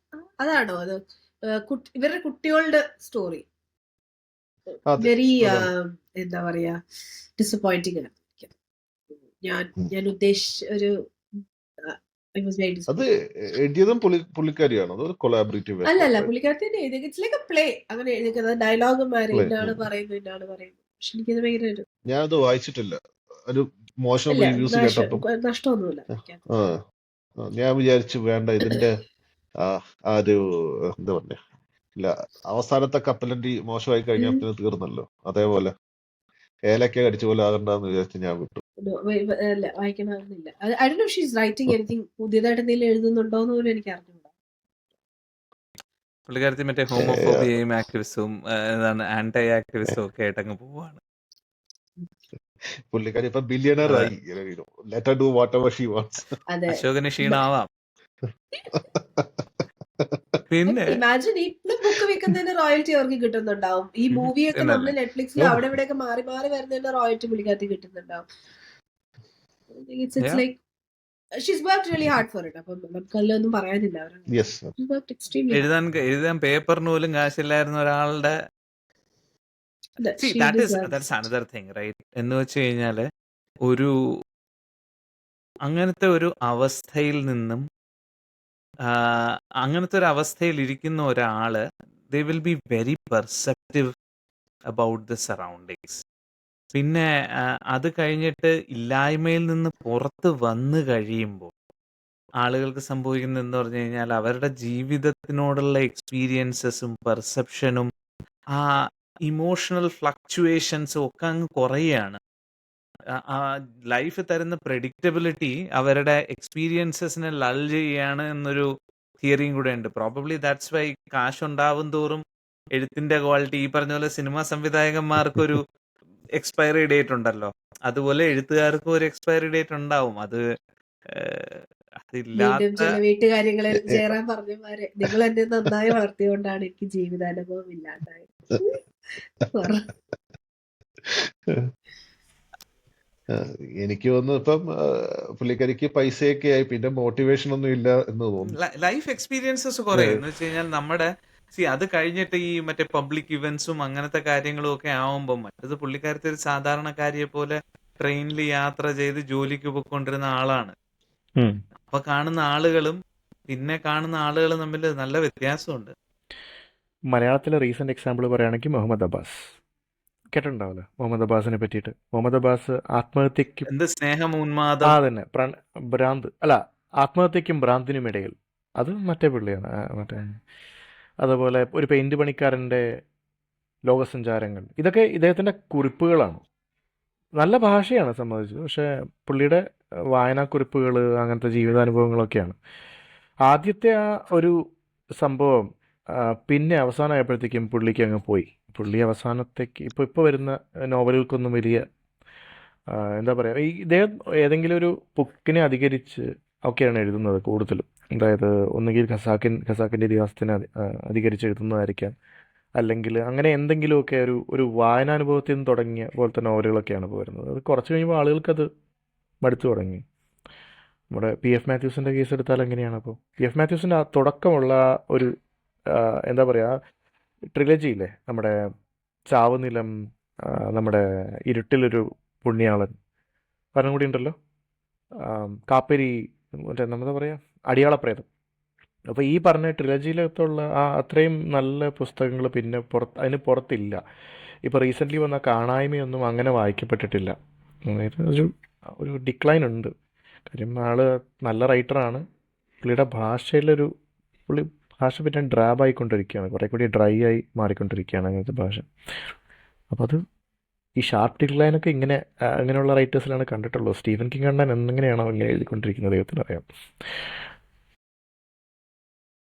അതാണോ അത്? ഇവരുടെ കുട്ടികളുടെ സ്റ്റോറി. അതെ, വെരി അതാണ്. എന്താ പറയാ, ഡിസപ്പോയിന്റിംഗ് ആണ്. ഞാൻ ഉം. ഞാൻ ഉദ്ദേശിച്ച ഒരു I was very അത് disappointed. എഴുതിയതും പുള്ളിക്കാരിയാണ്. അതൊരു കൊളാബറേറ്റീവ് അല്ലല്ല, പുള്ളിക്കാരത്തി തന്നെ എഴുതി. It's like A play. അങ്ങനെ എഴുതിക്കുന്നത് ഡയലോഗുമാര് Play. ഇന്നാള് പറയുന്നു ഇന്നാള് പറയുന്നു. പക്ഷെ എനിക്കത് ഭയങ്കര ഒരു ഞാനത് വായിച്ചിട്ടില്ല. ഒരു മോശം ഇല്ല, റിവ്യൂസ് കേട്ടപ്പം നഷ്ടമൊന്നുമില്ല. ഞാൻ വിചാരിച്ചു വേണ്ട, ഇതിന്റെ ആ ഒരു എന്താ പറയാ, ഇല്ല, അവസാനത്തെ കപ്പലണ്ടി മോശമായി കഴിഞ്ഞാൽ പിന്നെ തീർന്നല്ലോ. അതേപോലെ ഏലക്ക കടിച്ച പോലെ ആകണ്ടെന്ന് വിചാരിച്ച് ഞാൻ വിട്ടു. അല്ല, വായിക്കണമെന്നില്ല. I don't know she is writing anything പുതിയതായിട്ട് എന്തെങ്കിലും എഴുതുന്നുണ്ടോന്ന് പോലും എനിക്ക് അറിഞ്ഞൂടാ. പുള്ളിക്കാരത്തി മറ്റേ ഹോമോഫോബിയയും ആക്ടിവിസവും ആന്റൈ ആക്ടിവിസവും ഒക്കെ ആയിട്ട് അങ്ങ് പോവാണ്. പുള്ളിക്കാരി ഇപ്പൊ ബില്യണർ ആയി. Let Har do what ever she wants. അതെ, അശോകന് ക്ഷീണാവാം. പിന്നെ ഇമാജിൻ ഇപ്പോഴും ബുക്ക് വിൽക്കുന്നതിന്റെ റോയൽറ്റി അവർക്ക് കിട്ടുന്നുണ്ടാവും. ഈ മൂവിയൊക്കെ എന്നല്ലേ? നമ്മൾ നെറ്റ്ഫ്ലിക്സിൽ അവിടെ ഇവിടെയൊക്കെ മാറി മാറി വരുന്നതിന്റെ റോയൽറ്റി പുള്ളിക്കാരത്തി കിട്ടുന്നുണ്ടാവും. It's Yeah. Like she's worked really hard for it. അപ്പം നമുക്ക് അതിലൊന്നും പറയാനില്ല. യെസ്. എഴുതാൻ പേപ്പറിന് പോലും കാശില്ലായിരുന്ന ഒരാളുടെ ദാറ്റ്സ് അനദർ തിങ്, റൈറ്റ്? എന്ന് വെച്ച് കഴിഞ്ഞാല് ഒരു അങ്ങനത്തെ ഒരു അവസ്ഥയിൽ നിന്നും അങ്ങനത്തെ ഒരു അവസ്ഥയിൽ ഇരിക്കുന്ന ഒരാള് they will be very perceptive about the surroundings. പിന്നെ അത് കഴിഞ്ഞിട്ട് ഇല്ലായ്മയിൽ നിന്ന് പുറത്ത് വന്നു കഴിയുമ്പോൾ ആളുകൾക്ക് സംഭവിക്കുന്നത് എന്ന് പറഞ്ഞു കഴിഞ്ഞാൽ അവരുടെ ജീവിതത്തിനോടുള്ള എക്സ്പീരിയൻസസും പെർസെപ്ഷനും ആ ഇമോഷണൽ ഫ്ലക്ച്വേഷൻസും ഒക്കെ അങ്ങ് കുറയാണ്. ലൈഫ് തരുന്ന പ്രെഡിക്റ്റബിലിറ്റി അവരുടെ എക്സ്പീരിയൻസസിനെ ലൾ ചെയ്യാണ് എന്നൊരു തിയറിയും കൂടെ ഉണ്ട്. പ്രോബബ്ലി ദാറ്റ്സ് വൈ കാശ് ഉണ്ടാവും തോറും എഴുത്തിന്റെ ക്വാളിറ്റി, ഈ പറഞ്ഞ പോലെ സിനിമാ സംവിധായകന്മാർക്കൊരു എക്സ്പയറി ഡേറ്റ് ഉണ്ടല്ലോ, അതുപോലെ എഴുത്തുകാർക്കും ഒരു എക്സ്പയറി ഡേറ്റ് ഉണ്ടാവും. അത് വീണ്ടും അതില്ലാത്ത ചില വീട്ടുകാര്യങ്ങളിൽ ജയറാം പറഞ്ഞ മാരെ നിങ്ങൾ എന്നെ നന്നായി വളർത്തിയോണ്ടാണ് എനിക്ക് ജീവിതാനുഭവം ഇല്ലാണ്ടായത്. എനിക്ക് തോന്നുന്നു ഇപ്പം പുള്ളിക്കാരിക്ക് പൈസയൊക്കെ ആയി, പിന്നെ മോട്ടിവേഷൻ ഒന്നും ഇല്ല എന്ന് തോന്നുന്നു. ലൈഫ് എക്സ്പീരിയൻസസ് കുറയും. എന്ന് വെച്ച് കഴിഞ്ഞാൽ നമ്മുടെ അത് കഴിഞ്ഞിട്ട് ഈ മറ്റേ പബ്ലിക് ഇവന്റ്സും അങ്ങനത്തെ കാര്യങ്ങളും ഒക്കെ ആവുമ്പോൾ മറ്റത് പുള്ളിക്കാരത്തെ ഒരു സാധാരണക്കാരിയെ പോലെ ട്രെയിനിൽ യാത്ര ചെയ്ത് ജോലിക്ക് പോയിക്കൊണ്ടിരുന്ന ആളാണ്. അപ്പൊ കാണുന്ന ആളുകളും പിന്നെ കാണുന്ന ആളുകളും തമ്മിൽ നല്ല വ്യത്യാസമുണ്ട്. മലയാളത്തിലെ റീസെന്റ് എക്സാമ്പിൾ പറയുകയാണെങ്കിൽ മുഹമ്മദ് അബ്ബാസ് കേട്ടിട്ടുണ്ടാവില്ല മുഹമ്മദ് അബ്ബാസിനെ പറ്റിയിട്ട്. മുഹമ്മദ് അബ്ബാസ് ആത്മഹത്യക്ക് എന്ത് സ്നേഹമുന്മാദം. തന്നെ ഭ്രാന്ത് അല്ല, ആത്മഹത്യക്കും ഭ്രാന്തിനും ഇടയിൽ. അത് മറ്റേ പുള്ളിയാണ്. മറ്റേ അതുപോലെ ഒരു പെയിന്റ് പണിക്കാരൻ്റെ ലോകസഞ്ചാരങ്ങൾ, ഇതൊക്കെ ഇദ്ദേഹത്തിൻ്റെ കുറിപ്പുകളാണ്. നല്ല ഭാഷയാണ് സംബന്ധിച്ചത്. പക്ഷേ പുള്ളിയുടെ വായനാക്കുറിപ്പുകൾ അങ്ങനത്തെ ജീവിതാനുഭവങ്ങളൊക്കെയാണ്. ആദ്യത്തെ ആ ഒരു സംഭവം പിന്നെ അവസാനമായപ്പോഴത്തേക്കും പുള്ളിക്ക് അങ്ങ് പോയി. പുള്ളി അവസാനത്തേക്ക് ഇപ്പോൾ വരുന്ന നോവലുകൾക്കൊന്നും വലിയ എന്താ പറയുക, ഇദ്ദേഹം ഏതെങ്കിലും ഒരു ബുക്കിനെ അധികരിച്ച് ഒക്കെയാണ് എഴുതുന്നത് കൂടുതലും. അതായത് ഒന്നുകിൽ ഖസാക്കിൻ്റെ ഇതിഹാസത്തിനെ അധികരിച്ച് എഴുതുന്നതായിരിക്കാം, അല്ലെങ്കിൽ അങ്ങനെ എന്തെങ്കിലുമൊക്കെ ഒരു വായനാനുഭവത്തിൽ നിന്ന് തുടങ്ങിയ പോലത്തെ നോവലുകളൊക്കെയാണ് ഇപ്പോൾ വരുന്നത്. അത് കുറച്ച് കഴിയുമ്പോൾ ആളുകൾക്കത് മടുത്തു തുടങ്ങി. നമ്മുടെ പി എഫ് മാത്യൂസിൻ്റെ കേസ് എടുത്താൽ എങ്ങനെയാണ്? അപ്പോൾ പി എഫ് മാത്യൂസിൻ്റെ ആ തുടക്കമുള്ള ആ ഒരു എന്താ പറയുക, ട്രിലജിയില്ലേ, നമ്മുടെ ചാവുനിലം, നമ്മുടെ ഇരുട്ടിലൊരു പുണ്യാളൻ, പറഞ്ഞ കൂടി ഉണ്ടല്ലോ, കാപ്പരി, മറ്റേ നമ്മളെന്താ പറയുക, അടിയാളപ്രേതം. അപ്പോൾ ഈ പറഞ്ഞ ട്രിലജിയിലകത്തുള്ള ആ അത്രയും നല്ല പുസ്തകങ്ങൾ പിന്നെ അതിന് പുറത്തില്ല. ഇപ്പോൾ റീസെൻ്റ്ലി വന്ന കാണായ്മയൊന്നും അങ്ങനെ വായിക്കപ്പെട്ടിട്ടില്ല. അതായത് ഒരു ഡിക്ലൈൻ ഉണ്ട്. കാര്യം ആൾ നല്ല റൈറ്ററാണ്. പുള്ളിയുടെ പുള്ളി ഭാഷ പിന്നെ ഡ്രാബായിക്കൊണ്ടിരിക്കുകയാണ്, കുറേ കൂടി ഡ്രൈ ആയി മാറിക്കൊണ്ടിരിക്കുകയാണ് അങ്ങനത്തെ ഭാഷ. അപ്പോൾ അത് ഈ ഷാർപ്പ് ഡിക്ലൈനൊക്കെ അങ്ങനെയുള്ള റൈറ്റേഴ്സിലാണ് കണ്ടിട്ടുള്ളൂ. സ്റ്റീഫൻ കിങ് കണ്ടാൻ എങ്ങനെയാണോ ഇങ്ങനെ എഴുതിക്കൊണ്ടിരിക്കുന്നത് ദൈവത്തിന് അറിയാം.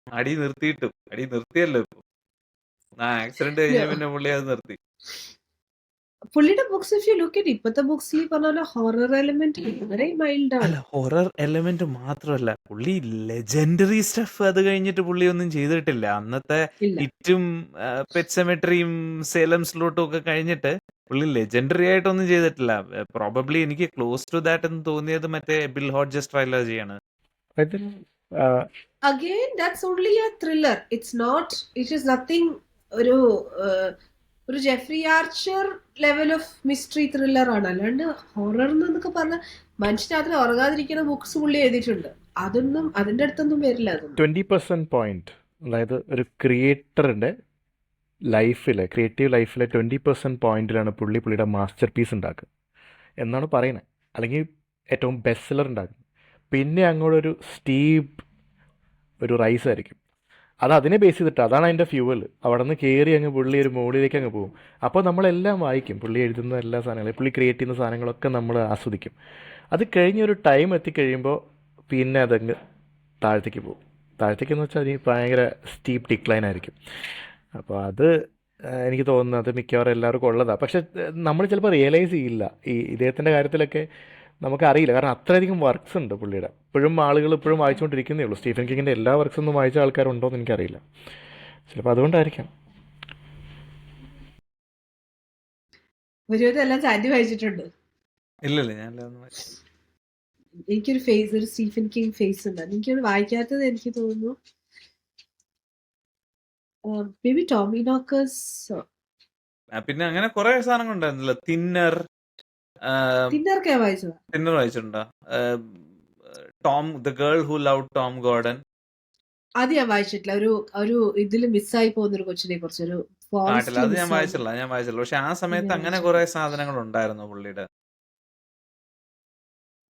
അടി നിർത്തിയല്ലോ ഇപ്പൊ. ആക്സിഡന്റ് കഴിഞ്ഞ പിന്നെ പുള്ളി അത് നിർത്തി. പുള്ളിയുടെ books if you look at ഇപ്പോഴത്തെ ബുക്സിൽ പറഞ്ഞ ഹൊറർ എലിമെന്റ് വളരെ മൈൽഡ് ആണ്. അല്ല, ഹൊറർ എലമെന്റ് മാത്രമല്ല, പുള്ളി ലെജൻഡറി സ്റ്റഫ് അത് കഴിഞ്ഞിട്ട് പുള്ളി ഒന്നും ചെയ്തിട്ടില്ല. അന്നത്തെ ഇല്ല. ഹിറ്റും പെറ്റ് സെമെട്രിയും സേലം സ്ലോട്ടും ഒക്കെ കഴിഞ്ഞിട്ട് പുള്ളി ലെജൻഡറി ആയിട്ടൊന്നും ചെയ്തിട്ടില്ല. പ്രോബബ്ലി എനിക്ക് ക്ലോസ് ടു ദാറ്റ് എന്ന് തോന്നിയത് മറ്റേ ബിൽ ഹോഡ്ജസ് ട്രൈലോജിയാണ്. Again, that's only a thriller. It is nothing ഒരു Jeffrey Archer level of mystery thriller ആണ്. അല്ലാണ്ട് ഹൊറർ എന്നൊക്കെ പറഞ്ഞ മനുഷ്യനകത്ത് ഉറങ്ങാതിരിക്കുന്ന ബുക്സ് പുള്ളി എഴുതിയിട്ടുണ്ട്. അതൊന്നും അതിന്റെ അടുത്തൊന്നും വരില്ല. അതൊന്നും 20% പോയിന്റ്, അതായത് ഒരു ക്രിയേറ്ററിൻ്റെ ക്രിയേറ്റീവ് ലൈഫിലെ 20% പോയിന്റിലാണ് പുള്ളിയുടെ മാസ്റ്റർ പീസ് ഉണ്ടാക്കുക എന്നാണ് പറയുന്നത്. അല്ലെങ്കിൽ ഏറ്റവും ബെസ്റ്റ് സെല്ലർ ഉണ്ടാക്കുന്നത്. പിന്നെ അങ്ങോട്ടൊരു ഒരു റൈസ് ആയിരിക്കും. അത് അതിനെ ബേസ് ചെയ്തിട്ട്, അതാണ് അതിൻ്റെ ഫ്യൂവൽ. അവിടെ നിന്ന് കയറി അങ്ങ് പുള്ളി ഒരു മോഡിലേക്ക് അങ്ങ് പോകും. അപ്പോൾ നമ്മളെല്ലാം വായിക്കും. പുള്ളി എഴുതുന്ന എല്ലാ സാധനങ്ങളും, പുള്ളി ക്രിയേറ്റ് ചെയ്യുന്ന സാധനങ്ങളൊക്കെ നമ്മൾ ആസ്വദിക്കും. അത് കഴിഞ്ഞൊരു ടൈം എത്തിക്കഴിയുമ്പോൾ പിന്നെ അതങ്ങ് താഴത്തേക്ക് പോകും. താഴത്തേക്കെന്ന് വെച്ചാൽ അതിന് ഭയങ്കര സ്റ്റീപ്പ് ഡിക്ലൈൻ ആയിരിക്കും. അപ്പോൾ അത് എനിക്ക് തോന്നുന്നത് അത് മിക്കവാറും എല്ലാവർക്കും ഉള്ളതാണ്. പക്ഷെ നമ്മൾ ചിലപ്പോൾ റിയലൈസ് ചെയ്യില്ല. ഇദ്ദേഹത്തിൻ്റെ കാര്യത്തിലൊക്കെ നമുക്കറിയില്ല, കാരണം അത്രയധികം വർക്ക്സ് ഉണ്ട് പുള്ളിയുടെ. ആളുകൾ ഇപ്പോഴും വായിച്ചുകൊണ്ടിരിക്കുന്നേ ഉള്ളൂ. സ്റ്റീഫൻ കിങ്ങിൻ്റെ എല്ലാ വർക്ക്സൊന്നും വായിച്ച ആൾക്കാരുണ്ടോ എന്ന് എനിക്കറിയില്ല. ചിലപ്പോൾ അതുകൊണ്ടായിരിക്കാം. ഒരുവിധം എല്ലാം സാൻഡി വായിച്ചിട്ടുണ്ട്. ഇല്ലല്ലേ, ഞാൻ എനിക്കൊരു സ്റ്റീഫൻ കിങ് ഫേസ് ഉണ്ട്. എനിക്കത് വായിക്കാത്തത് എനിക്ക് തോന്നുന്നു മേ ബി ടോമി നോക്കേഴ്സ്. പിന്നെ അങ്ങനെ കുറെ സാധനങ്ങൾ ഉണ്ടായിരുന്നല്ലോ. തിന്നറൊക്കെ വായിച്ചതാ. തിന്നർ വായിച്ചിട്ടുണ്ടോ? The girl who love Tom Gordon. അത് ഞാൻ വായിച്ചിട്ടില്ല. ഒരു ഇതിൽ മിസ്സായി പോകുന്ന ഒരു കൊച്ചിനെ കുറിച്ച് ഒരു നാട്ടിൽ അത് ഞാൻ വായിച്ചില്ല. പക്ഷെ ആ സമയത്ത് അങ്ങനെ കുറെ സാധനങ്ങൾ ഉണ്ടായിരുന്നു പുള്ളിയുടെ.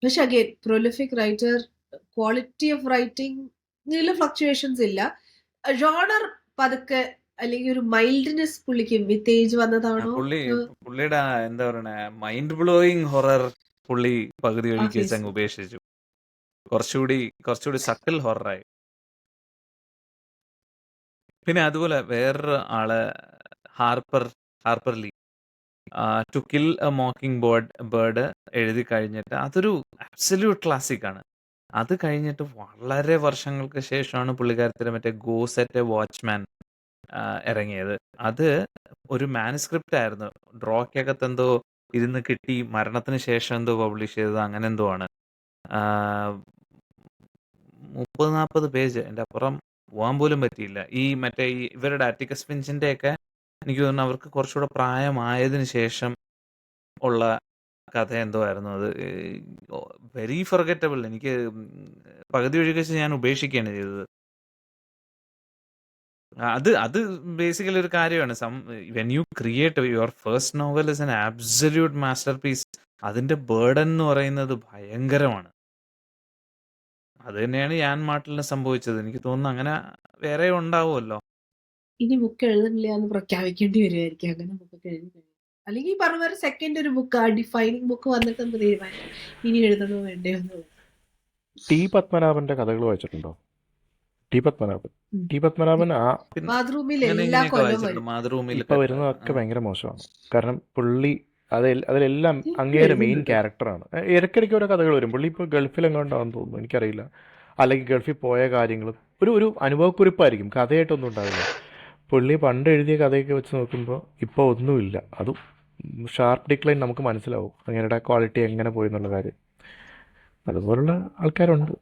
പക്ഷെ again prolific writer, quality of writing fluctuations ഇല്ല. ജോണർ പതുക്കെ, അല്ലെങ്കിൽ ഒരു മൈൽഡ്നെസ് പുള്ളിക്ക് വിത്ത് ഏജ് വന്നതാണോ? പുള്ളിയുടെ എന്താ പറയണേ, മൈൻഡ് ബ്ലോയിങ് ഹൊറർ പുള്ളി പകുതി ഒഴുക്കി വെച്ച് അങ്ങ് ഉപേക്ഷിച്ചു. കുറച്ചുകൂടി സട്ടിൽ ഹൊററായി. പിന്നെ അതുപോലെ വേറൊരു ആള് Harper Lee, to kill a mockingbird എഴുതി കഴിഞ്ഞിട്ട് അതൊരു അബ്സല്യൂട്ട് ക്ലാസിക് ആണ്. അത് കഴിഞ്ഞിട്ട് വളരെ വർഷങ്ങൾക്ക് ശേഷമാണ് പുള്ളിക്കാരത്തിന്റെ മറ്റേ ഗോസ്റ്റ് അറ്റ് എ വാച്ച്മാൻ ഇറങ്ങിയത്. അത് ഒരു മാനുസ്ക്രിപ്റ്റ് ആയിരുന്നു. ഡ്രോക്കകത്ത് എന്തോ ഇരുന്ന് കിട്ടി, മരണത്തിന് ശേഷം എന്തോ പബ്ലിഷ് ചെയ്തത്, അങ്ങനെ എന്തോ ആണ്. 30-40 പേജ്, എൻ്റെ അപ്പുറം പോകാൻ പോലും പറ്റിയില്ല. മറ്റേ ഇവരുടെ അറ്റിക്കസ് ഫിഞ്ചിന്റെ ഒക്കെ എനിക്ക് തോന്നുന്നു അവർക്ക് കുറച്ചുകൂടെ പ്രായമായതിനു ശേഷം ഉള്ള കഥ എന്തോ ആയിരുന്നു. അത് വെരി ഫർഗറ്റബിൾ. എനിക്ക് പകുതി ഒഴുകിച്ച് ഞാൻ ഉപേക്ഷിക്കുകയാണ് ചെയ്തത്. അത് ബേസിക്കലി ഒരു കാര്യമാണ്. When you create your first novel is an absolute masterpiece, അതിന്റെ ബേർഡൻ എന്ന് പറയുന്നത് ഭയങ്കരമാണ്. അത് തന്നെയാണ് യാൻ മാർട്ടിലിന് സംഭവിച്ചത്. എനിക്ക് തോന്നുന്നു അങ്ങനെ വേറെ ഉണ്ടാവുമല്ലോ. ഇനി ബുക്ക് എഴുതുന്നില്ല എന്ന് പ്രഖ്യാപിക്കേണ്ടി വരുമായിരിക്കും. അങ്ങനെ ബുക്ക് എഴുതി അല്ലെങ്കിൽ ഈ പറഞ്ഞ പോലെ സെക്കൻഡ് ഒരു ബുക്ക്, ആ ഡിഫൈനിങ് ബുക്ക് വന്നിട്ട് നമുക്ക് തീരുമാനിക്കാം ഇനി എഴുതണോ വേണ്ടയോ എന്നുള്ളത്. ടി പത്മനാഭന്റെ കഥകൾ വായിച്ചിട്ടുണ്ടോ? ടി പത്മനാഭൻ ഉം. ടി പത്മനാഭൻ ആ പിന്നെ മാതൃഭൂമിയിൽ അങ്ങനെ എല്ലാ ഇങ്ങനെയൊക്കെ കൊല്ലവും വായിച്ചിട്ടുണ്ട്. വരും. മാതൃഭൂമിയിലൊക്കെ ഇപ്പൊ വരുന്നതൊക്കെ ഭയങ്കര മോശമാണ്. കാരണം പുള്ളി അതിലെല്ലാം ഇപ്പൊ അങ്ങേരെ മെയിൻ എഴുതുന്നുണ്ട്. ക്യാരക്ടറാണ്. ഇടയ്ക്കിടയ്ക്ക് ഓരോ കഥകൾ വരും. പുള്ളി ഇപ്പോൾ ഗൾഫിലെങ്ങാണ്ടാണെന്ന് തോന്നുന്നു, എനിക്കറിയില്ല. അല്ലെങ്കിൽ ഗൾഫിൽ പോയ കാര്യങ്ങളും ഒരു അനുഭവക്കുറിപ്പായിരിക്കും, കഥയായിട്ടൊന്നും ഉണ്ടാവില്ല. പുള്ളി പണ്ട് എഴുതിയ കഥയൊക്കെ വെച്ച് നോക്കുമ്പോൾ ഇപ്പോൾ ഒന്നുമില്ല. അതും ഷാർപ്പ് ഡിക്ലൈൻ നമുക്ക് മനസ്സിലാവും അങ്ങനെയുടെ ക്വാളിറ്റി എങ്ങനെ പോയി എന്നുള്ള കാര്യം. അതുപോലുള്ള ആൾക്കാരുണ്ട്.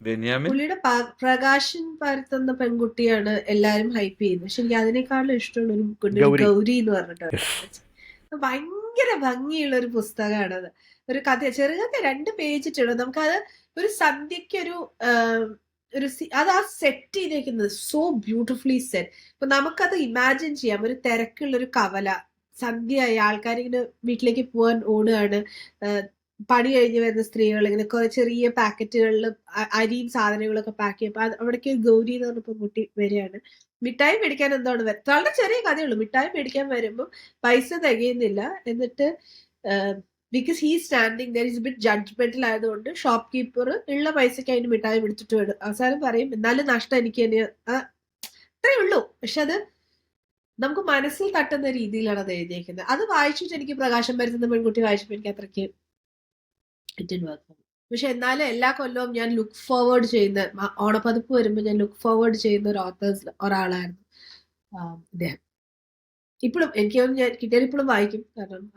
ബെന്യാമിൻ പുള്ളിയുടെ പ്രകാശൻ പരത്തുന്ന പെൺകുട്ടിയാണ് എല്ലാരും ഹൈപ്പ് ചെയ്യുന്നത്. പക്ഷെ എനിക്ക് അതിനേക്കാളും ഇഷ്ടമുള്ള ഒരു ബുക്കുണ്ട്, ഒരു ഗൗരി. ഗൗരി എന്ന് പറഞ്ഞിട്ട്. യെസ്. ഭയങ്കര ഭംഗിയുള്ള ഒരു പുസ്തകമാണത്. ഒരു കഥ, ചെറുകഥ, 2 പേജ് ഇട്ടിടും. നമുക്കത് ഒരു സന്ധ്യയ്ക്ക് അത് ആ സെറ്റ് ചെയ്തേക്കുന്നത് സോ ബ്യൂട്ടിഫുള്ളി സെറ്റ്. ഇപ്പൊ നമുക്കത് ഇമാജിൻ ചെയ്യാം. ഒരു തിരക്കുള്ള ഒരു കവല, സന്ധ്യയായി, ആൾക്കാരിങ്ങനെ വീട്ടിലേക്ക് പോകാൻ ഓടുകയാണ്. പണി കഴിഞ്ഞ് വരുന്ന സ്ത്രീകൾ ഇങ്ങനെ കുറെ ചെറിയ പാക്കറ്റുകളിൽ അരിയും സാധനങ്ങളൊക്കെ പാക്ക് ചെയ്യും. അപ്പൊ അവിടേക്ക് ഗൗരി എന്ന് പറഞ്ഞ പെൺകുട്ടി വരികയാണ്. മിഠായി മേടിക്കാൻ എന്താണ് വളരെ ചെറിയ കഥയുള്ളൂ. മിഠായി മേടിക്കാൻ വരുമ്പോൾ പൈസ തികയുന്നില്ല. എന്നിട്ട് because he standing there is bit judgemental ആയതുകൊണ്ട് ഷോപ്പ് കീപ്പർ ഉള്ള പൈസക്ക് അതിന് മിഠായി മേടിച്ചിട്ട് വരും. അവസാനം പറയും എന്നാലും നഷ്ടം എനിക്ക് തന്നെ. അത്രേ ഉള്ളൂ. പക്ഷെ അത് നമുക്ക് മനസ്സിൽ തട്ടുന്ന രീതിയിലാണ് അത് എഴുതിയേക്കുന്നത്. അത് വായിച്ചിട്ട് എനിക്ക് പ്രകാശം പരത്തുന്ന പെൺകുട്ടി വായിച്ചപ്പോൾ എനിക്ക് അത്രയ്ക്ക് ഇറ്റ് വർക്ക്. പക്ഷെ എന്നാലും എല്ലാ കൊല്ലവും ഞാൻ ലുക്ക് ഫോർവേഡ് ചെയ്യുന്ന, ഓണപ്പതിപ്പ് വരുമ്പോൾ ഞാൻ ലുക്ക് ഫോർവേഡ് ചെയ്യുന്ന ഒരു ഓത്തേഴ്സ് ഒരാളായിരുന്നു ഇദ്ദേഹം. ഇപ്പോഴും എനിക്ക് ഞാൻ കിട്ടിയാൽ ഇപ്പോഴും വായിക്കും. കാരണം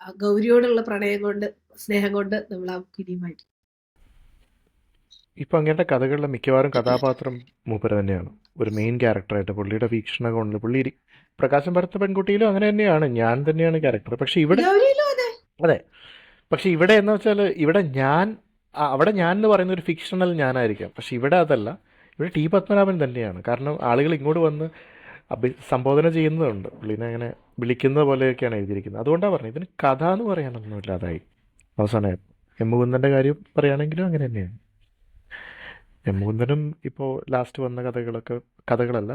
ആ ഗൗരിയോടുള്ള പ്രണയം കൊണ്ട്, സ്നേഹം കൊണ്ട് നമ്മൾ ആ ബുക്ക് ഇനിയും വായിക്കും. ഇപ്പൊ അങ്ങനത്തെ കഥകളിലെ മിക്കവാറും കഥാപാത്രം മൂപ്പര് തന്നെയാണ്, ഒരു മെയിൻ ക്യാരക്ടറായിട്ട്. പുള്ളിയുടെ വീക്ഷണ കൊണ്ട് പുള്ളി പ്രകാശം പരത്ത പെൺകുട്ടിയിലും അങ്ങനെ തന്നെയാണ്, ഞാൻ തന്നെയാണ് ക്യാരക്ടർ. പക്ഷെ ഇവിടെ ഗൗരിയിലും അതെ. അതെ, പക്ഷെ ഇവിടെ എന്ന് വെച്ചാൽ ഇവിടെ അവിടെ ഞാൻ എന്ന് പറയുന്ന ഒരു ഫിക്ഷണൽ ഞാനായിരിക്കാം. പക്ഷെ ഇവിടെ അതല്ല, ഇവിടെ ടി പത്മനാഭൻ തന്നെയാണ്. കാരണം ആളുകൾ ഇങ്ങോട്ട് വന്ന് സംബോധന ചെയ്യുന്നതുണ്ട്, പുള്ളിനെ അങ്ങനെ വിളിക്കുന്നത് പോലെയൊക്കെയാണ് എഴുതിയിരിക്കുന്നത്. അതുകൊണ്ടാണ് പറഞ്ഞത് ഇതിന് കഥ എന്ന് പറയാനൊന്നും ഇല്ലാതായി അവസാനം. എം മുകുന്ദൻ്റെ കാര്യം പറയുകയാണെങ്കിലും അങ്ങനെ തന്നെയാണ്. എം മുകുന്ദനും ഇപ്പോൾ ലാസ്റ്റ് വന്ന കഥകളല്ല,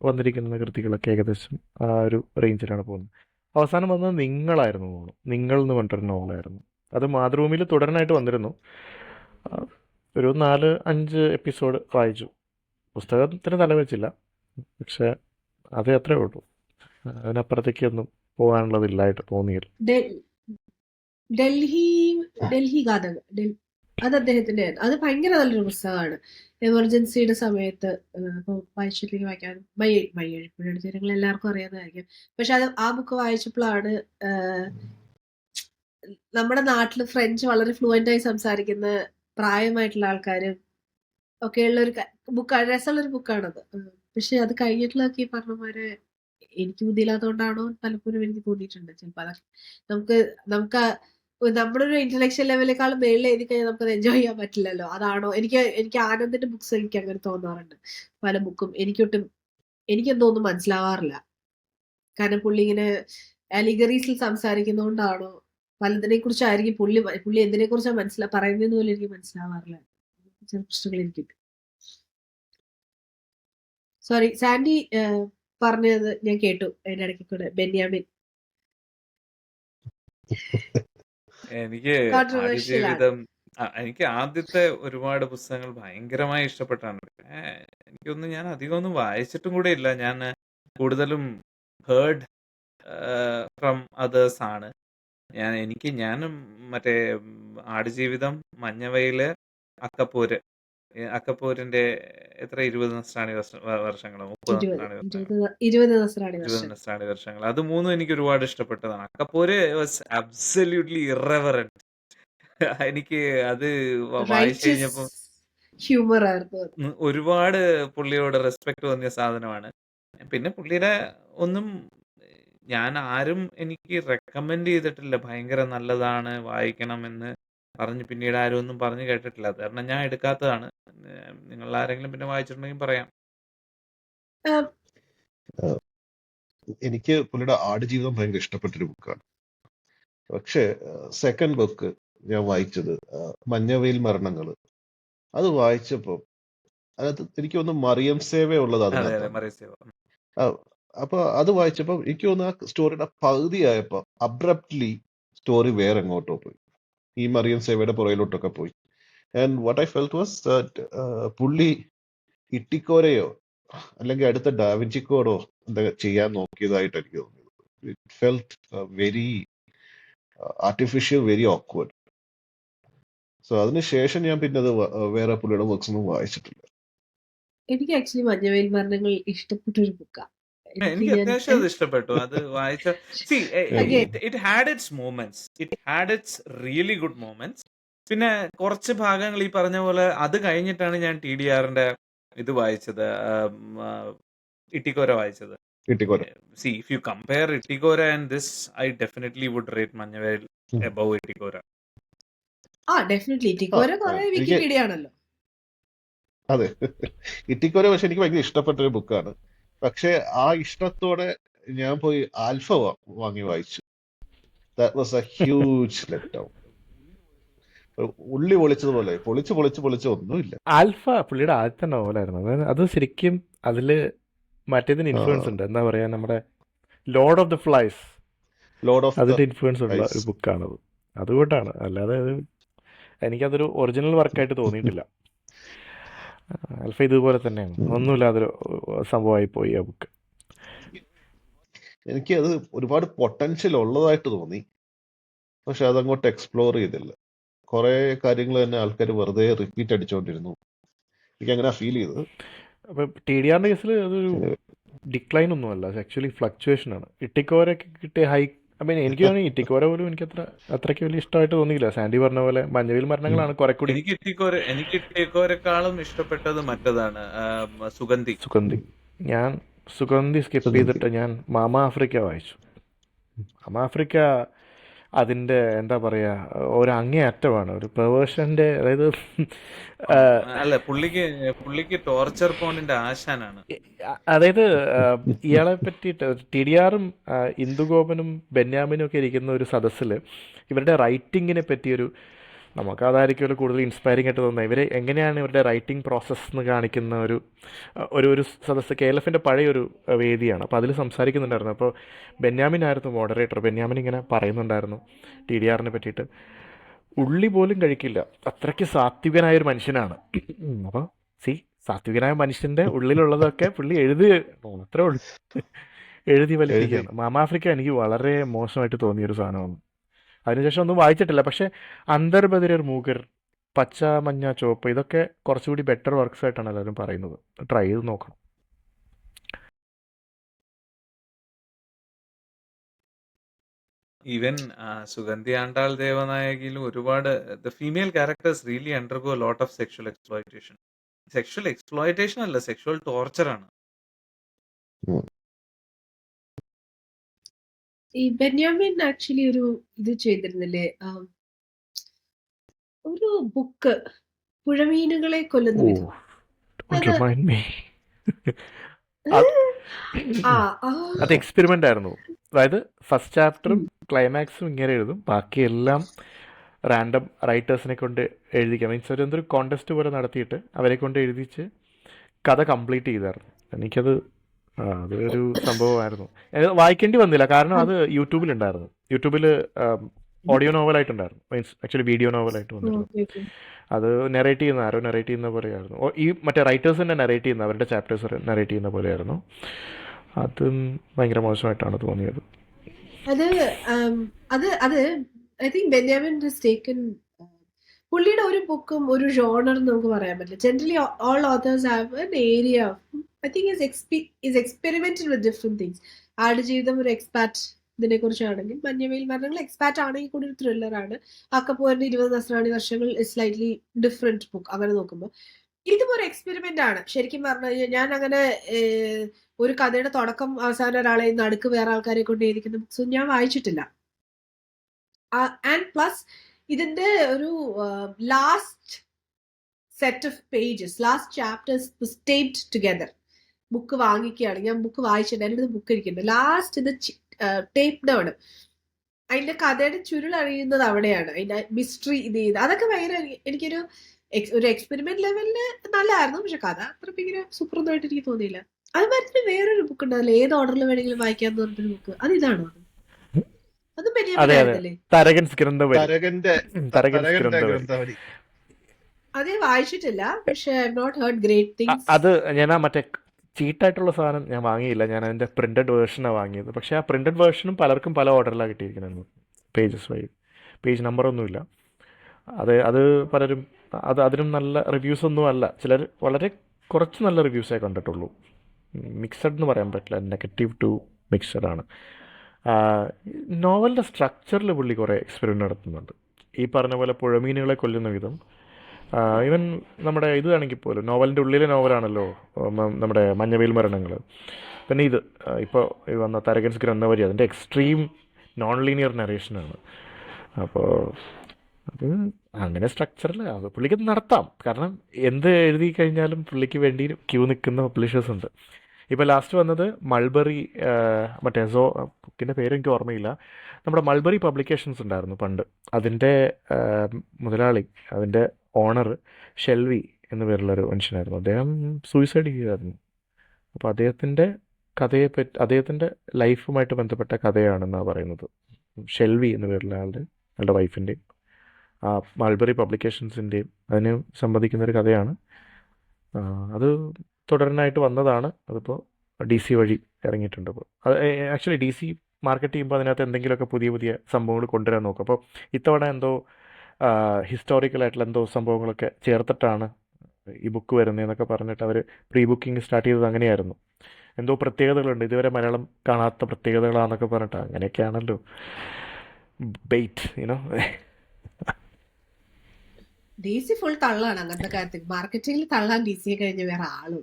വന്നിരിക്കുന്ന കൃതികളൊക്കെ ഏകദേശം ആ ഒരു റേഞ്ചിലാണ് പോകുന്നത്. അവസാനം വന്നത് നിങ്ങളായിരുന്നു തോന്നുന്നു. നിങ്ങൾ എന്ന് പറഞ്ഞിട്ടൊരു നോവലായിരുന്നു. അത് മാതൃഭൂമിയിൽ തുടരാനായിട്ട് വന്നിരുന്നു. ഒരു 4-5 എപ്പിസോഡ് വായിച്ചു. പുസ്തകത്തിന് തല വെച്ചില്ല, പക്ഷെ അത് അത്രേ ഉള്ളൂ. അതിനപ്പുറത്തേക്കൊന്നും പോകാനുള്ളതില്ലായിട്ട് തോന്നിയില്ല. ഡൽഹി ഗാഥകൾ, അത് അദ്ദേഹത്തിന്റെ, അത് ഭയങ്കര നല്ലൊരു പുസ്തകമാണ്. എമർജൻസിയുടെ സമയത്ത് ഇപ്പോൾ വായിച്ചിട്ടില്ലെങ്കിൽ വായിക്കാൻ മയ്യഴിപ്പുഴയുടെ തീരങ്ങൾ എല്ലാവർക്കും അറിയാവുന്നതായിരിക്കും. പക്ഷെ അത് ആ ബുക്ക് വായിച്ചപ്പോഴാണ് നമ്മുടെ നാട്ടിൽ ഫ്രഞ്ച് വളരെ ഫ്ലുവൻ്റ് ആയി സംസാരിക്കുന്ന പ്രായമായിട്ടുള്ള ആൾക്കാരും ഒക്കെയുള്ള ഒരു ബുക്കാണ്, രസമുള്ളൊരു ബുക്കാണത്. പക്ഷെ അത് കഴിഞ്ഞിട്ടുള്ളതൊക്കെ ഈ പറഞ്ഞമാരെ എനിക്ക് ബുദ്ധിയില്ലാത്തതുകൊണ്ടാണോ പലപ്പോഴും എനിക്ക് തോന്നിയിട്ടുണ്ട്. ചിലപ്പോൾ അതൊക്കെ നമുക്ക് നമ്മുടെ ഒരു ഇന്റലക്ച്വൽ ലെവലിനേക്കാളും മേളിൽ എഴുതി കഴിഞ്ഞാൽ നമുക്കത് എൻജോയ് ചെയ്യാൻ പറ്റില്ലല്ലോ. അതാണോ എനിക്ക് ആനന്ദിന്റെ ബുക്സ് എനിക്ക് അങ്ങനെ തോന്നാറുണ്ട്. പല ബുക്കും എനിക്കെന്തോ ഒന്നും മനസ്സിലാവാറില്ല. കാരണം പുള്ളി ഇങ്ങനെ അലിഗറീസിൽ സംസാരിക്കുന്നതുകൊണ്ടാണോ പലതിനെ കുറിച്ചായിരിക്കും പുള്ളി എന്തിനെ കുറിച്ചാണ് പറയുന്നതെന്ന് പോലും എനിക്ക് മനസ്സിലാവാറില്ല. ചില പ്രശ്നങ്ങൾ എനിക്കുണ്ട്. സോറി, സാൻഡി പറഞ്ഞത് ഞാൻ കേട്ടു അതിന്റെ ഇടയ്ക്ക് കൂടെ. ബെന്യാമിൻ എനിക്ക് കോൺട്രവേഴ്ഷ്യൽ ആണ്. ആടുജീവിതം എനിക്ക് ആദ്യത്തെ ഒരുപാട് പുസ്തകങ്ങൾ ഭയങ്കരമായി ഇഷ്ടപ്പെട്ടാണ്. എനിക്കൊന്നും ഞാൻ അധികമൊന്നും വായിച്ചിട്ടും കൂടെ ഇല്ല. ഞാൻ കൂടുതലും ഹേർഡ് ഫ്രം അതേഴ്സ് ആണ്. ഞാനും മറ്റേ ആടുജീവിതം, മഞ്ഞവെയില്, അക്കപ്പൂര്, അക്കപ്പൂരിന്റെ എത്ര 20 നസ്രാണി വർഷങ്ങളോ 30 നസ്രാണി വർഷങ്ങളോ 20 നസ്രാണി 20 വർഷം. നസ്രാണി വർഷങ്ങൾ, അത് മൂന്നും എനിക്ക് ഒരുപാട് ഇഷ്ടപ്പെട്ടതാണ്. അക്കപ്പൂര് വാസ് അബ്സല്യൂട്ട്ലി ഇറവറന്റ്. എനിക്ക് അത് വായിച്ചു കഴിഞ്ഞപ്പോൾ ഹ്യൂമർ ആയിരുന്നു. ഒരുപാട് പുള്ളിയോട് റെസ്പെക്ട് തോന്നിയ സാധനമാണ്. പിന്നെ പുള്ളിയുടെ ഒന്നും ആരും എനിക്ക് റെക്കമെൻഡ് ചെയ്തിട്ടില്ല ഭയങ്കര നല്ലതാണ് വായിക്കണമെന്ന് പറഞ്ഞ്, പിന്നീട് ആരും ഒന്നും പറഞ്ഞു കേട്ടിട്ടില്ല. അത് കാരണം ഞാൻ എടുക്കാത്തതാണ്. നിങ്ങൾ ആരെങ്കിലും പിന്നെ വായിച്ചിട്ടുണ്ടെങ്കിൽ പറയാം. എനിക്ക് പുള്ളിയുടെ ആടുജീവിതം ഭയങ്കര ഇഷ്ടപ്പെട്ടൊരു ബുക്കാണ്. പക്ഷെ സെക്കൻഡ് ബുക്ക് ഞാൻ വായിച്ചത് മഞ്ഞവെയിൽ മരണങ്ങൾ. അത് വായിച്ചപ്പോൾ അതിനകത്ത് എനിക്ക് ഒന്ന് മറിയം സേവ ഉള്ളത് അതെ അതെ, അതിനകത്താണ്. മറിയം സേവ. അപ്പൊ അത് വായിച്ചപ്പോൾ എനിക്ക് തോന്നുന്നു ആ സ്റ്റോറിയുടെ പകുതിയായപ്പോ അബ്രപ്റ്റ്ലി സ്റ്റോറി വേറെ എങ്ങോട്ടോ പോയി, ഈ മറിയം സേവയുടെ പുറയിലോട്ടൊക്കെ പോയി. And what I felt was that പുള്ളി ഇട്ടിക്കോരയോ അല്ലെങ്കിൽ അടുത്ത ഡാവിഞ്ചിക്കോടോ എന്താ ചെയ്യാൻ നോക്കിയതായിട്ട് എനിക്ക് തോന്നിയത്. It felt very artificial, very awkward. So അതിനുശേഷം ഞാൻ പിന്നെ അത് വേറെ പുള്ളിയുടെ വർക്ക്സ് ഒന്നും വായിച്ചിട്ടില്ല. എനിക്ക് ആക്ച്വലി മഞ്ഞവെയിൽ മരണങ്ങൾ ഇഷ്ടപ്പെട്ട ഒരു ബുക്കാണ്. എനിക്ക് അത്യാവശ്യം അത് ഇഷ്ടപ്പെട്ടു. അത് വായിച്ച Again. It had it's moments, it had it's really good moments. പിന്നെ കുറച്ച് ഭാഗങ്ങൾ ഈ പറഞ്ഞ പോലെ അത് കഴിഞ്ഞിട്ടാണ് ഞാൻ TDRന്റെ ഇത് വായിച്ചത്, ഇട്ടിക്കോര വായിച്ചത്. Itty Cora If you compare Itikora and this, I definitely would rate Manyavel above Itikora. Definitely Itty Cora കുറെ എനിക്ക് വിക്കിപീഡിയ ആണല്ലോ. അതെ, ഇട്ടിക്കോര പക്ഷെ എനിക്ക് ഭയങ്കര ഇഷ്ടപ്പെട്ട ഒരു ബുക്കാണ്. പക്ഷെ ആ ഇഷ്ടത്തോടെ ഞാൻ പോയി ആൽഫ വാങ്ങി വായിച്ചു. That was A huge let down. ഉള്ളി പൊളിച്ചതുപോലെ പൊളിച്ച് ഒന്നുമില്ല. ആൽഫ പുള്ളിയുടെ ആദ്യത്തെ നോവലായിരുന്നു. അത് ശരിക്കും അതില് മറ്റേതിന് ഇൻഫ്ലുവൻസ് ഉണ്ട്. എന്താ പറയാ, നമ്മുടെ ലോർഡ് ഓഫ് ദ ഫ്ലൈസ്, അതിന്റെ ഇൻഫ്ലുവൻസ് ഉള്ള ഒരു ബുക്കാണത്. അതുകൊണ്ടാണ്, അല്ലാതെ എനിക്കതൊരു ഒറിജിനൽ വർക്കായിട്ട് തോന്നിയിട്ടില്ല. ആൽഫ ഇതുപോലെ തന്നെയാണ്, ഒന്നുമില്ലാതൊരു സംഭവമായി പോയി ആ ബുക്ക്. എനിക്ക് അത് ഒരുപാട് പൊട്ടൻഷ്യൽ ഉള്ളതായിട്ട് തോന്നി, പക്ഷെ അതങ്ങോട്ട് എക്സ്പ്ലോർ ചെയ്തില്ല. കുറെ കാര്യങ്ങൾ തന്നെ ആൾക്കാർ വെറുതെ റിപ്പീറ്റ് അടിച്ചുകൊണ്ടിരുന്നു. എനിക്ക് അങ്ങനെ ഫീൽ ചെയ്തത്. അപ്പം TDRന്റെ കേസിൽ അതൊരു ഡിക്ലൈൻ ഒന്നുമല്ല, ആക്ച്വലി ഫ്ലക്ച്വേഷൻ ആണ്. ഇട്ടിക്കോരൊക്കെ കിട്ടിയ ഹൈ, എനിക്ക് തോന്നി ഇട്ടിക്കോര പോലും എനിക്ക് അത്രയ്ക്ക് വലിയ ഇഷ്ടമായിട്ട് തോന്നിയില്ല. സാൻഡി പറഞ്ഞ പോലെ മഞ്ഞവിൽ മരണങ്ങളാണ് കുറെ കൂടി. എനിക്ക് ഇട്ടിക്കോരെക്കാളും ഇഷ്ടപ്പെട്ടത് മറ്റതാണ്, സുഗന്ധി. ഞാൻ സുഗന്ധി സ്കിപ്പ് ചെയ്തിട്ട് ഞാൻ മാമ ആഫ്രിക്ക വായിച്ചു. മാമ ആഫ്രിക്ക അതിൻ്റെ എന്താ പറയുക, ഒരു അങ്ങേയറ്റമാണ്, ഒരു പെർവേർഷൻ്റെ, അതായത് അല്ല, പുള്ളിക്ക് ടോർച്ചർ പോണിന്റെ ആശാനാണ്. അതായത് ഇയാളെ പറ്റിയിട്ട് TDRും ഇന്ദുഗോപനും ബെന്യാമിനും ഒക്കെ ഇരിക്കുന്ന ഒരു സദസ്സിൽ ഇവരുടെ റൈറ്റിങ്ങിനെ പറ്റിയൊരു, നമുക്ക് അതായിരിക്കുമല്ലോ കൂടുതൽ ഇൻസ്പയറിംഗ് ആയിട്ട് തോന്നുന്നത്. ഇവർ എങ്ങനെയാണ് ഇവരുടെ റൈറ്റിംഗ് പ്രോസസ്സ് എന്ന് കാണിക്കുന്ന ഒരു സദസ്സ് KLFന്റെ പഴയൊരു വേദിയാണ്. അപ്പോൾ അതിൽ സംസാരിക്കുന്നുണ്ടായിരുന്നു. അപ്പോൾ ബെന്യാമിൻ ആയിരുന്നു മോഡറേറ്റർ. ബെന്യാമിൻ ഇങ്ങനെ പറയുന്നുണ്ടായിരുന്നു TDRനെ പറ്റിയിട്ട്, ഉള്ളി പോലും കഴിക്കില്ല, അത്രയ്ക്ക് സാത്വികനായൊരു മനുഷ്യനാണ്. അപ്പോൾ സാത്വികനായ മനുഷ്യൻ്റെ ഉള്ളിലുള്ളതൊക്കെ പുള്ളി അത്രേ ഉള്ളൂ, എഴുതി വലിക്കുകയാണ്. മാമ ആഫ്രിക്ക എനിക്ക് വളരെ മോശമായിട്ട് തോന്നിയൊരു സാധനമാണ്. അതിനുശേഷം ഒന്നും വായിച്ചിട്ടില്ല. പക്ഷേ അന്തർബദിരർ മൂകർ, പച്ച മഞ്ഞ ചുവപ്പ്, ഇതൊക്കെ കുറച്ചുകൂടി ബെറ്റർ വർക്ക്സ് ആയിട്ടാണ് എല്ലാവരും പറയുന്നത്. ട്രൈ ചെയ്ത് നോക്കണം. ഈവൻ സുഗന്ധി ആണ്ടാൾ ദേവനായകിലും ഒരുപാട് the female characters really undergo lot of sexual exploitation അല്ല, സെക്ഷൽ ടോർച്ചർ ആണ്. ഈ ബെന്യാമിൻ ആക്ച്വലി ഒരു ഇത് ചെയ്തിരുന്നില്ലേ, ഒരു ബുക്ക് പുഴമീനുകളെ കൊല്ലുന്ന വിധം. അത് എക്സ്പെരിമെന്റ് ആയിരുന്നു. അതായത് ഫസ്റ്റ് ചാപ്റ്ററും ക്ലൈമാക്സും ഇങ്ങനെ എഴുതും, ബാക്കിയെല്ലാം റാൻഡം റൈറ്റേഴ്സിനെ കൊണ്ട് എഴുതിക്കാം. മീൻസ് എന്തൊരു കോൺടെസ്റ്റ് പോലെ നടത്തിയിട്ട് അവരെ കൊണ്ട് എഴുതിച്ച് കഥ കംപ്ലീറ്റ് ചെയ്തായിരുന്നു. എനിക്കത് അതൊരു സംഭവമായിരുന്നു. വായിക്കേണ്ടി വന്നില്ല, കാരണം അത് യൂട്യൂബിലുണ്ടായിരുന്നു. യൂട്യൂബിൽ ഓഡിയോ നോവലായിട്ടുണ്ടായിരുന്നു, മീൻസ് ആക്ച്വലി വീഡിയോ നോവലായിട്ട് വന്നിരുന്നു. അത് നെറേറ്റ് ചെയ്യുന്ന പോലെയായിരുന്നു. ഈ മറ്റേ റൈറ്റേഴ്സ് തന്നെ നെറേറ്റ് ചെയ്യുന്ന, അവരുടെ ചാപ്റ്റേഴ്സ് നെറേറ്റ് ചെയ്യുന്ന പോലെയായിരുന്നു. അതും ഭയങ്കര മോശമായിട്ടാണ് തോന്നിയത്. അത് I think Benyamin has taken, പുള്ളിയുടെ ഒരു ബുക്കും ഒരു ജോണർ നമുക്ക് പറയാൻ പറ്റില്ല. Generally all authors have an area. I think is experimented with different things. Aadujeevitham ഒരു എക്സ്പാറ്റ് ഇതിനെ കുറിച്ചാണെങ്കിൽ, മഞ്ഞവെയിൽ മരണങ്ങൾ എക്സ്പാറ്റ് ആണെങ്കിൽ കൂടി ഒരു ത്രില്ലറാണ്. അക്കപ്പോറിന്റെ 20 നസ്രാണി വർഷങ്ങൾ സ്ലൈറ്റ്ലി ഡിഫറെന്റ് ബുക്ക്. അങ്ങനെ നോക്കുമ്പോൾ ഇതും ഒരു എക്സ്പെരിമെന്റ് ആണ് ശരിക്കും പറഞ്ഞു കഴിഞ്ഞാൽ. ഞാൻ അങ്ങനെ ഒരു കഥയുടെ തുടക്കം അവസാനം ഒരാളെ നടുക്ക് വേറെ ആൾക്കാരെ കൊണ്ട് എഴുതിക്കുന്ന ബുക്സ് ഞാൻ വായിച്ചിട്ടില്ല. ആൻഡ് പ്ലസ് ഇതിന്റെ ഒരു last set of pages, last chapters taped together. Book വാങ്ങിക്കുകയാണ്, ഞാൻ ബുക്ക് വായിച്ചിട്ടുണ്ട്, എൻ്റെ അടുത്ത് ബുക്ക് ഇരിക്കുന്നുണ്ട്. ലാസ്റ്റ് ഇത് ടേപ്ഡ് ആണ്. അതിന്റെ കഥയുടെ ചുരുൾ അറിയുന്നത് അവിടെയാണ്, അതിന്റെ മിസ്റ്ററി ഇത് ചെയ്ത്. അതൊക്കെ ഭയങ്കര എനിക്കൊരു എക്സ്പെരിമെന്റ് ലെവലില് നല്ലതായിരുന്നു. പക്ഷെ കഥ അത്ര ഭയങ്കര സൂപ്പറൊന്നായിട്ട് എനിക്ക് തോന്നിയില്ല. അതുമാതിരി വേറൊരു ബുക്ക് ഉണ്ടാവില്ലേ, ഏത് ഓർഡറിൽ വേണമെങ്കിലും വായിക്കാന്ന് പറഞ്ഞൊരു ബുക്ക്, അത് ഇതാണോ? അത് അതെ അതെ ബെന്യാമിനായിരുന്നല്ലേ? തരകൻസ് ഗ്രന്ഥവരി തരകന്റെ തരകൻസ് തരകന്റെ ഗ്രന്ഥവരി ഗ്രന്ഥാവലി. അതേ വായിച്ചിട്ടില്ല, പക്ഷെ I have not heard great things. അത് ഞാൻ ആ മറ്റേ ചീട്ടായിട്ടുള്ള സാധനം ഞാൻ വാങ്ങിയില്ല, ഞാൻ അതിൻ്റെ പ്രിന്റഡ് വേർഷനാണ് വാങ്ങിയത്. പക്ഷേ ആ പ്രിന്റഡ് വേർഷനും പലർക്കും പല ഓർഡറിലാണ് കിട്ടിയിരിക്കുന്നത്, പേജസ് വൈ പേജ് നമ്പറൊന്നുമില്ല. അത് പലരും അതിനും നല്ല റിവ്യൂസ് ഒന്നും അല്ല, ചിലർ വളരെ കുറച്ച് നല്ല റിവ്യൂസേ കണ്ടിട്ടുള്ളൂ. മിക്സഡ് എന്ന് പറയാൻ പറ്റില്ല, നെഗറ്റീവ് ടു മിക്സഡ് ആണ്. നോവലിൻ്റെ സ്ട്രക്ചറിൽ പുള്ളി കുറേ എക്സ്പെരിമെൻ്റ് നടത്തുന്നുണ്ട്. ഈ പറഞ്ഞ പോലെ പുഴമീനുകളെ കൊല്ലുന്ന വിധം, ഈവൻ നമ്മുടെ ഇതാണെങ്കിൽ പോലും നോവലിൻ്റെ ഉള്ളിലെ നോവലാണല്ലോ നമ്മുടെ മഞ്ഞവെയിൽ മരണങ്ങൾ. പിന്നെ ഇത് ഇപ്പോൾ വന്ന തരകൻസ് ഗ്രന്ഥവരി, അതിൻ്റെ എക്സ്ട്രീം നോൺ ലീനിയർ നറേഷനാണ്. അപ്പോൾ അത് അങ്ങനെ സ്ട്രക്ചറിൽ അത് പുള്ളിക്ക് നടത്താം, കാരണം എന്ത് എഴുതി കഴിഞ്ഞാലും പുള്ളിക്ക് വേണ്ടി ക്യൂ നിൽക്കുന്ന പബ്ലിഷേഴ്സ് ഉണ്ട്. ഇപ്പോൾ ലാസ്റ്റ് വന്നത് മൾബറി, മറ്റേ ബുക്കിൻ്റെ പേര് എനിക്ക് ഓർമ്മയില്ല, നമ്മുടെ മൾബറി പബ്ലിക്കേഷൻസ് ഉണ്ടായിരുന്നു പണ്ട്. അതിൻ്റെ മുതലാളി, അതിൻ്റെ ഓണർ ഷെൽവി എന്ന പേരുള്ളൊരു മനുഷ്യനായിരുന്നു. അദ്ദേഹം സൂയിസൈഡ് ചെയ്തായിരുന്നു. അപ്പോൾ അദ്ദേഹത്തിൻ്റെ ലൈഫുമായിട്ട് ബന്ധപ്പെട്ട കഥയാണെന്നാണ് പറയുന്നത്. ഷെൽവി എന്ന പേരുള്ള ആളുടെ വൈഫിൻ്റെയും ആ മൾബറി പബ്ലിക്കേഷൻസിൻ്റെയും അതിന് സംബന്ധിക്കുന്നൊരു കഥയാണ്. അത് തുടരാനായിട്ട് വന്നതാണ്. അതിപ്പോൾ DC വഴി ഇറങ്ങിയിട്ടുണ്ട്. അപ്പോൾ അത് ആക്ച്വലി DC മാർക്കറ്റ് ചെയ്യുമ്പോൾ അതിനകത്ത് എന്തെങ്കിലുമൊക്കെ പുതിയ പുതിയ സംഭവങ്ങൾ കൊണ്ടുവരാൻ നോക്കും. അപ്പോൾ ഇത്തവണ എന്തോ ഹിസ്റ്റോറിക്കലായിട്ടുള്ള എന്തോ സംഭവങ്ങളൊക്കെ ചേർത്തിട്ടാണ് ഈ ബുക്ക് വരുന്നതെന്നൊക്കെ പറഞ്ഞിട്ട് അവർ പ്രീ ബുക്കിംഗ് സ്റ്റാർട്ട് ചെയ്തത് അങ്ങനെയായിരുന്നു. എന്തോ പ്രത്യേകതകളുണ്ട്, ഇതുവരെ മലയാളം കാണാത്ത പ്രത്യേകതകളാണെന്നൊക്കെ പറഞ്ഞിട്ട്. അങ്ങനെയൊക്കെയാണല്ലോ ബെയ്റ്റ്, യുനോ. DC ഫുൾ തള്ളാണ് അങ്ങനത്തെ കാര്യത്തിൽ. മാർക്കറ്റിംഗിൽ തള്ളാൻ DC കഴിഞ്ഞ് വേറെ ആളുള്ളൂ.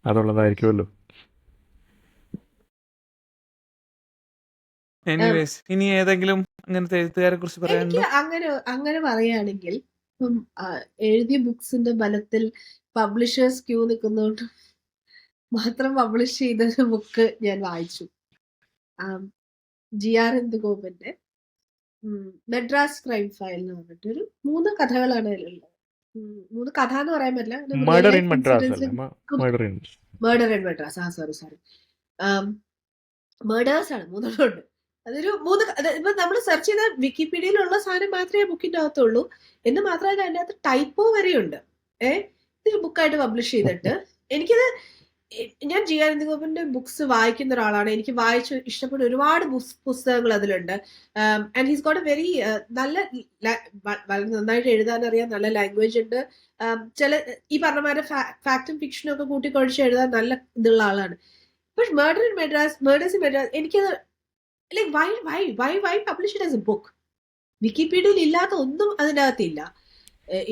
അതുള്ളതായിരിക്കുമല്ലോ. എനിവേസ്, ഇനി ഏതെങ്കിലും അങ്ങനത്തെ എഴുത്തുകാരെ കുറിച്ച് എനിക്ക് പറയാനുണ്ടോ? അങ്ങനെ പറയുകയാണെങ്കിൽ ഇപ്പം എഴുതിയ ബുക്സിന്റെ ബലത്തിൽ പബ്ലിഷേഴ്സ് ക്യൂ നിൽക്കുന്നതുകൊണ്ട് മാത്രം പബ്ലിഷ് ചെയ്ത ബുക്ക് ഞാൻ വായിച്ചു. GR ഇന്ദുഗോപന്റെ മെഡ്രാസ് ക്രൈം ഫയൽ എന്ന് പറഞ്ഞിട്ട് ഒരു 3 കഥകളാണ് അതിലുള്ളത്. 3 കഥ എന്ന് പറയാൻ പറ്റില്ല, മർഡർ ഇൻ മദ്രാസ് അല്ലേ? Murder in Madras, sorry murders ആണ് 3 ഉണ്ട്. അതൊരു 3 ഇപ്പൊ നമ്മൾ സെർച്ച് ചെയ്ത വിക്കിപീഡിയയിലുള്ള സാധനം മാത്രമേ ബുക്കിന്റെ അകത്തുള്ളൂ എന്ന് മാത്രമല്ല, അതിന്റെ അകത്ത് ടൈപ്പോ വരെയുണ്ട്. ഇതൊരു ബുക്കായിട്ട് പബ്ലിഷ് ചെയ്തിട്ട് എനിക്കിത്, ഞാൻ GR ഇന്ദുഗോപന്റെ ബുക്സ് വായിക്കുന്ന ഒരാളാണ്. എനിക്ക് വായിച്ച് ഇഷ്ടപ്പെട്ട ഒരുപാട് പുസ്തകങ്ങൾ അതിലുണ്ട്. And he's got a very വളരെ നന്നായിട്ട് എഴുതാൻ അറിയാം, നല്ല ലാംഗ്വേജ് ഉണ്ട്. ചില ഈ പറഞ്ഞ ഫാക്റ്റും ഫിക്ഷനും ഒക്കെ കൂട്ടിക്കൊഴിച്ച് എഴുതാൻ നല്ല ഇതുള്ള ആളാണ്. പക്ഷെ മേഡേഴ്സ് ഇൻ മദ്രാസ് എനിക്കത് like why publish it as a book? വിക്കിപീഡിയയിൽ ഇല്ലാത്ത ഒന്നും അതിൻ്റെ അകത്തില്ല.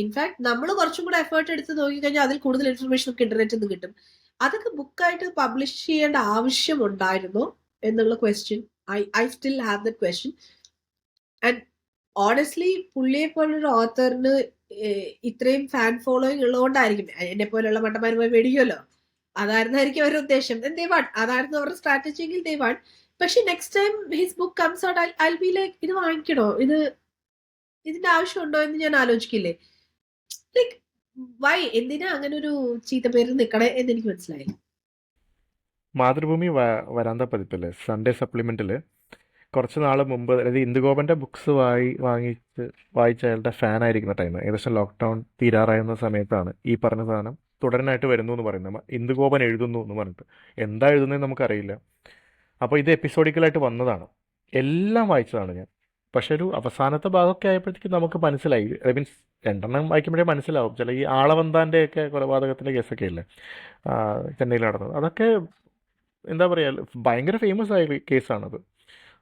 ഇൻഫാക്ട് നമ്മൾ കുറച്ചും കൂടെ എഫേർട്ട് എടുത്ത് നോക്കിക്കഴിഞ്ഞാൽ അതിൽ കൂടുതൽ ഇൻഫർമേഷൻ ഒക്കെ ഇന്റർനെറ്റിൽ നിന്ന് കിട്ടും. അതൊക്കെ ബുക്കായിട്ട് പബ്ലിഷ് ചെയ്യേണ്ട ആവശ്യം ഉണ്ടായിരുന്നോ എന്നുള്ള question, I still have that question. And honestly പുള്ളിയെ പോലൊരു ഓത്തറിന് ഇത്രയും ഫാൻ ഫോളോയിങ് ഉള്ളതുകൊണ്ടായിരിക്കും എന്നെ പോലെയുള്ള മണ്ടന്മാർ പോയി മേടിക്കുമല്ലോ, അതായിരുന്നായിരിക്കും അവരുടെ ഉദ്ദേശം. അതായിരുന്നു അവരുടെ സ്ട്രാറ്റജി എങ്കിൽ ദൈവാൻ. പക്ഷെ next time his book comes out I be like, ഇത് വാങ്ങിക്കണോ, ഇതിന്റെ ആവശ്യമുണ്ടോ എന്ന് ഞാൻ ആലോചിക്കില്ലേ? ലൈക്ക് വൈ, എന്തിനാ അങ്ങനെ ഒരു ചീത്ത പേര് നിൽക്കണേ എന്ന് എനിക്ക് മനസ്സിലായില്ല. മാതൃഭൂമി വരാന്ത പതിപ്പല്ലേ, സൺഡേ സപ്ലിമെന്റിൽ കുറച്ച് നാൾ മുമ്പ്, അതായത് ഇന്ദുഗോപന്റെ ബുക്സ് വായിച്ച അയാളുടെ ഫാൻ ആയിരിക്കുന്ന ടൈം, ഏകദേശം ലോക്ക്ഡൗൺ തീരാറായുന്ന സമയത്താണ് ഈ പറഞ്ഞ സാധനം തുടരാനായിട്ട് വരുന്നു എന്ന് പറയുന്നത്. ഇന്ദുഗോപൻ എഴുതുന്നു എന്ന് പറഞ്ഞിട്ട് എന്താ എഴുതുന്നതെന്ന് നമുക്കറിയില്ല. അപ്പോൾ ഇത് എപ്പിസോഡിക്കലായിട്ട് വന്നതാണ്, എല്ലാം വായിച്ചതാണ് ഞാൻ. പക്ഷെ ഒരു അവസാനത്തെ ഭാഗമൊക്കെ ആയപ്പോഴത്തേക്കും നമുക്ക് മനസ്സിലായി, ഐ മീൻസ് 2 വായിക്കുമ്പോഴേ മനസ്സിലാവും. ചില ഈ ആളവന്താൻ്റെയൊക്കെ കൊലപാതകത്തിൻ്റെ കേസൊക്കെ ഇല്ലേ ചെന്നൈയിൽ നടന്നത്, അതൊക്കെ എന്താ പറയുക, ഭയങ്കര ഫേമസ് ആയ കേസാണത്.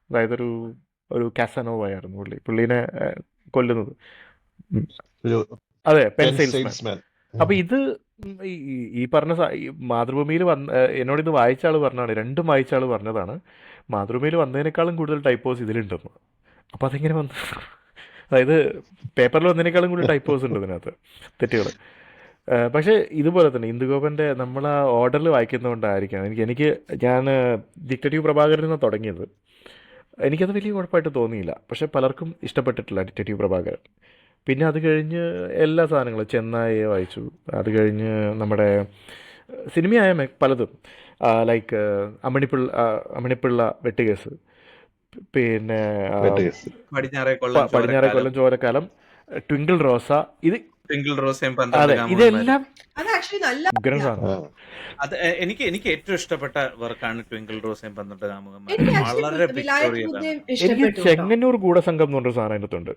അതായത് ഒരു കാസനോവയായിരുന്നു പുള്ളീനെ കൊല്ലുന്നത്. അതെ, പെൻ സെയിൽസ്മാൻ. അപ്പോൾ ഇത് ഈ പറഞ്ഞ മാതൃഭൂമിയിൽ എന്നോട് ഇത് വായിച്ച ആൾ പറഞ്ഞതാണ്, 2 വായിച്ച ആൾ പറഞ്ഞതാണ്, മാതൃഭൂമിയിൽ വന്നതിനേക്കാളും കൂടുതൽ ടൈപ്പോസ് ഇതിലുണ്ടെന്ന്. അപ്പോൾ അതെങ്ങനെ വന്നു? അതായത് പേപ്പറിൽ വന്നതിനേക്കാളും കൂടുതൽ ടൈപ്പോസ് ഉണ്ട് ഇതിനകത്ത്, തെറ്റുകൾ. പക്ഷേ ഇതുപോലെ തന്നെ ഇന്ദുഗോപൻ്റെ നമ്മൾ ആ ഓർഡറിൽ വായിക്കുന്നതുകൊണ്ടായിരിക്കാം ഞാൻ ഡിറ്റക്റ്റീവ് പ്രഭാകരൻ നിന്ന് തുടങ്ങിയത്. എനിക്കത് വലിയ കുഴപ്പമായിട്ട് തോന്നിയില്ല, പക്ഷെ പലർക്കും ഇഷ്ടപ്പെട്ടിട്ടില്ല ഡിറ്റക്റ്റീവ് പ്രഭാകരൻ. പിന്നെ അത് കഴിഞ്ഞ് എല്ലാ സാധനങ്ങളും, ചെന്നായെ വായിച്ചു, അത് കഴിഞ്ഞ് നമ്മുടെ സിനിമയായ പലതും ലൈക്ക് അമണിപ്പിള്ള വെട്ടുകേസ്, പിന്നെ വെട്ടുകേസ്. പടിഞ്ഞാറേ കൊല്ലം പടിഞ്ഞാറേ ചോരക്കാലം, കൊല്ലം ചോരക്കാലം, ട്വിങ്കിൾ റോസ, ഇത് ട്വിങ്കിൾ റോസയും 12 അതെ കാമുകന്മാരും. ഇതെല്ലാം അത് ആക്ച്വലി നല്ല ഉഗ്രൻ ആ. സാധനം. അത് എനിക്ക് ഏറ്റവും ഇഷ്ടപ്പെട്ട വർക്കാണ് ട്വിങ്കിൾ റോസയും 12 കാമുകന്മാരും. എനിക്ക് ആക്ച്വലി വളരെ ബിഗ് വിലായത്ത് സ്റ്റോറി ബുദ്ധയും അതാണ്. എനിക്ക് ഇഷ്ടപ്പെട്ടു കേട്ടോ. ചെങ്ങന്നൂർ ഗൂഢസംഘം എന്ന് പറഞ്ഞൊരു സാധനം അതിനകത്തുണ്ട്.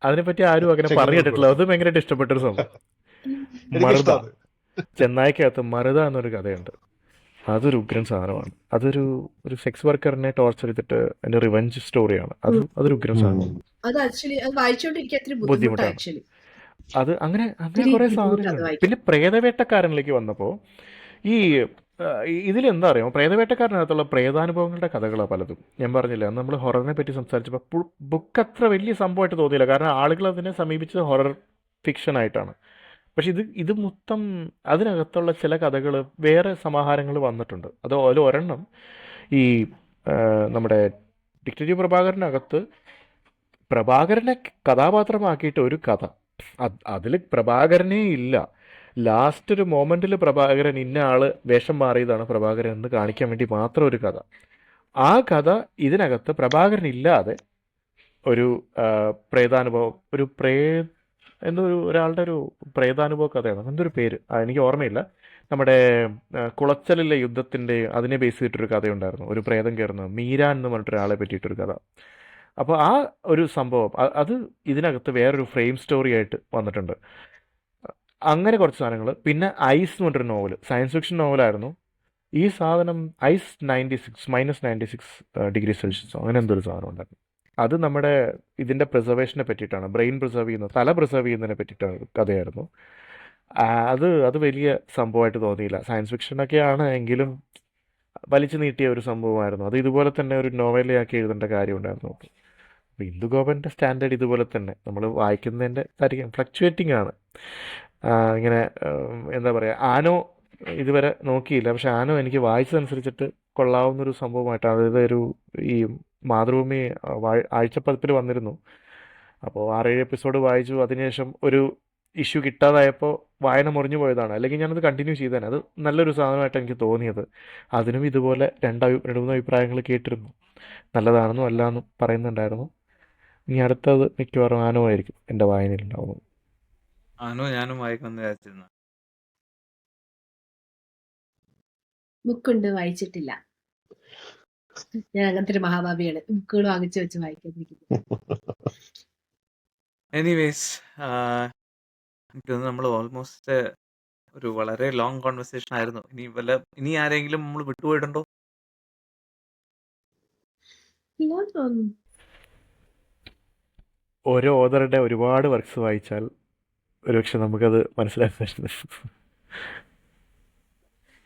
അതിനെപ്പറ്റി ആരും അങ്ങനെ ചെങ്ങന്നൂർ പറഞ്ഞിട്ടില്ല. അത് ഭയങ്കരമായിട്ട് ഇഷ്ടപ്പെട്ടൊരു സംഭവം. മറുത, എനിക്കിഷ്ടമാണ്. ചെന്നായിക്കകത്ത് മറുത എന്നൊരു കഥയുണ്ട്. അതൊരു ഉഗ്രൻ സാധനമാണ്. ഒരു സെക്സ് വർക്കറിനെ ടോർച്ചർ ചെയ്തിട്ട് അതിന്റെ റിവെഞ്ച് സ്റ്റോറിയാണ്. അതൊരു ഉഗ്രൻ സാധനം. അത് ആക്ച്വലി അത് വായിച്ചോണ്ടിരിക്കാൻ ഇത്തിരി ബുദ്ധിമുട്ടാണ് ബുദ്ധിമുട്ടാണ്. ആക്ച്വലി. അങ്ങനെ ഇത്തിരി കുറെ ബുദ്ധിമുട്ടാണ് അത് സാധനങ്ങളുണ്ട്. വായിക്കാൻ. പിന്നെ പ്രേതവേട്ടക്കാരനിലേക്ക് വന്നപ്പോൾ ഈ ഇതിലെന്താ അറിയാമോ, പ്രേതവേട്ടക്കാരനകത്തുള്ള പ്രേതാനുഭവങ്ങളുടെ കഥകളാണ് പലതും. ഞാൻ പറഞ്ഞില്ല, അന്ന് നമ്മൾ ഹൊററിനെ പറ്റി സംസാരിച്ചപ്പോൾ ബുക്ക് അത്ര വലിയ സംഭവമായിട്ട് തോന്നിയില്ല. കാരണം ആളുകൾ അതിനെ സമീപിച്ചത് ഹൊറർ ഫിക്ഷൻ ആയിട്ടാണ്. പക്ഷെ ഇത് മൊത്തം അതിനകത്തുള്ള ചില കഥകൾ, വേറെ സമാഹാരങ്ങൾ വന്നിട്ടുണ്ട്. അതിൽ ഒരെണ്ണം ഈ നമ്മുടെ ഡിക്റ്റേറ്റീവ് പ്രഭാകരനകത്ത് പ്രഭാകരനെ കഥാപാത്രമാക്കിയിട്ട് ഒരു കഥ. അതിൽ പ്രഭാകരനേ ഇല്ല. ലാസ്റ്റ് ഒരു മൊമെന്റിൽ പ്രഭാകരൻ ഇന്ന ആള് വേഷം മാറിയതാണ് പ്രഭാകരൻ എന്ന് കാണിക്കാൻ വേണ്ടി മാത്രം ഒരു കഥ. ആ കഥ ഇതിനകത്ത് പ്രഭാകരൻ ഇല്ലാതെ ഒരു പ്രേതാനുഭവം, ഒരാളുടെ ഒരു പ്രേതാനുഭവ കഥയാണ്. എന്തൊരു പേര് എനിക്ക് ഓർമ്മയില്ല. നമ്മുടെ കുളച്ചലിലെ യുദ്ധത്തിൻ്റെ അതിനെ ബേസ് ചെയ്തിട്ടൊരു കഥയുണ്ടായിരുന്നു. ഒരു പ്രേതം കയറുന്നത്, മീരാൻ എന്ന് പറഞ്ഞിട്ടൊരാളെ പറ്റിയിട്ടൊരു കഥ. അപ്പോൾ ആ ഒരു സംഭവം അത് ഇതിനകത്ത് വേറൊരു ഫ്രെയിം സ്റ്റോറി ആയിട്ട് വന്നിട്ടുണ്ട്. അങ്ങനെ കുറച്ച് സാധനങ്ങൾ. പിന്നെ ഐസ് എന്ന് പറഞ്ഞൊരു നോവൽ, സയൻസ് ഫിക്ഷൻ നോവലായിരുന്നു. ഈ സാധനം ഐസ് -96 ഡിഗ്രി സെൽഷ്യസോ അങ്ങനെ എന്തൊരു സാധനം ഉണ്ടായിരുന്നു. അത് നമ്മുടെ ഇതിൻ്റെ പ്രിസർവേഷനെ പറ്റിയിട്ടാണ്, ബ്രെയിൻ പ്രിസർവ് ചെയ്യുന്ന, തല പ്രിസർവ് ചെയ്യുന്നതിനെ പറ്റിയിട്ടാണ് കഥയായിരുന്നു. അത് വലിയ സംഭവമായിട്ട് തോന്നിയില്ല. സയൻസ് ഫിക്ഷനൊക്കെയാണ് എങ്കിലും വലിച്ചു നീട്ടിയ ഒരു സംഭവമായിരുന്നു. അത് ഇതുപോലെ തന്നെ ഒരു നോവലാക്കി എഴുതേണ്ട കാര്യമുണ്ടായിരുന്നു. അപ്പോൾ ഇന്ദുഗോപൻ്റെ സ്റ്റാൻഡേർഡ് ഇതുപോലെ തന്നെ നമ്മൾ വായിക്കുന്നതിൻ്റെ കാര്യം ഫ്ലക്ച്വേറ്റിംഗ് ആണ്. ഇങ്ങനെ എന്താ പറയുക, ആനോ ഇതുവരെ നോക്കിയില്ല, പക്ഷെ ആനോ എനിക്ക് വായിച്ചതനുസരിച്ചിട്ട് കൊള്ളാവുന്നൊരു സംഭവമായിട്ടാണ്. അതായത് ഈ മാതൃഭൂമി ആഴ്ചപ്പതിപ്പിൽ വന്നിരുന്നു. അപ്പോൾ 6-7 എപ്പിസോഡ് വായിച്ചു. അതിനുശേഷം ഒരു ഇഷ്യൂ കിട്ടാതായപ്പോൾ വായന മുറിഞ്ഞു പോയതാണ്. അല്ലെങ്കിൽ ഞാനത് കണ്ടിന്യൂ ചെയ്തേനെ. അത് നല്ലൊരു സാധനമായിട്ട് എനിക്ക് തോന്നിയത്. അതിനും ഇതുപോലെ 2-3 അഭിപ്രായങ്ങൾ കേട്ടിരുന്നു. നല്ലതാണെന്നും അല്ലാന്നും പറയുന്നുണ്ടായിരുന്നു. ഇനി അടുത്തത് മിക്കവാറും ആനോ ആയിരിക്കും എൻ്റെ വായനയിലുണ്ടാവുന്നത്. ആനോ ഞാനും വായിക്കണം വിചാരിച്ചിരുന്നു. ബുക്കുണ്ട്, വായിച്ചിട്ടില്ല. ഞാൻ അങ്ങനത്തെ ഒരു മഹാഭാവിയാണ്. ബുക്കുകൾ വാങ്ങിച്ചു വെച്ച് വായിക്കാതിരിക്കുന്നത്. എനിവേസ്, എനിക്ക് തോന്നുന്നു നമ്മൾ ഓൾമോസ്റ്റ് ഒരു വളരെ ലോങ് കോൺവെർസേഷൻ ആയിരുന്നു. ഇനി ആരെങ്കിലും നമ്മൾ വിട്ടുപോയിട്ടുണ്ടോ? ഇല്ല തോന്നുന്നു. ഓരോ ഓതറുടെ ഒരുപാട് വർക്ക്സ് വായിച്ചാൽ ഒരുപക്ഷെ നമുക്കത് മനസ്സിലാക്കാൻ പറ്റും.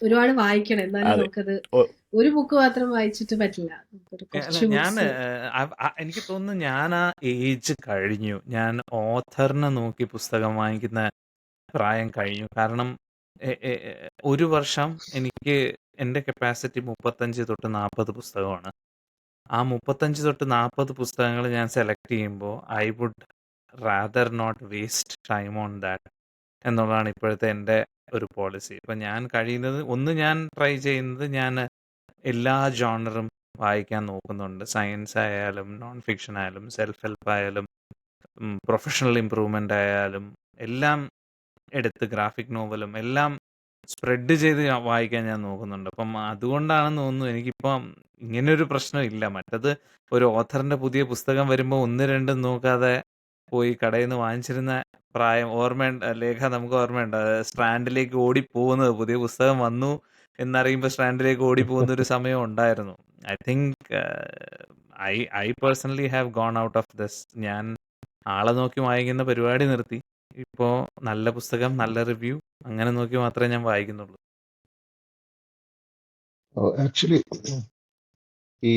ഒരുപാട് വായിക്കണം, എന്നാലും അതെ. നമുക്കത് ഒ- ഒരു ബുക്ക് മാത്രം വായിച്ചിട്ട് പറ്റില്ല. നമുക്കൊരു അല്ല, കുറച്ച് എനിക്ക് തോന്നുന്നു ഞാൻ ആ ഏജ് കഴിഞ്ഞു. ഞാൻ ഓഥറിനെ നോക്കി പുസ്തകം വാങ്ങിക്കുന്ന പ്രായം കഴിഞ്ഞു. കാരണം ഒരു വർഷം എനിക്ക് എൻ്റെ കപ്പാസിറ്റി 35 തൊട്ട് 40 പുസ്തകമാണ്. ആ 35 തൊട്ട് 40 പുസ്തകങ്ങൾ ഞാൻ സെലക്ട് ചെയ്യുമ്പോൾ I would rather not waste time on that എന്നുള്ളതാണ് ഇപ്പോഴത്തെ എൻ്റെ ഒരു പോളിസി. ഇപ്പം ഞാൻ കഴിയുന്നത് ഞാൻ ട്രൈ ചെയ്യുന്നത്, ഞാൻ എല്ലാ ജോണറും വായിക്കാൻ നോക്കുന്നുണ്ട്. സയൻസ് ആയാലും നോൺ ഫിക്ഷൻ ആയാലും സെൽഫ് ഹെൽപ്പ് ആയാലും പ്രൊഫഷണൽ ഇമ്പ്രൂവ്മെൻ്റ് ആയാലും എല്ലാം എടുത്ത്, ഗ്രാഫിക് നോവലും എല്ലാം സ്പ്രെഡ് ചെയ്ത് വായിക്കാൻ ഞാൻ നോക്കുന്നുണ്ട്. അപ്പം അതുകൊണ്ടാണെന്ന് തോന്നുന്നു എനിക്കിപ്പം ഇങ്ങനെയൊരു പ്രശ്നം ഇല്ല. മറ്റത് ഒരു ഓഥറിൻ്റെ പുതിയ പുസ്തകം വരുമ്പോൾ 1-2 നോക്കാതെ പോയി കടയിൽ നിന്ന് വാങ്ങിച്ചിരുന്ന പ്രായം ഓർമ്മയുണ്ട്. ലേഖ, നമുക്ക് ഓർമ്മയുണ്ട് സ്ട്രാൻഡിലേക്ക് ഓടിപ്പോകുന്നത്, പുതിയ പുസ്തകം വന്നു എന്നറിയുമ്പോൾ സ്ട്രാൻഡിലേക്ക് ഓടിപ്പോകുന്ന ഒരു സമയം ഉണ്ടായിരുന്നു. I think I personally have gone out of this. ഞാൻ ആളെ നോക്കി വായിക്കുന്ന പരിപാടി നിർത്തി. ഇപ്പോൾ നല്ല പുസ്തകം, നല്ല റിവ്യൂ അങ്ങനെ നോക്കി മാത്രമേ ഞാൻ വായിക്കുന്നുള്ളൂ. ആക്ച്വലി ഈ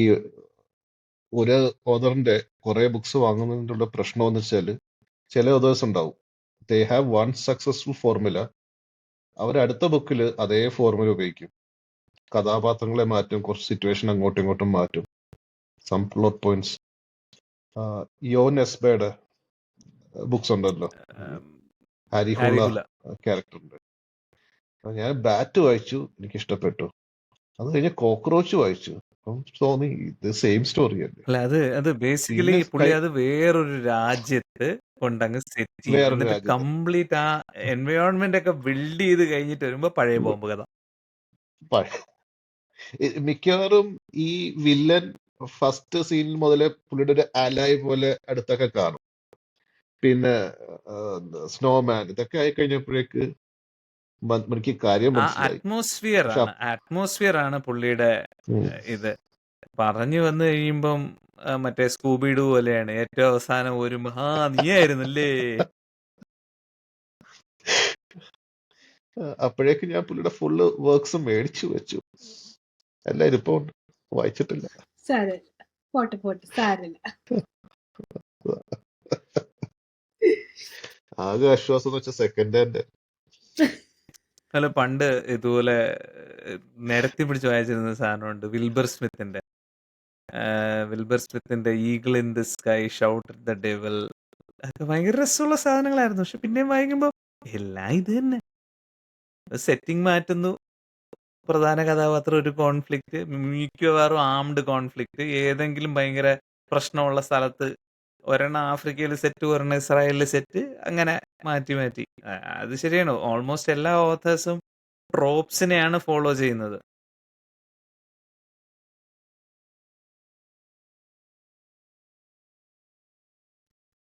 ഒരു ഓതറിന്റെ കുറെ ബുക്സ് വാങ്ങുന്നതിനുള്ള പ്രശ്നം എന്ന് വെച്ചാൽ, ചില ഓതേഴ്സ് ഉണ്ടാവും, they have one successful formula. അവർ അടുത്ത ബുക്കിൽ അതേ ഫോർമുല ഉപയോഗിക്കും. കഥാപാത്രങ്ങളെ മാറ്റും, കുറച്ച് സിറ്റുവേഷൻ അങ്ങോട്ടും ഇങ്ങോട്ടും മാറ്റും, സം പ്ലോട്ട് പോയിന്റ്സ്. യോൻ എസ്ബയുടെ ബുക്സ് ഉണ്ടല്ലോ, ഹാരി ഹുള്ള ഹാരികുല ക്യാരക്ടറിന്റെ. ഞാൻ ബാറ്റ് വായിച്ചു, എനിക്ക് ഇഷ്ടപ്പെട്ടു. അത് കഴിഞ്ഞ് കോക്രോച്ച് വായിച്ചു, അപ്പം തോന്നി ഇത് സെയിം സ്റ്റോറി അല്ലേ. അല്ല അത് ബേസിക്കലി പിന്നെ പുള്ളി അത് വേറൊരു രാജ്യത്ത് കൊണ്ടങ്ങ് സെറ്റ് ചെയ്യും. വേറൊരു എന്നിട്ട് രാജ്യത്ത് കംപ്ലീറ്റ് ആ എൻവയോൺമെന്റ് ഒക്കെ ബിൽഡ് ചെയ്ത് കഴിഞ്ഞിട്ട് വരുമ്പോ പഴയ ബോംബ് കഥ. പഴ- മിക്കവാറും ഈ വില്ലൻ ഫസ്റ്റ് സീനിൽ മുതലേ പുള്ളിയുടെ ഒരു അലായ് പോലെ അടുത്തൊക്കെ കാണും. പിന്നെ സ്നോമാൻ ഇതൊക്കെ ആയി കഴിഞ്ഞപ്പോഴേക്ക് എനിക്ക് കാര്യം ആ മനസ്സിലായി. പക്ഷെ അറ്റ്മോസ്ഫിയർ ആണ് പുള്ളിയുടെ ഉം. ഇത്. പറഞ്ഞു വന്നു കഴിയുമ്പം മറ്റേ സ്കൂബിഡു പോലെയാണ്. ഏറ്റവും അവസാനം ഒരു നീയായിരുന്നല്ലേ. അപ്പോഴേക്ക് ഞാൻ പുള്ളിയുടെ ഫുള്ള് വർക്ക്സ് മേടിച്ചു വെച്ചു. എല്ലാം ഇരിപ്പുണ്ട്, വായിച്ചിട്ടില്ല. സാരമില്ല, പോട്ടെ പോട്ടെ, സാരമില്ല. ആകെ ആശ്വാസം എന്ന് വെച്ചാൽ സെക്കൻഡ് ഹാൻഡ്. അല്ല, പണ്ട് ഇതുപോലെ നിരത്തി പിടിച്ച് വായിച്ചിരുന്ന സാധനമുണ്ട്, വിൽബർ സ്മിത്തിന്റെ Eagle in the Sky Shout the Devil. അതൊക്കെ ഭയങ്കര രസമുള്ള സാധനങ്ങളായിരുന്നു. പക്ഷെ പിന്നെയും വായിക്കുമ്പോൾ എല്ലാം ഇത് തന്നെ. സെറ്റിംഗ് മാറ്റുന്നു, പ്രധാന കഥാപാത്രം ഒരു കോൺഫ്ലിക്റ്റ്, മിക്കവാറും ആംഡ് കോൺഫ്ലിക്റ്റ്, ഏതെങ്കിലും ഭയങ്കര പ്രശ്നമുള്ള സ്ഥലത്ത്. ഒരെണ്ണം ആഫ്രിക്കയിൽ സെറ്റ്, ഒരെണ്ണം ഇസ്രായേലിൽ സെറ്റ്, അങ്ങനെ മാറ്റി മാറ്റി. അത് ശരിയാണ്, ഓൾമോസ്റ്റ് എല്ലാ ഓഥേഴ്സും ട്രോപ്സിനെയാണ് ഫോളോ ചെയ്യുന്നത്.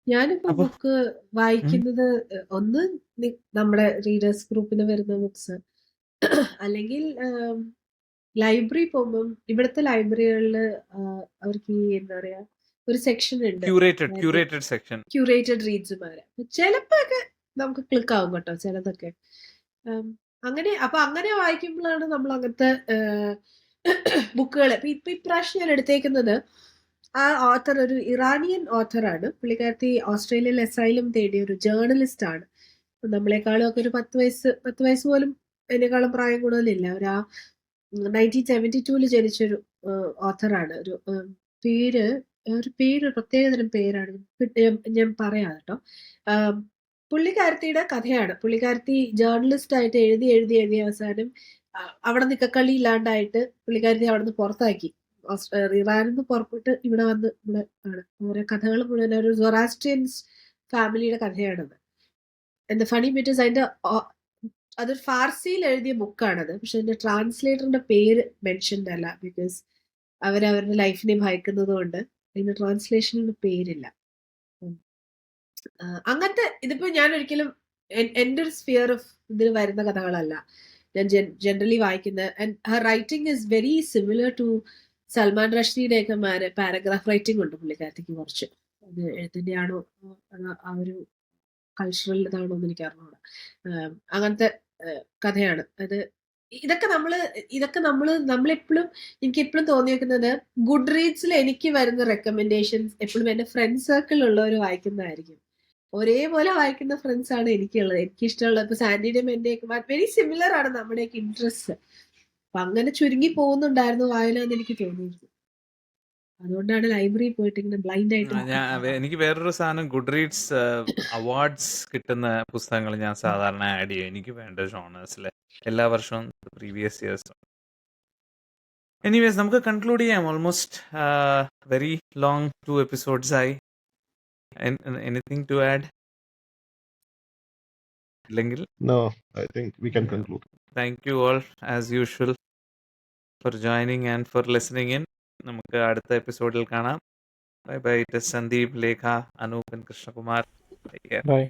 ഞാനിപ്പോ അപ്പൊ ബുക്ക് വായിക്കുന്നത് ഒന്ന് നമ്മുടെ റീഡേഴ്സ് ഗ്രൂപ്പിൽ വരുന്ന ബുക്സ്, അല്ലെങ്കിൽ ലൈബ്രറി പോകുമ്പം ഇവിടുത്തെ ലൈബ്രറികളിൽ അവർക്ക് ഈ എന്താ പറയാ ഒരു സെക്ഷൻ ഉണ്ട്, ക്യൂറേറ്റഡ് സെക്ഷൻ, ക്യൂറേറ്റഡ് റീഡ്സുമാരെ. ചിലപ്പോ ഒക്കെ നമുക്ക് ക്ലിക്ക് ആവും കേട്ടോ, ചിലതൊക്കെ. അങ്ങനെ വായിക്കുമ്പോഴാണ് നമ്മൾ അങ്ങനത്തെ ബുക്കുകൾ. ഇപ്പൊ ഇപ്രാവശ്യം ഞാൻ എടുത്തേക്കുന്നത് ആ ഓഥർ ഒരു ഇറാനിയൻ ഓഥറാണ്. പുള്ളിക്കാരത്തി ഓസ്ട്രേലിയയിൽ അസൈലം തേടിയ ഒരു ജേർണലിസ്റ്റ് ആണ്. നമ്മളെക്കാളും ഒക്കെ ഒരു 10 വയസ്സ് പോലും എന്നെക്കാളും പ്രായം കൂടുതലില്ല. 1972 ജനിച്ചൊരു ഓഥറാണ്. ഒരു പ്രത്യേകതരം പേരാണ്, ഞാൻ പറയാം കേട്ടോ. പുള്ളിക്കാരത്തിയുടെ കഥയാണ്. പുള്ളിക്കാരത്തി ജേർണലിസ്റ്റ് ആയിട്ട് എഴുതി അവസാനം അവിടെ നിക്കക്കളി ഇല്ലാണ്ടായിട്ട് പുള്ളിക്കാരത്തി അവിടെ നിന്ന് പുറത്താക്കി. ഇറാനിൽ നിന്ന് പുറപ്പെട്ട് ഇവിടെ ആണ്. ഓരോ കഥകൾ മുഴുവൻ ഒരു സൊറാസ്ട്രിയൻസ് ഫാമിലിയുടെ കഥയാണത്. എന്താ ഫണി ബിറ്റ് അതിന്റെ അതൊരു ഫാർസിയിൽ എഴുതിയ ബുക്കാണത്. പക്ഷെ അതിന്റെ ട്രാൻസ്ലേറ്ററിന്റെ പേര് മെൻഷൻഡ് അല്ല, ബിക്കോസ് അവരവരുടെ ലൈഫിനെ ഭയക്കുന്നത് കൊണ്ട് അതിന്റെ ട്രാൻസ്ലേഷനിന് പേരില്ല. അങ്ങനത്തെ ഇതിപ്പോ ഞാൻ ഒരിക്കലും എൻ്റെ ഒരു സ്ഫിയർ ഓഫ് ഇതിൽ വരുന്ന കഥകളല്ല ഞാൻ ജനറലി വായിക്കുന്നത്. And her writing is very similar to Salman റഷ്ദിയുടെ ഒക്കെ പാരഗ്രാഫ് റൈറ്റിംഗ് ഉണ്ട് പുള്ളിക്കാരത്തേക്ക് കുറച്ച്. അത് എഴുത്തിന്റെ ആണോ ആ ഒരു കൾച്ചറൽ ഇതാണോ എന്ന് എനിക്ക് അറിഞ്ഞൂടാ. അങ്ങനത്തെ കഥയാണ് അത്. ഇതൊക്കെ നമ്മളെപ്പോഴും എനിക്ക് എപ്പോഴും തോന്നി വെക്കുന്നത് ഗുഡ് റീഡ്സിൽ എനിക്ക് വരുന്ന റെക്കമെൻഡേഷൻസ് എപ്പോഴും എൻ്റെ ഫ്രണ്ട് സർക്കിളിലുള്ളവർ വായിക്കുന്നതായിരിക്കും. ഒരേപോലെ വായിക്കുന്ന ഫ്രണ്ട്സ് ആണ് എനിക്കുള്ളത്. എനിക്കിഷ്ടമുള്ളത് ഇപ്പൊ സാൻഡിയുടെയും എന്റെയൊക്കെ വെരി സിമിലർ ആണ് നമ്മുടെയൊക്കെ ഇൻട്രസ്റ്റ്. അപ്പൊ അങ്ങനെ ചുരുങ്ങി പോകുന്നുണ്ടായിരുന്നു വായന എന്ന് എനിക്ക് തോന്നിയിരുന്നു. അതുകൊണ്ടാണ് ലൈബ്രറി പോയിട്ട് ഇങ്ങനെ ബ്ലൈൻഡ് ആയിട്ട് എനിക്ക് വേറൊരു സാധനം, ഗുഡ് റീഡ്സ് അവാർഡ്സ് കിട്ടുന്ന പുസ്തകങ്ങൾ ഞാൻ സാധാരണ ആഡ് ചെയ്യും എനിക്ക് വേണ്ട ജോണേഴ്സിൽ എല്ലാ വർഷവും, പ്രീവിയസ് ഇയേഴ്സ്. എനിവേസ്, നമുക്ക് കൺക്ലൂഡ് ചെയ്യാം. ഓൾമോസ്റ്റ് വെരി ലോങ് 2 episodes ആയി. Anything to add? ഇല്ലെങ്കിൽ No, I think we can conclude. Thank you all as usual for joining and for listening in. നമുക്ക് അടുത്ത എപ്പിസോഡിൽ കാണാം. Bye bye. It is Sandeep, Lekha, Anoop, Krishnakumar. By.